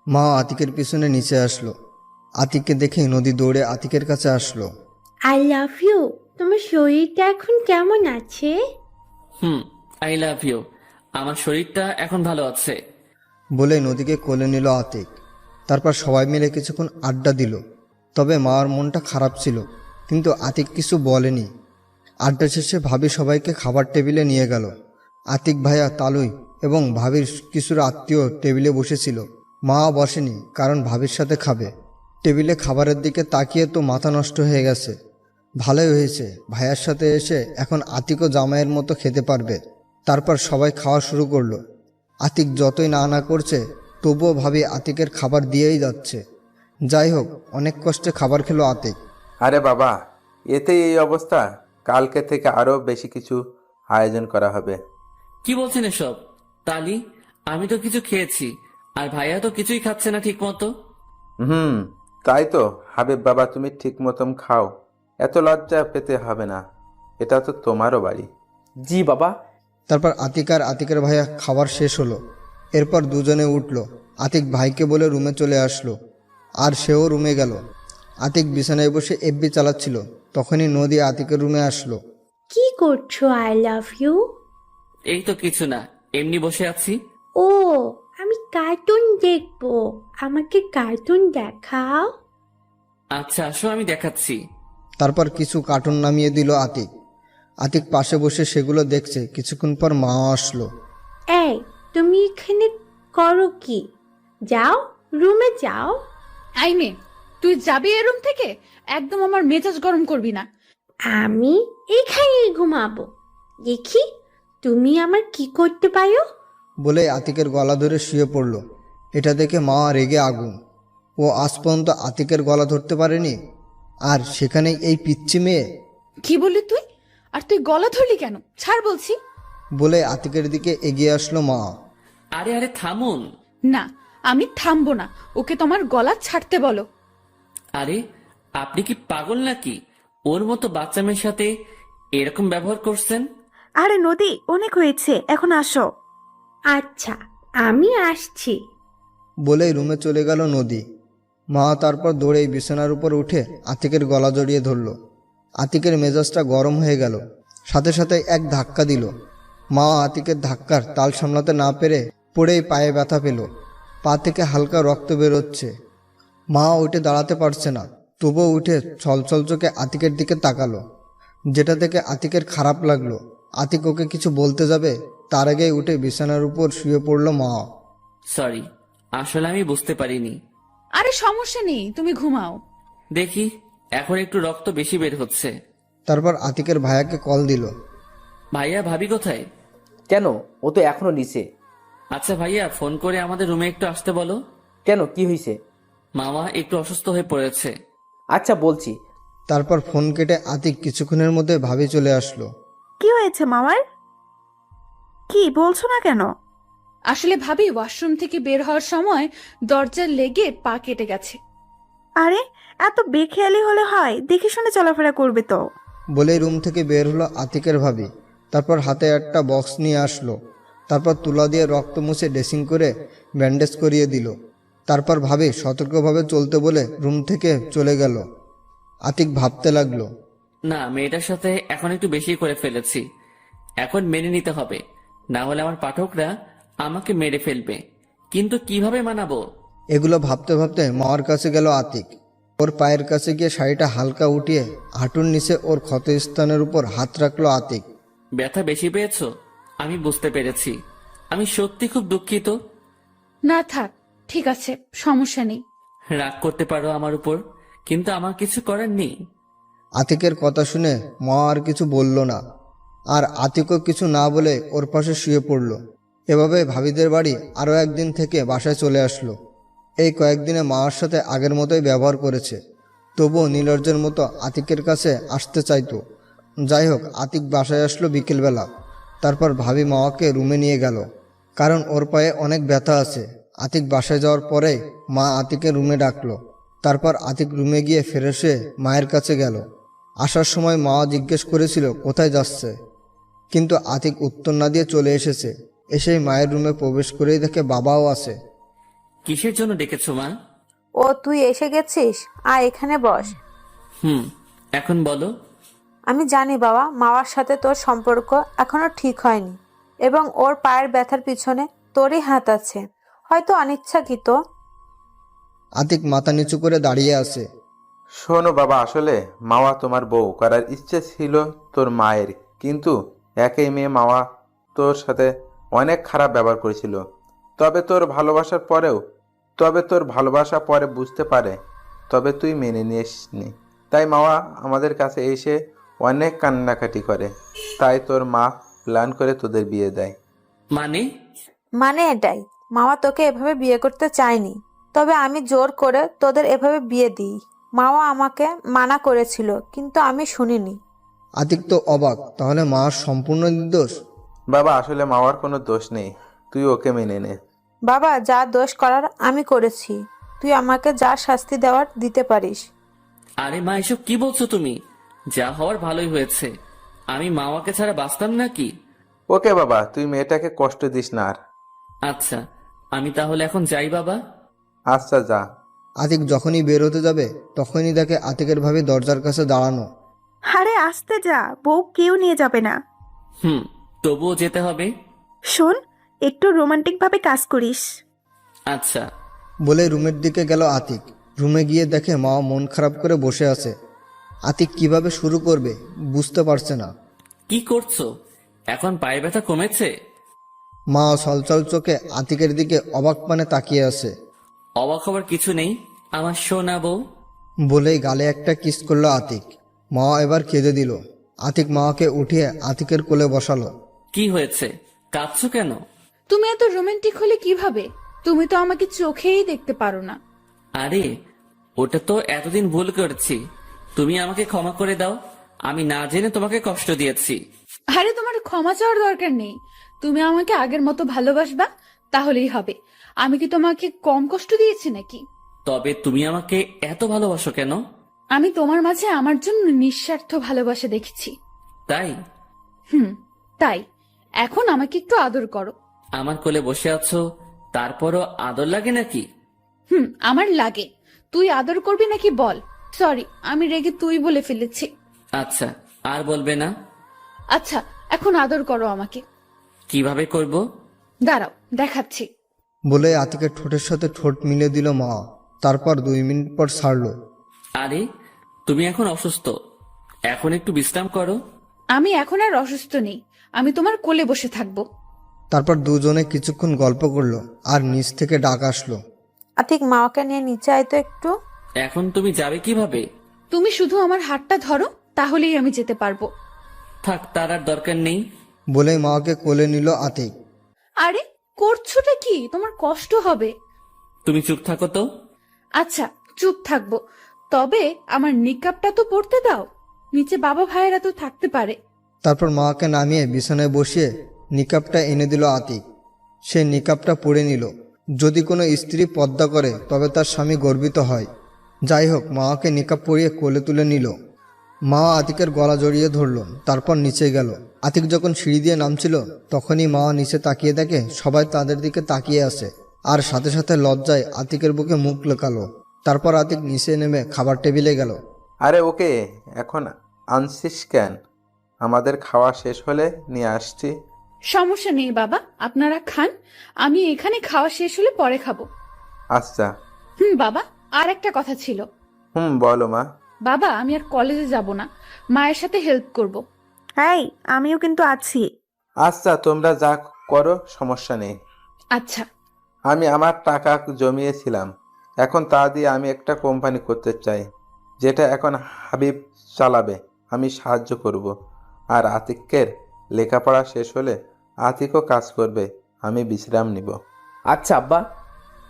মা আতিকের পিছনে নিচে আসলো। আতিককে দেখে নদী দৌড়ে আতিকের কাছে আসলো। I love you. তোমার শরীরটা এখন কেমন আছে? I love you. আমার শরীরটা এখন ভালো আছে। বলে নদীকে কোলে নিল আতিক। তারপর সবাই মিলে কিছুক্ষণ আড্ডা দিল। তবে মার মনটা খারাপ ছিল, কিন্তু আতিক কিছু বলেনি। আড্ডা শেষে ভাবি সবাইকে খাবার টেবিলে নিয়ে গেল। আতিক ভাইয়া, তালুই এবং ভাবির কিছুর আত্মীয় টেবিলে বসেছিল। মা বসেনি, কারণ ভাবির সাথে খাবে। টেবিলে খাবারের দিকে তাকিয়ে তো মাথা নষ্ট হয়ে গেছে। ভালোই হয়েছে, ভাইয়ার সাথে এসে এখন আতিকও জামাইয়ের মতো খেতে পারবে। তারপর সবাই খাওয়া শুরু করলো। আতিক যতই না না করছে, তবুও ভাবি আতিকের খাবার দিয়েই যাচ্ছে। যাই হোক, অনেক কষ্টে খাবার খেলো আতিক। আরে বাবা, এতেই এই অবস্থা? কালকে থেকে আরো বেশি কিছু আয়োজন করা হবে। কি বলছেন এসব? তালি, আমি তো কিছু খেয়েছি, আর ভাইয়া তো কিছুই খাচ্ছে না ঠিক মতো। তাই তো হাবিব বাবা, তুমি ঠিক মতন খাও, এত লজ্জা পেতে হবে না, এটা তো তোমারও বাড়ি। জি বাবা। তারপর আতিক আর আতিকের ভাইয়া খাবার শেষ হলো। এরপর দুজনে উঠলো। আতিক ভাইকে বলে রুমে চলে আসলো, আর সেও রুমে গেল। আতিক বিছানায় বসে এফবি চালাচ্ছিল। তখনই নদী আতিকের রুমে আসলো। কি করছো? I love you. এই তো কিছু না, এমনি বসে আছি। ও, আমি কার্টুন দেখবো, আমাকে কার্টুন দেখাও। আচ্ছা আসো, আমি দেখাচ্ছি। তারপর কিছু কার্টুন নামিয়ে দিল আতিক। আতিক পাশে বসে সেগুলো দেখছে। কিছুক্ষণ পর মা আসলো। এই, তুমি এখানে করো কি? যাও, রুমে যাও। আই মে, তুই যাবি এ রুম থেকে? একদম আমার মেজাজ গরম করবি না। আমি এখানেই ঘুমাবো, দেখি তুমি আমার কি করতে পারো। বলে আতিকের গলা ধরে শুয়ে পড়ল। এটা দেখে মা রেগে আগুন। ও আজ পর্যন্ত আতিকের গলা ধরতে পারেনি, আর সেখানে এই পিচ্ছি মেয়ে। কি বললি তুই? আর তুই গলা ধরলি কেন? ছাড় বলছি। বলে আতিকের দিকে এগিয়ে আসলো মা। আরে আরে থামুন। না, আমি থামবো না। ওকে তোমার গলা ছাড়তে বলো। আরে আপনি কি পাগল নাকি? ওর মতো বাচ্চা মেয়ের সাথে এরকম ব্যবহার করছেন? আরে নদী, অনেক হয়েছে, এখন আসো। আচ্ছা, আমি আসছি। বলেই রুমে চলে গেল নদী। মা তারপর দৌড়েই বিছানার উপর উঠে আতিকের গলা জড়িয়ে ধরল। আতিকের মেজাজটা গরম হয়ে গেল। সাথে সাথে এক ধাক্কা দিল। মা আতিকের ধাক্কার তাল সামলাতে না পেরে পড়েই পায়ে ব্যথা পেল। পা থেকে হালকা রক্ত বেরোচ্ছে। মা উঠে দাঁড়াতে পারছে না, তবুও উঠে ছলছল চোখে আতিকের দিকে তাকালো, যেটা থেকে আতিকের খারাপ লাগলো। আতিক ওকে কিছু বলতে যাবে, তার আগেই উঠে বিছানার উপর শুয়ে পড়ল মা। সরি, আসলে আমি বুঝতে পারিনি। আরে সমস্যা নেই, তুমি ঘুমাও। দেখি এখন একটু রক্ত বেশি বের হচ্ছে। তারপর আতিকের ভাইয়াকে কল দিল। ভাইয়া, ভাবি কোথায়? কেন, ও তো এখনো নিচে। আচ্ছা ভাইয়া, ফোন করে আমাদের রুমে একটু আসতে বলো। কেন, কি হয়েছে? মামা একটু অসুস্থ হয়ে পড়েছে। আচ্ছা বলছি। তারপর ফোন কেটে আতিক কিছুক্ষণের মধ্যে ভাবি চলে আসলো। কি হয়েছে মামার? কি বলছো না কেন? আসলে ভাবি ওয়াশরুম থেকে বের হওয়ার সময় দরজার লেগে পা কেটে গেছে। আরে এত বেখেয়ালি হলে হয়, দেখে শুনে চলাফেরা করবে তো। বলে রুম থেকে বের হলো আতিকের ভাবি। তারপর হাতে একটা বক্স নিয়ে আসলো। তারপর তুলা দিয়ে রক্ত মুছে ড্রেসিং করে ব্যান্ডেজ করিয়ে দিল। তারপর ভাবি সতর্কভাবে চলতে বলে রুম থেকে চলে গেল। আতিক ভাবতে লাগলো, না, মেয়েটার সাথে এখন একটু বেশি করে ফেলেছি। এখন মেনে নিতে হবে, না হলে আমার পাঠকরা আমাকে মেরে ফেলবে। কিন্তু কিভাবে মানাবো? এগুলো ভাবতে ভাবতে মাওয়ার কাছে গেল আতিক। ওর পায়ের কাছে গিয়ে শাড়িটা হালকা উঠিয়ে হাঁটুর নিচে ওর ক্ষতস্থানের উপর হাত রাখলো আতিক। ব্যথা বেশি পেয়েছো? আমি বুঝতে পেরেছি। আমি সত্যি খুব দুঃখিত। না থাক, ঠিক আছে, সমস্যা নেই। রাগ করতে পারো আমার উপর, কিন্তু আমার কিছু করার নেই। আতিকের কথা শুনে মা আর কিছু বলল না, আর আতিকও কিছু না বলে ওর পাশে শুয়ে পড়ল। এভাবে ভাবিদের বাড়ি আরও একদিন থেকে বাসায় চলে আসলো। এই কয়েকদিনে মার সাথে আগের মতোই ব্যবহার করেছে, তবুও নীলর্জের মতো আতিকের কাছে আসতে চাইতো। যাই হোক, আতিক বাসায় আসলো বিকেলবেলা। তারপর ভাবি মাকে রুমে নিয়ে গেল, কারণ ওর পায়ে অনেক ব্যথা আছে। আতিক বাসায় যাওয়ার পরে মা আতিকের রুমে ডাকলো। তারপর আতিক রুমে গিয়ে ফ্রেশ হয়ে মায়ের কাছে গেল। আসার সময় মা জিজ্ঞেস করেছিল কোথায় যাচ্ছে, কিন্তু আতিক উত্তর না দিয়ে চলে এসেছে। এসেই মায়ের রুমে প্রবেশ করেই দেখে বাবাও আছে। কিসের জন্য ডেকেছো মা? ও তুই এসে গেছিস, আয় এখানে বস। এখন বলো। আমি জানি বাবা, মাওয়ার সাথে তোর সম্পর্ক এখনো ঠিক হয়নি এবং ওর পায়ের ব্যথার পিছনে তোরই হাত আছে, হয়তো অনিচ্ছাকৃত। আতিক মাথা নিচু করে দাঁড়িয়ে আছে। শোনো বাবা, আসলে মাওয়া তোমার বউ করার ইচ্ছে ছিল তোর মায়ের, কিন্তু একই মেয়ে মাওয়া তোর সাথে অনেক খারাপ ব্যবহার করেছিল। তবে তোর ভালোবাসা পরে বুঝতে পারে, তবে তুই মেনে নিসনি। তাই মাওয়া আমাদের কাছে এসে অনেক কান্নাকাটি করে, তাই তোর মা প্ল্যান করে তোদের বিয়ে দেয়। মানে এটাই, মামা তোকে এভাবে বিয়ে করতে চায়নি, তবে আমি জোর করে তোদের এভাবে বিয়ে দিই। মামা আমাকে মানা করেছিল, কিন্তু আমি শুনিনি। আতিক তো অবাক, তাহলে মা সম্পূর্ণ নির্দোষ? বাবা, আসলে মাওয়ার কোনো দোষ নেই, তুই ওকে মেনে নে। বাবা, যা দোষ করার আমি করেছি, তুই আমাকে যা শাস্তি দেওয়ার দিতে পারিস। আরে মা, এসব কি বলছো তুমি? যা হওয়ার ভালোই হয়েছে। আমি মাওয়াকে ছাড়া বাঁচতাম নাকি? ওকে বাবা, তুই মেয়েটাকে কষ্ট দিস না আর। আচ্ছা, আমি তাহলে এখন যাই বাবা। আচ্ছা, যা। আতিক যখনই বের হতে যাবে তখনই দেখে আতিকের ভাবি দরজার কাছে দাঁড়ানো। আরে আসতে যা, বউ কেউ নিয়ে যাবে না। তবুও যেতে হবে। শোন, একটু রোমান্টিক ভাবে কাজ করিস। আচ্ছা। বলে রুমের দিকে গেল আতিক। রুমে গিয়ে দেখে মা মন খারাপ করে বসে আছে। আতিক কিভাবে শুরু করবে বুঝতে পারছে না। কি করছো? এখন পায়ে ব্যথা কমেছে? মা ছলছল চোখে আতিকের দিকে অবাক পানে তাকিয়ে আছে। অবাক হবার কিছু নেই, আমার সোনা বউ। বলেই গালে একটা কিস করলো আতিক। মা এবার কেঁদে দিল। আতিক মাকে উঠিয়ে আতিকের কোলে বসালো। কি হয়েছে, কাঁদছো কেন? তুমি এত রোমান্টিক হলে কিভাবে? তুমি তো আমাকে চোখেই দেখতে পারো না। আরে ওটা তো এতদিন ভুল করেছি, তুমি আমাকে ক্ষমা করে দাও। আমি না জেনে তোমাকে কষ্ট দিয়েছি। আরে তোমার ক্ষমা চাওয়ার দরকার নেই। তুমি আমাকে আগের মতো ভালোবাসবা, তাহলেই হবে। আমি কি তোমাকে কম কষ্ট দিয়েছি নাকি? তবে তুমি আমাকে এত ভালোবাসো কেন? আমি তোমার মাঝে আমার জন্য নিঃস্বার্থ ভালোবাসা দেখেছি। তাই? তাই এখন আমাকে একটু আদর করো। আমার কোলে বসে আছো, তারপরও আদর লাগে নাকি? আমার লাগে। তুই আদর করবি নাকি বল? সরি, আমি রেগে তুই বলে ফেলেছি। আচ্ছা, আর বলবে না। আচ্ছা, এখন আদর করো আমাকে। কিভাবে করব? দাঁড়াও, দেখাচ্ছি। বলে আতিকের ঠোঁটের সাথে ঠোঁট মিলে দিল মা। তারপর 2 মিনিট পর ছাড়লো। আরে তুমি এখন অসুস্থ, এখন একটু বিশ্রাম করো। আমি এখন আর অসুস্থ নেই, আমি তোমার কোলে বসে থাকবো। তারপর দুজনে কিছুক্ষণ গল্প করলো, আর নিচ থেকে ডাক আসলো। আতিক, মাওয়াকে নিয়ে নিচে আয় তো একটু। এখন তুমি যাবে কিভাবে? তুমি শুধু আমার হাতটা ধরো, তাহলেই আমি যেতে পারবো। থাক, তার আর দরকার নেই। বলে মাকে কোলে নিল আতিক। আরে করছোটা কি? তোমার কষ্ট হবে। তুমি চুপ থাকো তো। আচ্ছা, চুপ থাকবো, তবে আমার নিকাবটা তো পড়তে দাও। নিচে বাবা ভাইয়েরা তো থাকতে পারে। তারপর মাকে নামিয়ে বিছানায় বসিয়ে নিকাবটা এনে দিল আতিক। সে নিকাবটা পরে নিল। যদি কোনো স্ত্রী পর্দা করে তবে তার স্বামী গর্বিত হয়। যাই হোক, মাকে নিকাব পরিয়ে কোলে তুলে নিল। মা আতিকের গলা জড়িয়ে ধরল, তারপর নিচে গেল। আতিক যখন সিঁড়ি দিয়ে নামছিল তখনই মা নিচে তাকিয়ে দেখে সবাই তাদের দিকে তাকিয়ে আছে, আর সাথে সাথে লজ্জায় আতিকের বুকে মুখ লুকালো। তারপর আতিক নিচে নেমে খাবার টেবিলে গেল। আরে ওকে এখন আনছিস কেন? আমাদের খাওয়া শেষ হলে নিয়ে আসছি। সমস্যা নেই বাবা, আপনারা খান, আমি এখানে খাওয়া শেষ হলে পরে খাবো। আচ্ছা। বাবা, আর একটা কথা ছিল। বলো মা। বাবা, আমি আর কলেজে যাব না, মায়ের সাথে হেল্প করব। হ্যাঁ, আমিও কিন্তু আছি। আচ্ছা, তোমরা যা করো, সমস্যা নেই। আচ্ছা। আমি আমার টাকা জমিয়েছিলাম, এখন তা দিয়ে আমি একটা কোম্পানি করতে চাই, যেটা এখন হাবিব চালাবে। আমি সাহায্য করব। আর আতিকের লেখাপড়া শেষ হলে আতিকও কাজ করবে, আমি বিশ্রাম নিব। আচ্ছা আব্বা।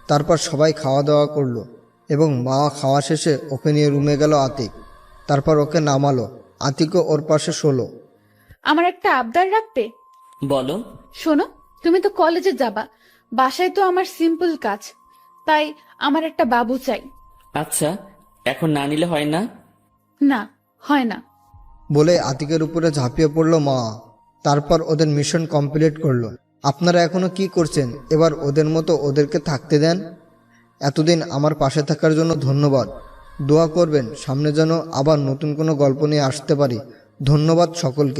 তারপর সবাই খাওয়া দাওয়া করলো এবং মা খাওয়া শেষে ওকে নিয়ে রুমে গেল আতিক। তারপর ওকে নামালো, আতিকও ওর পাশে শোলো। আমার একটা আবদার রাখবে? বলো। শোনো, তুমি তো কলেজে যাবা, বাসায় তো আমার সিম্পল কাজ, তাই আমার একটা বাবু চাই। আচ্ছা, এখন না নিলে হয় না? না, হয় না। বলে আতিকের উপরে ঝাঁপিয়ে পড়লো মা। তারপর ওদের মিশন কমপ্লিট করলো। আপনারা এখনো কি করছেন? এবার ওদের মতো ওদেরকে থাকতে দেন। এতদিন আমার পাশে থাকার জন্য ধন্যবাদ। দোয়া করবেন সামনে যেন আবার নতুন কোনো গল্প নিয়ে আসতে পারি। ধন্যবাদ সকলকে।